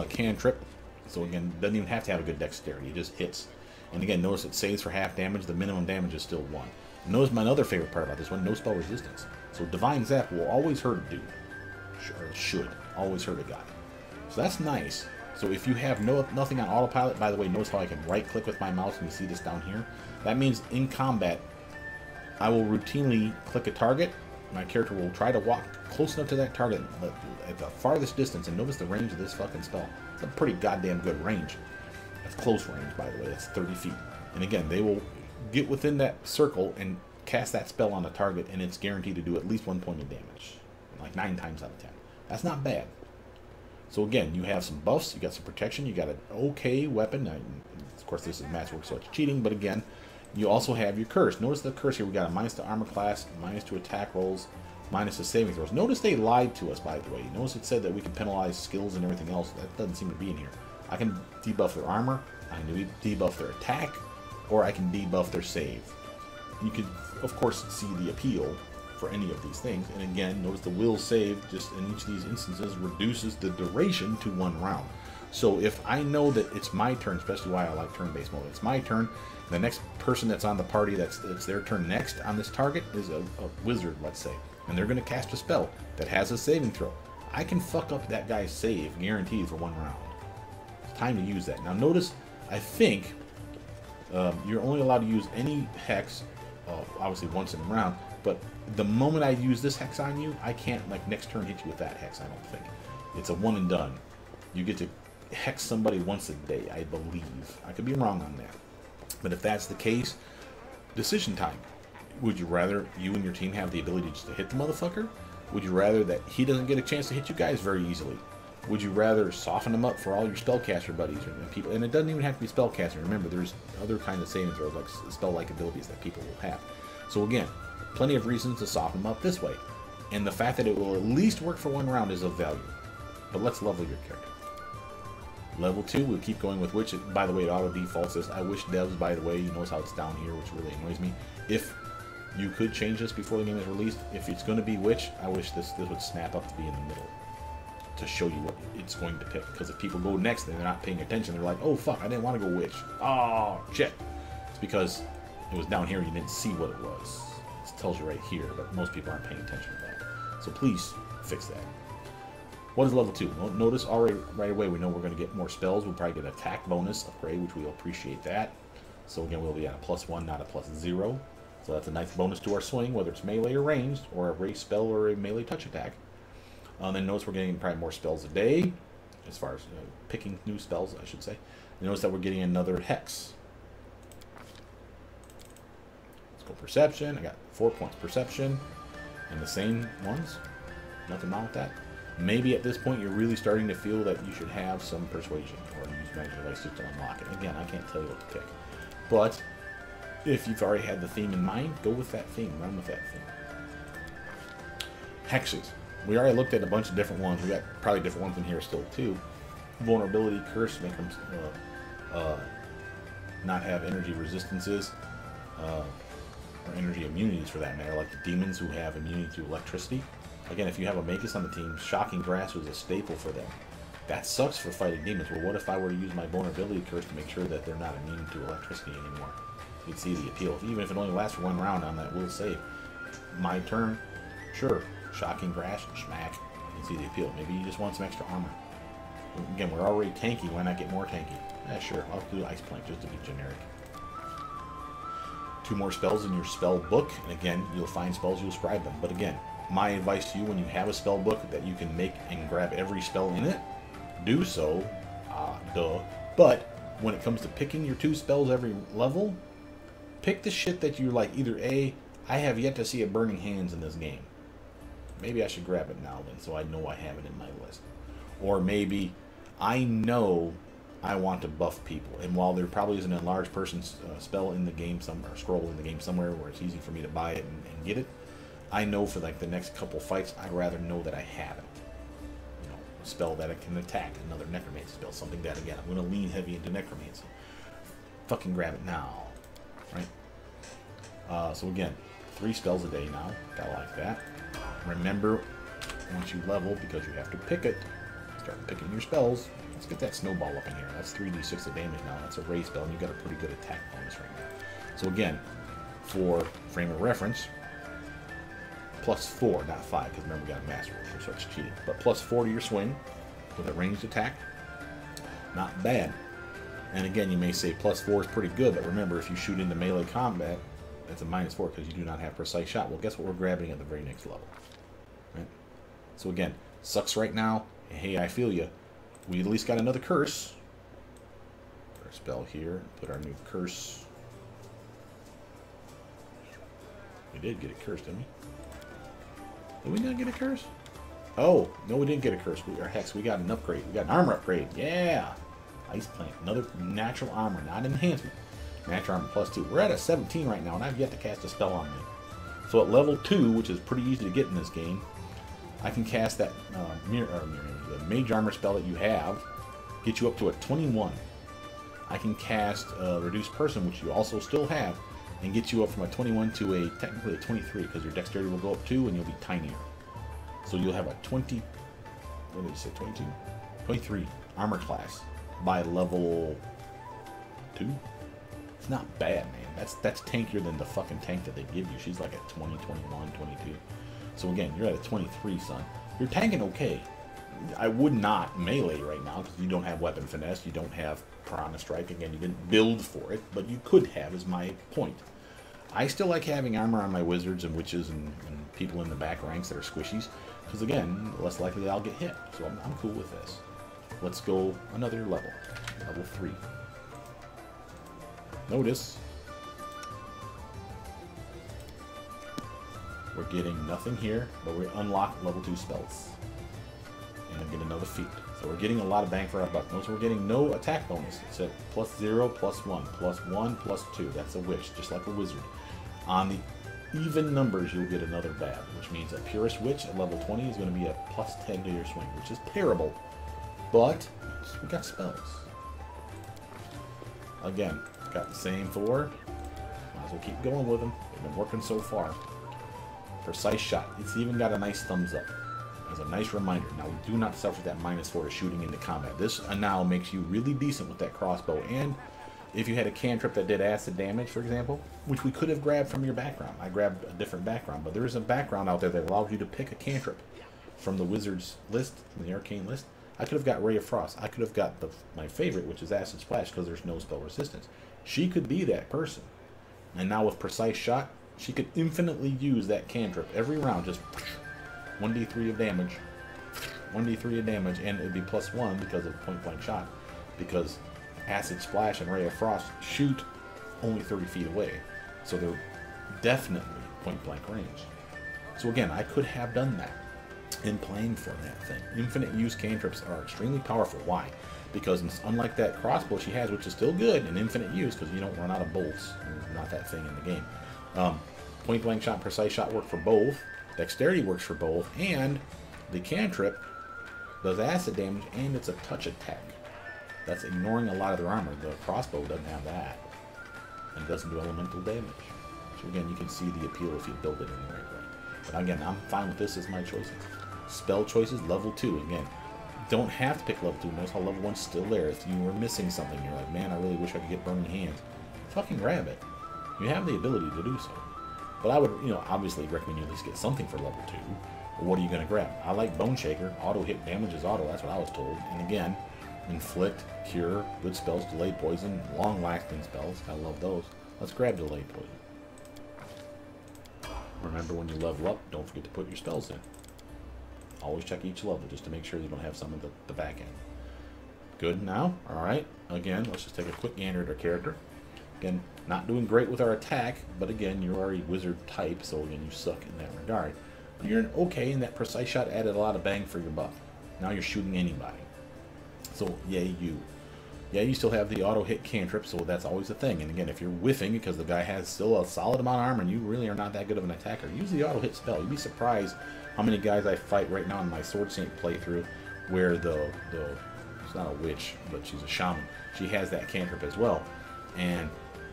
cantrip. So again, doesn't even have to have a good dexterity, it just hits. And again, notice it saves for half damage, the minimum damage is still 1. Notice my other favorite part about this one, no spell resistance. So Divine Zap will always hurt a dude. Or should always hurt a guy. So that's nice. So if you have nothing on autopilot, by the way, notice how I can right click with my mouse and you see this down here? That means in combat, I will routinely click a target. My character will try to walk close enough to that target at the farthest distance, and notice the range of this fucking spell. It's a pretty goddamn good range. That's close range, by the way. That's 30 feet. And again, they will get within that circle and cast that spell on a target, and it's guaranteed to do at least 1 point of damage. Like 9 times out of 10. That's not bad. So again, you have some buffs, you got some protection, you got an okay weapon. Of course, this is matchwork, so it's cheating, but again, you also have your curse. Notice the curse here. We got a minus to armor class, minus to attack rolls, minus to saving throws. Notice they lied to us, by the way. Notice it said that we can penalize skills and everything else. That doesn't seem to be in here. I can debuff their armor, I can debuff their attack, or I can debuff their save. You could, of course, see the appeal for any of these things. And again, notice the will save, just in each of these instances, reduces the duration to 1 round. So if I know that it's my turn, especially why I like turn-based mode, it's my turn, the next person that's on the party it's their turn next on this target is a wizard, let's say, and they're going to cast a spell that has a saving throw. I can fuck up that guy's save guaranteed for 1 round. It's time to use that. Now notice, I think you're only allowed to use any hex, obviously once in a round, but the moment I use this hex on you, I can't, like, next turn hit you with that hex, I don't think. It's a one and done. You get to hex somebody once a day, I believe. I could be wrong on that. But if that's the case, decision time. Would you rather you and your team have the ability just to hit the motherfucker? Would you rather that he doesn't get a chance to hit you guys very easily? Would you rather soften them up for all your spellcaster buddies and people? And it doesn't even have to be spellcaster. Remember, there's other kind of saving throws, like spell-like abilities that people will have. So again, plenty of reasons to soften them up this way. And the fact that it will at least work for 1 round is of value. But let's level your character. Level 2, we'll keep going with Witch. By the way, it auto defaults this. I wish devs, by the way, you notice how it's down here, which really annoys me. If you could change this before the game is released, if it's going to be Witch, I wish this would snap up to be in the middle to show you what it's going to pick. Because if people go next and they're not paying attention, they're like, oh fuck, I didn't want to go Witch. Oh shit. It's because it was down here and you didn't see what it was. It tells you right here, but most people aren't paying attention to that. So please fix that. What is level 2? Well, notice already right away we know we're going to get more spells. We'll probably get an attack bonus upgrade, which we'll appreciate that. So again, we'll be at a +1, not a +0. So that's a nice bonus to our swing, whether it's melee or ranged, or a race spell or a melee touch attack. Then notice we're getting probably more spells a day, as far as picking new spells, I should say. Notice that we're getting another hex. Let's go perception. I got 4 points perception, and the same ones. Nothing wrong with that. Maybe at this point you're really starting to feel that you should have some persuasion or use magic devices to unlock it. Again, I can't tell you what to pick. But if you've already had the theme in mind, go with that theme. Run with that theme. Hexes. We already looked at a bunch of different ones. We got probably different ones in here still too. Vulnerability, curse, make them not have energy resistances or energy immunities for that matter, like the demons who have immunity to electricity. Again, if you have a Magus on the team, Shocking Grasp is a staple for them. That sucks for fighting demons. Well, what if I were to use my vulnerability curse to make sure that they're not immune to electricity anymore? You'd see the appeal. Even if it only lasts for 1 round on that will save. My turn, sure. Shocking Grasp, smack. You see the appeal. Maybe you just want some extra armor. Again, we're already tanky. Why not get more tanky? Yeah, sure. I'll do Ice Plank just to be generic. 2 more spells in your spell book. And again, you'll find spells, you'll scribe them. But again, my advice to you, when you have a spell book that you can make and grab every spell in it, do so. Duh. But when it comes to picking your 2 spells every level, pick the shit that you like. Either A, I have yet to see a Burning Hands in this game. Maybe I should grab it now then, so I know I have it in my list. Or maybe I know I want to buff people, and while there probably isn't a large person's spell in the game somewhere, or scroll in the game somewhere where it's easy for me to buy it and get it, I know for like the next couple fights, I'd rather know that I have it. You know, a spell that I can attack, another necromancy spell, something that, again, I'm going to lean heavy into necromancy. Fucking grab it now, right? So again, 3 spells a day now, gotta like that. Remember, once you level, because you have to pick it, start picking your spells. Let's get that snowball up in here. That's 3d6 of damage now. That's a ray spell, and you got a pretty good attack bonus right now. So again, for frame of reference, +4, not 5, because remember we got a master roll, so it's cheating. But +4 to your swing with a ranged attack, not bad. And again, you may say +4 is pretty good, but remember, if you shoot into melee combat, that's a -4 because you do not have precise shot. Well, guess what we're grabbing at the very next level, right? So again, sucks right now. Hey, I feel you. We at least got another curse. Put our spell here. Put our new curse. We did get a curse, didn't we? Did we not get a curse? Oh, no, we didn't get a curse. We got an upgrade. We got an armor upgrade. Yeah. Ice plant. Another natural armor, not enhancement. Natural armor +2. We're at a 17 right now, and I've yet to cast a spell on me. So at level 2, which is pretty easy to get in this game, I can cast that the mage armor spell that you have, get you up to a 21. I can cast reduced person, which you also still have, and get you up from a 21 to technically a 23, because your dexterity will go up 2 and you'll be tinier. So you'll have a 20, what did you say, 22? 23 armor class by level 2. It's not bad, man. That's tankier than the fucking tank that they give you. She's like at 20, 21, 22. So again, you're at a 23, son. You're tanking okay. I would not melee right now because you don't have weapon finesse. You don't have piranha strike. Again, you didn't build for it, but you could have, is my point. I still like having armor on my wizards and witches and people in the back ranks that are squishies because, again, less likely I'll get hit. So I'm cool with this. Let's go another level. Level 3. Notice we're getting nothing here, but we unlock level 2 spells. And get another feat. So we're getting a lot of bang for our buck. Notice we're getting no attack bonus. It's at +0, +1, +1, +2. That's a witch, just like a wizard. On the even numbers, you'll get another bad, which means a purist witch at level 20 is going to be a +10 to your swing, which is terrible. But we got spells. Again, got the same 4. Might as well keep going with them. They've been working so far. Precise shot. It's even got a nice thumbs up. As a nice reminder. Now, we do not suffer that -4 to shooting into combat. This now makes you really decent with that crossbow. And if you had a cantrip that did acid damage, for example, which we could have grabbed from your background. I grabbed a different background, but there is a background out there that allows you to pick a cantrip from the wizard's list, from the arcane list. I could have got Ray of Frost. I could have got my favorite, which is Acid Splash, because there's no spell resistance. She could be that person. And now with Precise Shot, she could infinitely use that cantrip every round, just 1d3 of damage, 1d3 of damage, and it'd be +1 because of point blank shot, because Acid Splash and Ray of Frost shoot only 30 feet away, so they're definitely point blank range. So again, I could have done that in playing for that thing. Infinite use cantrips are extremely powerful. Why? Because unlike that crossbow she has, which is still good in infinite use because you don't run out of bolts, there's not that thing in the game. Point blank shot, precise shot work for both. Dexterity works for both, and the cantrip does acid damage, and it's a touch attack. That's ignoring a lot of their armor. The crossbow doesn't have that, and it doesn't do elemental damage. So again, you can see the appeal if you build it in the right way. But again, I'm fine with this as my choices. Spell choices, level 2. Again, don't have to pick level 2. Notice how level 1's still there. If you were missing something, you're like, man, I really wish I could get Burning Hands. Fucking grab it. You have the ability to do so. But I would, obviously recommend you at least get something for level 2. But what are you going to grab? I like Bone Shaker. Auto hit damage is auto. That's what I was told. And again, Inflict, Cure, good spells, Delayed Poison, long-lasting spells. I love those. Let's grab Delayed Poison. Remember, when you level up, don't forget to put your spells in. Always check each level just to make sure you don't have some at the back end. Good now? Alright. Again, let's just take a quick gander at our character. Again, not doing great with our attack, but again, you are a wizard type, so again, you suck in that regard. you're okay, and that precise shot added a lot of bang for your buck. Now you're shooting anybody. So yay you. Yeah, you still have the auto hit cantrip, so that's always a thing. And again, if you're whiffing because the guy has still a solid amount of armor and you really are not that good of an attacker, use the auto hit spell. You'd be surprised how many guys I fight right now in my Sword Saint playthrough where it's not a witch, but she's a shaman. She has that cantrip as well. And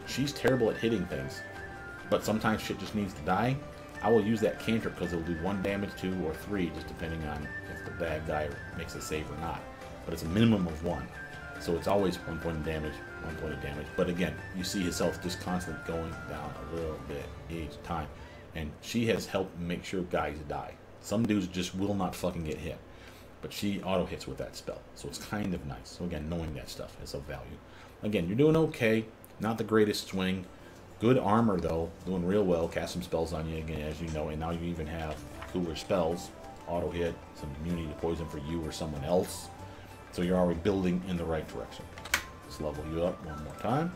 she's terrible at hitting things. But sometimes shit just needs to die. I will use that cantrip because it'll do 1 damage, 2, or 3, just depending on if the bad guy makes a save or not. But it's a minimum of 1. So it's always 1 point of damage, 1 point of damage. But again, you see his health just constantly going down a little bit each time. And she has helped make sure guys die. Some dudes just will not fucking get hit. But she auto hits with that spell. So it's kind of nice. So again, knowing that stuff is of value. Again, you're doing okay. Not the greatest swing. Good armor though. Doing real well. Cast some spells on you again, as you know. And now you even have cooler spells. Auto hit. Some immunity to poison for you or someone else. So you're already building in the right direction. Let's level you up one more time.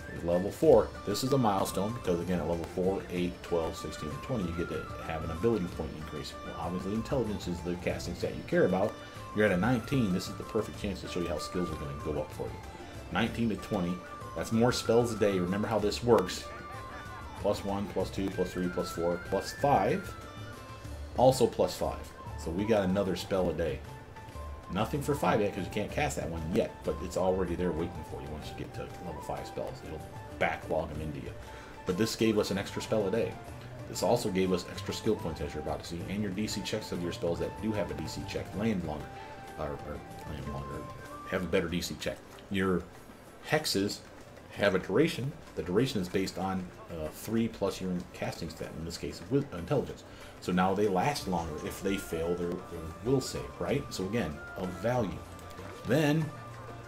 Here's level 4. This is a milestone because again at level 4, 8, 12, 16, and 20 you get to have an ability point increase. Well, obviously intelligence is the casting stat you care about. You're at a 19. This is the perfect chance to show you how skills are going to go up for you. 19 to 20. That's more spells a day. Remember how this works. +1, +2, +3, +4, +5. Also +5. So we got another spell a day. Nothing for 5 yet because you can't cast that one yet, but it's already there waiting for you once you get to level 5 spells. It'll backlog them into you. But this gave us an extra spell a day. This also gave us extra skill points, as you're about to see, and your DC checks of your spells that do have a DC check land longer, have a better DC check. Your hexes have a duration. The duration is based on 3 plus your casting stat, in this case with intelligence. So now they last longer if they fail their will save, right? So again, of value. Then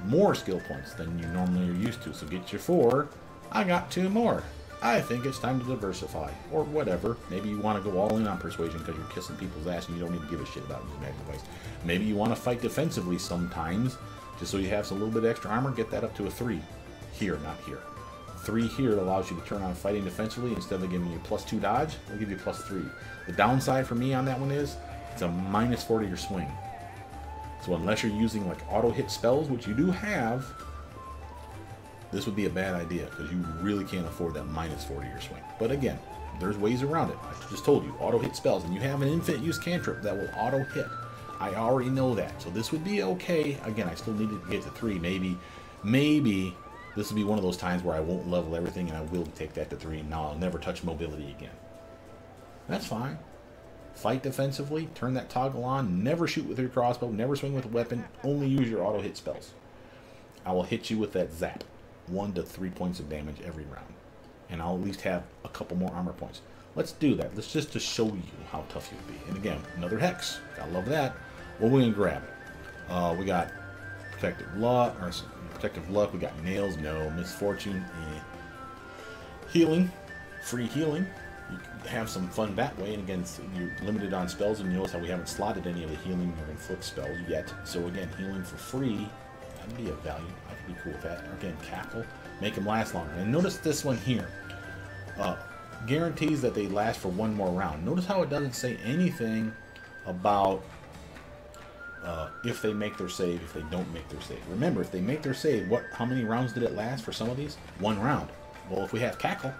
more skill points than you normally are used to. So get your 4. I got 2 more. I think it's time to diversify, or whatever. Maybe you want to go all in on persuasion because you're kissing people's ass and you don't even give a shit about using magic device. Maybe you want to fight defensively sometimes, just so you have some little bit extra armor. Get that up to a 3. Here, not here. 3 here allows you to turn on fighting defensively. Instead of giving you +2 dodge, we'll give you +3. The downside for me on that one is it's a -4 to your swing. So unless you're using like auto hit spells, which you do have, this would be a bad idea because you really can't afford that -4 to your swing. But again, there's ways around it. I just told you, auto hit spells, and you have an infinite use cantrip that will auto hit. I already know that, so this would be okay. Again, I still needed to get to 3. Maybe this will be one of those times where I won't level everything and I will take that to 3, and now I'll never touch mobility again. That's fine. Fight defensively, turn that toggle on, never shoot with your crossbow, never swing with a weapon, only use your auto hit spells. I will hit you with that zap. 1 to 3 points of damage every round. And I'll at least have a couple more armor points. Let's do that. Let's just to show you how tough you'll be. And again, another hex. I love that. What are we going to grab? We got Protective Luck, we got Nails, no. Misfortune, Healing, free healing. You can have some fun that way, and again, you're limited on spells, and you notice how we haven't slotted any of the healing or inflict spells yet. So again, healing for free, that'd be of value. I could be cool with that. Again, Cackle, make them last longer. And notice this one here. Guarantees that they last for 1 more round. Notice how it doesn't say anything about if they make their save, if they don't make their save. Remember, if they make their save, how many rounds did it last for some of these? 1 round. Well, if we have Cackle,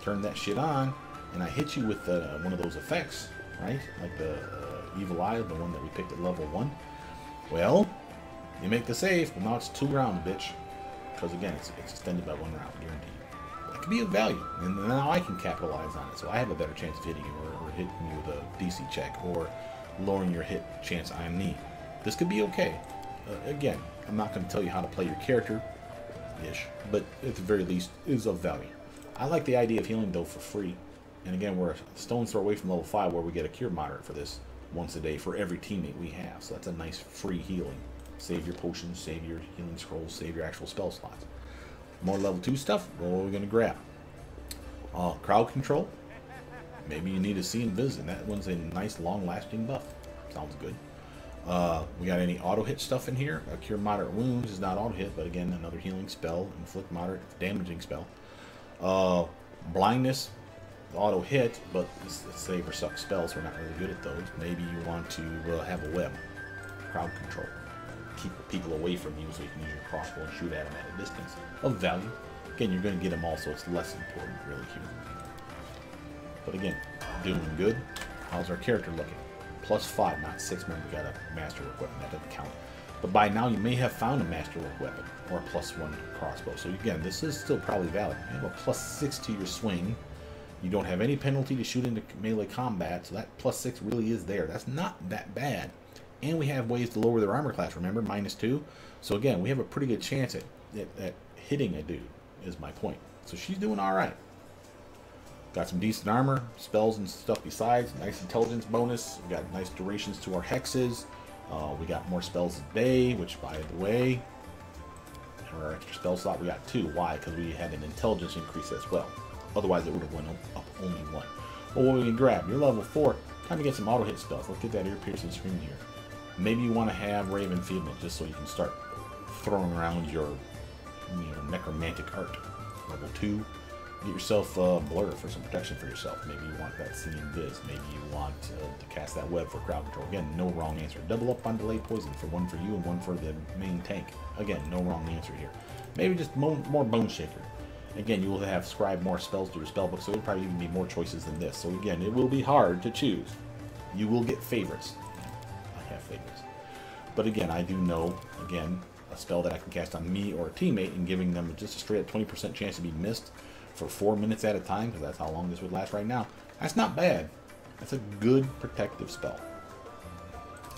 turn that shit on, and I hit you with one of those effects, right? Like the Evil Eye, the one that we picked at level 1. Well, you make the save, but now it's 2 rounds, bitch. Because again, it's extended by 1 round, guaranteed. That could be of value, and now I can capitalize on it, so I have a better chance of hitting you, or hitting you with a DC check, or lowering your hit chance I need. This could be okay. Again, I'm not going to tell you how to play your character-ish, but at the very least, is of value. I like the idea of healing, though, for free. And again, we're a stone's throw away from level 5, where we get a cure moderate for this once a day for every teammate we have. So that's a nice free healing. Save your potions, save your healing scrolls, save your actual spell slots. More level 2 stuff, what are we going to grab? Crowd control. Maybe you need to see Invis, and that one's a nice long-lasting buff. Sounds good. We got any auto-hit stuff in here? Cure moderate wounds is not auto-hit, but again, another healing spell. Inflict moderate damaging spell. Blindness. auto hit, but it's save or suck spells. We're not really good at those. Maybe you want to have a web, crowd control, keep people away from you so you can use your crossbow and shoot at them at a distance of value. Again, you're going to get them all, so it's less important really here. But again, doing good. How's our character looking? +5, not 6 when we got a masterwork weapon. That doesn't count. But by now you may have found a masterwork weapon or a +1 crossbow. So again, this is still probably valid. You have a +6 to your swing. You don't have any penalty to shoot into melee combat, so that +6 really is there. That's not that bad. And we have ways to lower their armor class, remember? -2. So again, we have a pretty good chance at hitting a dude, is my point. So she's doing alright. Got some decent armor, spells and stuff besides. Nice intelligence bonus. We got nice durations to our hexes. We got more spells a day, which, by the way, our extra spell slot, we got 2. Why? Because we had an intelligence increase as well. Otherwise, it would have went up only 1. Well, what we can grab, you're level 4. Time to get some auto hit spells. Let's get that ear-piercing scream here. Maybe you want to have Raven Feedment just so you can start throwing around your necromantic art. Level 2. Get yourself Blur for some protection for yourself. Maybe you want that Singing Biz. Maybe you want to cast that Web for crowd control. Again, no wrong answer. Double up on Delay Poison for 1 for you and 1 for the main tank. Again, no wrong answer here. Maybe just more Bone Shaker. Again, you will have scribed more spells to your spellbook, so it'll probably even be more choices than this. So again, it will be hard to choose. You will get favorites. I have favorites. But again, I do know, again, a spell that I can cast on me or a teammate and giving them just a straight up 20% chance to be missed for 4 minutes at a time, because that's how long this would last right now. That's not bad. That's a good protective spell.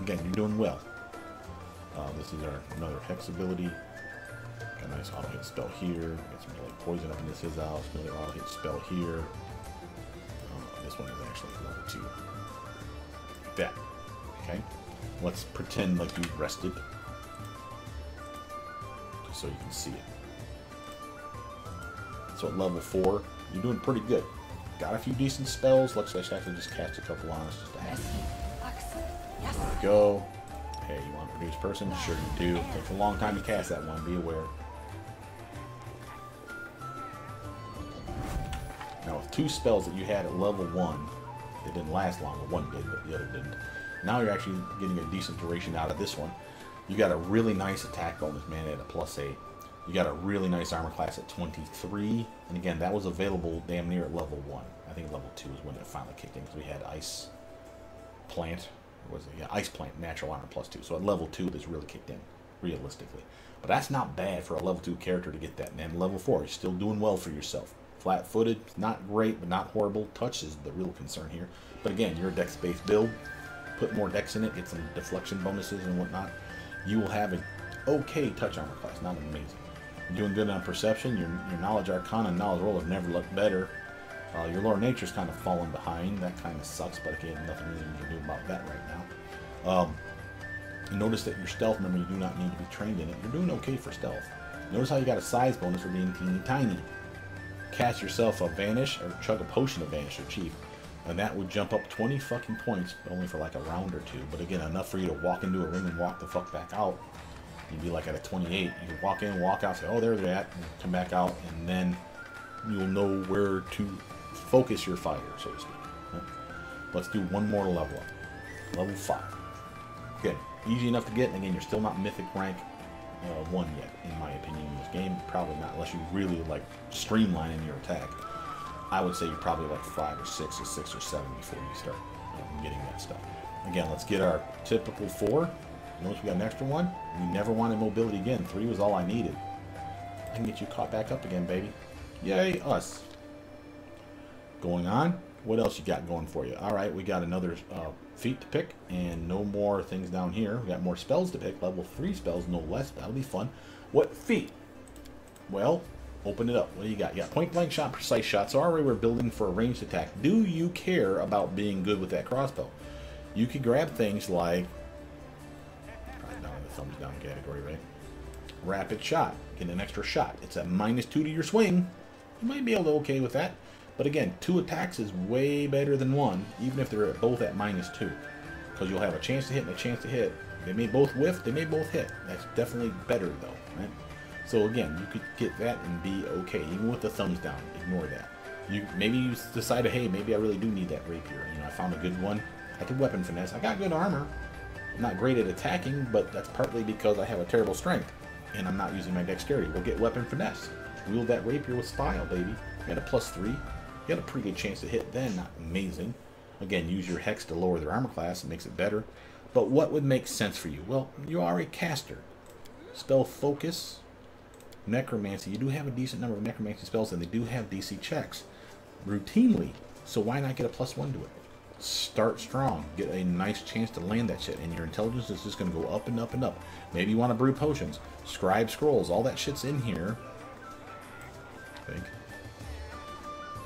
Again, you're doing well. This is another hex ability. Got a nice auto hit spell here. Got some melee poison up in this his house. Another auto hit spell here. This one is actually level 2. Like that. Okay. Let's pretend like you rested, just so you can see it. So at level 4, you're doing pretty good. Got a few decent spells. Let's actually just cast a couple on us just to have it. There we go. Hey, you want to reduce person? Sure you do. Takes a long time to cast that one. Be aware. Now with 2 spells that you had at level 1, they didn't last long. One did, but the other didn't. Now you're actually getting a decent duration out of this one. You got a really nice attack bonus, man, at a +8. You got a really nice armor class at 23, and again, that was available damn near at level 1. I think level 2 is when it finally kicked in, because we had Ice Plant, or was it? Yeah, Ice Plant, natural armor +2. So at level 2, this really kicked in, realistically. But that's not bad for a level 2 character to get that. And then level 4, you're still doing well for yourself. Flat-footed, not great, but not horrible. Touch is the real concern here. But again, you're a dex-based build. Put more dex in it, get some deflection bonuses and whatnot. You will have an okay touch armor class, not amazing. You're doing good on perception. Your knowledge arcana and knowledge roll have never looked better. Your lower nature's kind of fallen behind. That kind of sucks, but again, nothing really you can do about that right now. Notice that your stealth, remember, you do not need to be trained in it. You're doing okay for stealth. Notice how you got a size bonus for being teeny tiny. Cast yourself a Vanish, or chug a potion of Vanish or Chief, and that would jump up 20 fucking points, but only for like a round or 2. But again, enough for you to walk into a ring and walk the fuck back out. You'd be like at a 28. You can walk in, walk out, say, oh, there they're at, and come back out, and then you'll know where to focus your fire, so to speak. Right? Let's do one more level up. Level 5. Good. Easy enough to get, and again, you're still not mythic rank 1 yet, in my opinion, in this game. Probably not, unless you really like streamlining your attack. I would say you're probably like 5 or 6 or 6 or 7 before you start getting that stuff. Again, let's get our typical 4. Notice we got an extra one. We never wanted mobility again. 3 was all I needed. I can get you caught back up again, baby. Yay, us. Going on. What else you got going for you? Alright, we got another feat to pick, and no more things down here. We got more spells to pick. Level 3 spells, no less. That'll be fun. What feat? Well, open it up. What do you got? You got point blank shot, precise shot. So already we're building for a ranged attack. Do you care about being good with that crossbow? You could grab things like, right down in the thumbs down category, right? Rapid shot. Get an extra shot. It's a -2 to your swing. You might be able to okay with that. But again, 2 attacks is way better than 1, even if they're both at -2. Because you'll have a chance to hit and a chance to hit. They may both whiff, they may both hit. That's definitely better though, right? So again, you could get that and be okay, even with the thumbs down. Ignore that. Maybe you decided, hey, maybe I really do need that rapier. You know, I found a good one. I can weapon finesse. I got good armor. I'm not great at attacking, but that's partly because I have a terrible strength, and I'm not using my dexterity. We'll get weapon finesse. Wield that rapier with style, baby. You got a +3. You got a pretty good chance to hit then. Not amazing. Again, use your hex to lower their armor class. It makes it better. But what would make sense for you? Well, you are a caster. Spell focus. Necromancy. You do have a decent number of necromancy spells, and they do have DC checks routinely. So why not get a +1 to it? Start strong. Get a nice chance to land that shit, and your intelligence is just going to go up and up and up. Maybe you want to brew potions. Scribe scrolls. All that shit's in here. I think.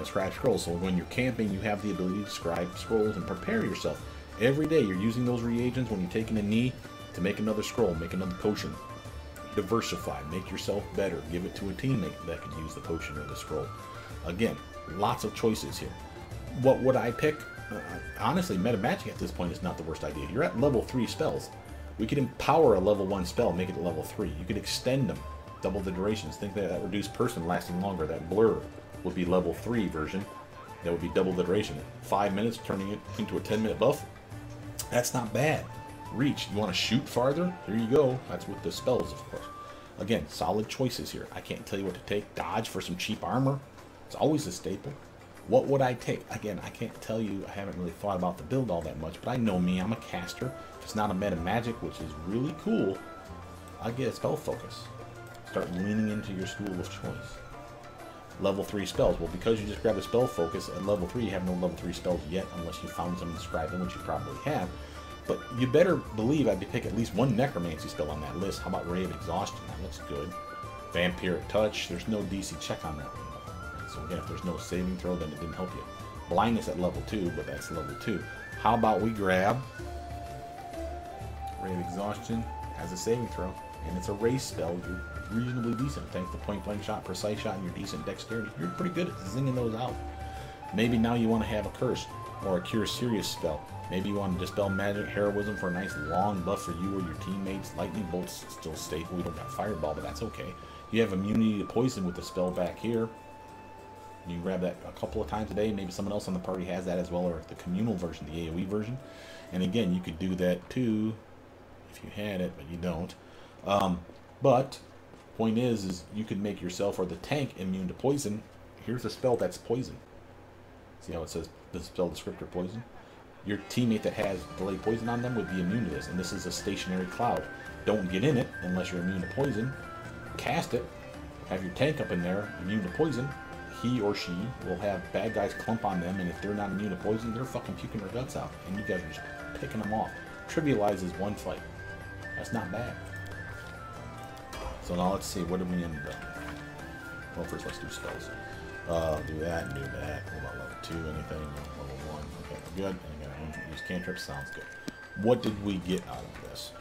Scribe scrolls. So when you're camping, you have the ability to scribe scrolls and prepare yourself. Every day you're using those reagents when you're taking a knee to make another scroll, make another potion. Diversify. Make yourself better. Give it to a teammate that can use the potion or the scroll. Again, lots of choices here. What would I pick? Honestly, meta magic at this point is not the worst idea. You're at level 3 spells. We could empower a level 1 spell, make it level 3. You could extend them, double the durations. Think that reduced person lasting longer. That blur would be level 3 version. That would be double the duration. 5 minutes, turning it into a 10-minute buff. That's not bad. Reach. You want to shoot farther? Here you go. That's with the spells, of course. Again, solid choices here. I can't tell you what to take. Dodge for some cheap armor. It's always a staple. What would I take? Again, I can't tell you. I haven't really thought about the build all that much, but I know me. I'm a caster. If it's not a meta magic, which is really cool, I get a spell focus. Start leaning into your school of choice. Level 3 spells. Well, because you just grabbed a spell focus at level 3, you have no level 3 spells yet, unless you found some inscribed in, which you probably have. But you better believe I'd pick at least one necromancy spell on that list. How about Ray of Exhaustion? That looks good. Vampiric Touch. There's no DC check on that one. So again, if there's no saving throw, then it didn't help you. Blindness at level 2, but that's level 2. How about we grab Ray of Exhaustion as a saving throw, and it's a race spell. You're reasonably decent thanks to point blank shot, precise shot, and your decent dexterity. You're pretty good at zinging those out. Maybe now you want to have a curse or a cure serious spell. Maybe you want to dispel magic heroism for a nice long buff for you or your teammates. Lightning bolt's still staple. We don't got fireball, but that's okay. You have immunity to poison with the spell back here. You can grab that a couple of times a day. Maybe someone else on the party has that as well, or the communal version, the AoE version. And again, you could do that too if you had it, but you don't. But point is you could make yourself or the tank immune to poison. Here's a spell that's poison. See how it says the spell descriptor poison? Your teammate that has delayed poison on them would be immune to this, and this is a stationary cloud. Don't get in it unless you're immune to poison. Cast it. Have your tank up in there, immune to poison. He or she will have bad guys clump on them, and if they're not immune to poison, they're fucking puking their guts out, and you guys are just picking them off. Trivializes one fight. That's not bad. So now let's see, what did we end up? Well, first let's do spells. Do that and do that. What about level 2? Anything? No, level 1. Okay, good. And again, use cantrips. Sounds good. What did we get out of this?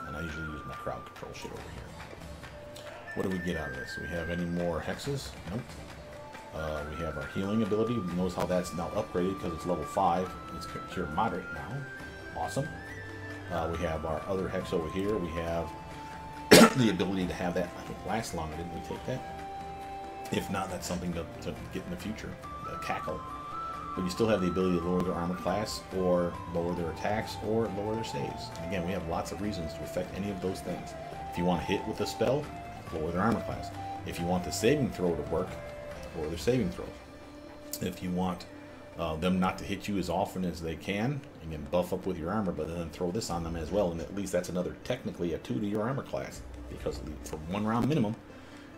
And I usually use my crowd control shit over here. What do we get out of this? Do we have any more hexes? Nope. We have our healing ability. Notice how that's now upgraded because it's level 5. It's cure moderate now. Awesome. We have our other hex over here. We have the ability to have that, I think, last longer. Didn't we take that? If not, that's something to get in the future. The cackle. But you still have the ability to lower their armor class, or lower their attacks, or lower their saves. And again, we have lots of reasons to affect any of those things. If you want to hit with a spell, lower their armor class. If you want the saving throw to work, lower their saving throw. If you want them not to hit you as often as they can, again, buff up with your armor, but then throw this on them as well, and at least that's another, technically, a 2 to your armor class, because for 1 round minimum,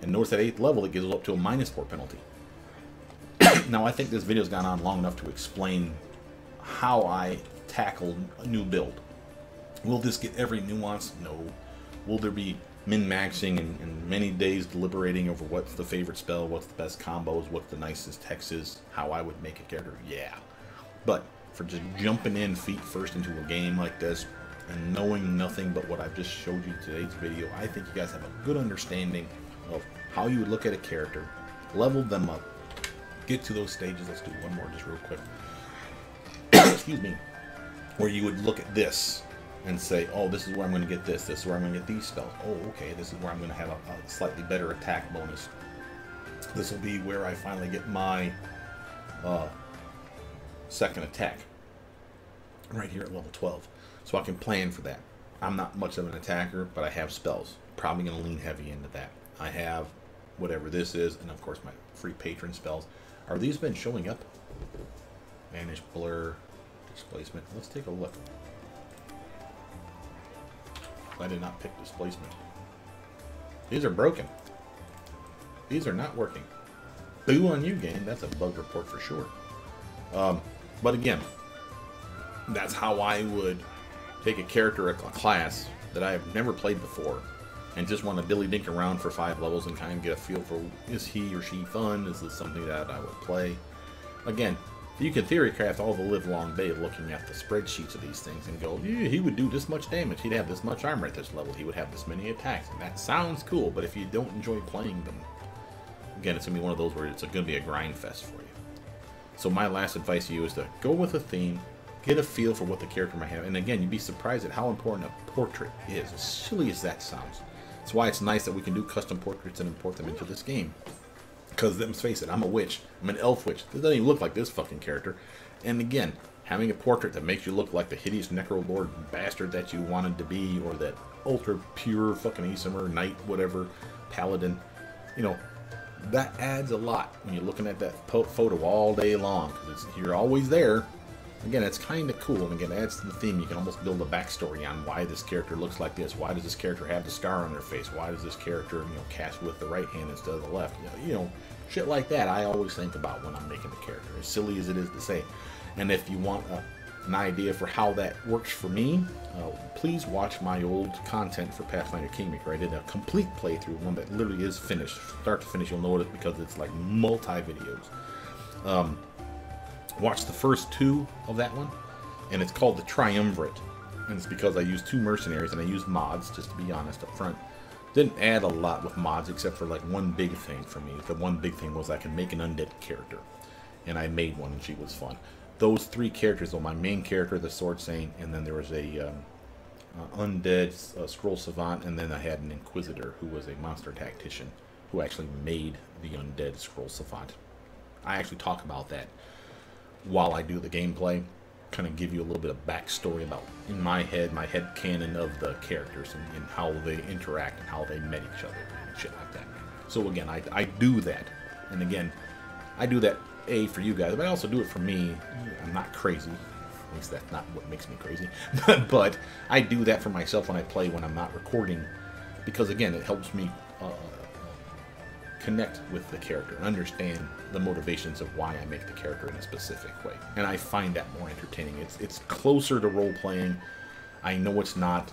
and notice at 8th level, it gives up to a -4 penalty. Now, I think this video's gone on long enough to explain how I tackle a new build. Will this get every nuance? No. Will there be min-maxing and many days deliberating over what's the favorite spell, what's the best combos, what's the nicest hexes, how I would make a character? Yeah. But for just jumping in feet first into a game like this and knowing nothing but what I've just showed you in today's video, I think you guys have a good understanding of how you would look at a character, level them up, get to those stages. Let's do one more just real quick. Excuse me. Where you would look at this and say, oh, this is where I'm going to get this. This is where I'm going to get these spells. Oh, okay, this is where I'm going to have a slightly better attack bonus. This will be where I finally get my second attack right here at level 12. So I can plan for that. I'm not much of an attacker, but I have spells. Probably going to lean heavy into that. I have whatever this is, and of course my free patron spells. Are these been showing up? Vanish, blur, displacement. Let's take a look. I did not pick displacement. These are broken. These are not working. Boo on you, game. That's a bug report for sure. But again, that's how I would take a character, a class that I have never played before, and just want to dilly-dink around for 5 levels and kind of get a feel for, is he or she fun? Is this something that I would play? Again, you can theory craft all the live-long day looking at the spreadsheets of these things and go, yeah, he would do this much damage, he'd have this much armor at this level, he would have this many attacks. And that sounds cool, but if you don't enjoy playing them, again, it's going to be one of those where it's going to be a grind fest for you. So my last advice to you is to go with a theme, get a feel for what the character might have, and again, you'd be surprised at how important a portrait is, as silly as that sounds. That's why it's nice that we can do custom portraits and import them into this game. Because let's face it, I'm a witch. I'm an elf witch. It doesn't even look like this fucking character. And again, having a portrait that makes you look like the hideous Necro Lord bastard that you wanted to be, or that ultra pure fucking Aesimer knight, whatever, paladin, you know, that adds a lot when you're looking at that photo all day long. Because you're always there. Again, it's kind of cool, and again, it adds to the theme. You can almost build a backstory on why this character looks like this. Why does this character have the scar on their face? Why does this character, cast with the right hand instead of the left? Shit like that I always think about when I'm making the character, as silly as it is to say. And if you want an idea for how that works for me, please watch my old content for Pathfinder Kingmaker. I did a complete playthrough, one that literally is finished. Start to finish, you'll know it because it's like multi-videos. Watch the first 2 of that one, and it's called the Triumvirate, and it's because I used 2 mercenaries and I used mods, just to be honest up front. Didn't add a lot with mods except for like one big thing for me. The one big thing was I could make an undead character, and I made one and she was fun. Those 3 characters were my main character, the Sword Saint, and then there was a undead scroll savant, and then I had an inquisitor who was a monster tactician who actually made the undead scroll savant. I actually talk about that while I do the gameplay, kind of give you a little bit of backstory about, in my head canon of the characters and how they interact and how they met each other and shit like that. So again, I do that, and again, I do that for you guys, but I also do it for me. I'm not crazy, at least that's not what makes me crazy, but I do that for myself when I play when I'm not recording, because again, it helps me connect with the character and understand the motivations of why I make the character in a specific way, and I find that more entertaining. It's closer to role-playing. I know it's not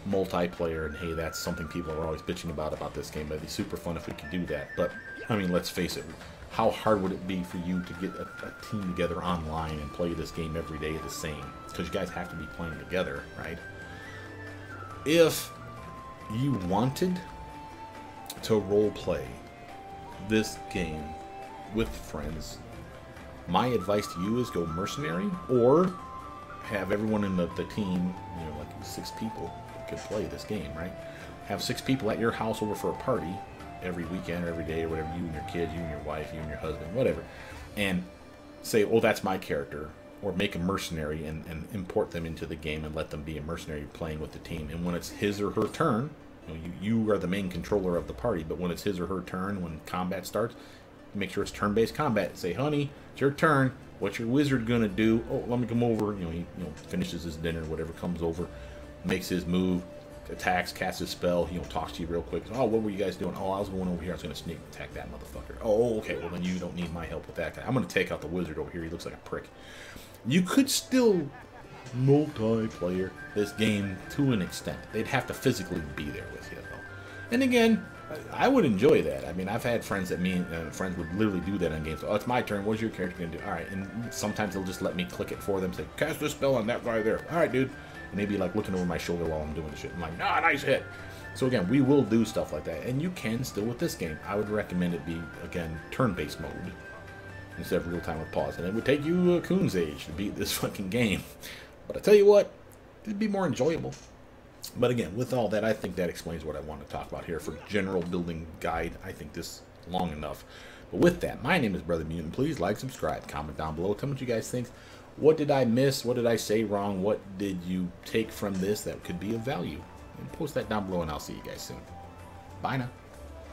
multiplayer, and hey, that's something people are always bitching about this game, but it'd be super fun if we could do that. But I mean, let's face it, how hard would it be for you to get a team together online and play this game every day the same? Because you guys have to be playing together, right? If you wanted to role-play this game with friends, my advice to you is go mercenary, or have everyone in the team, like 6 people could play this game, right? Have 6 people at your house over for a party every weekend or every day or whatever, you and your kids, you and your wife, you and your husband, whatever, and say, oh, that's my character, or make a mercenary and import them into the game and let them be a mercenary playing with the team. And when it's his or her turn, you are the main controller of the party, but when it's his or her turn, when combat starts, make sure it's turn-based combat. Say, honey, it's your turn. What's your wizard gonna do? Oh, let me come over. He finishes his dinner, whatever, comes over, makes his move, attacks, casts his spell. Talks to you real quick. Oh, what were you guys doing? Oh, I was going over here. I was gonna sneak attack that motherfucker. Oh, okay. Well, then you don't need my help with that guy. I'm gonna take out the wizard over here. He looks like a prick. You could still multiplayer this game to an extent. They'd have to physically be there with you, though. And again, I would enjoy that. I mean, I've had friends that friends would literally do that in games. Oh, it's my turn. What's your character gonna do? All right, and sometimes they'll just let me click it for them. Say, cast this spell on that guy there. All right, dude. And they'd be like looking over my shoulder while I'm doing the shit. I'm like, nah, nice hit. So again, we will do stuff like that, and you can still with this game. I would recommend it be, again, turn-based mode instead of real-time with pause. And it would take you a coon's age to beat this fucking game. But I tell you what, it'd be more enjoyable. But again, with all that, I think that explains what I want to talk about here. For general building guide, I think this long enough. But with that, my name is Brother Mutant. Please like, subscribe, comment down below. Tell me what you guys think. What did I miss? What did I say wrong? What did you take from this that could be of value? And post that down below, and I'll see you guys soon. Bye now.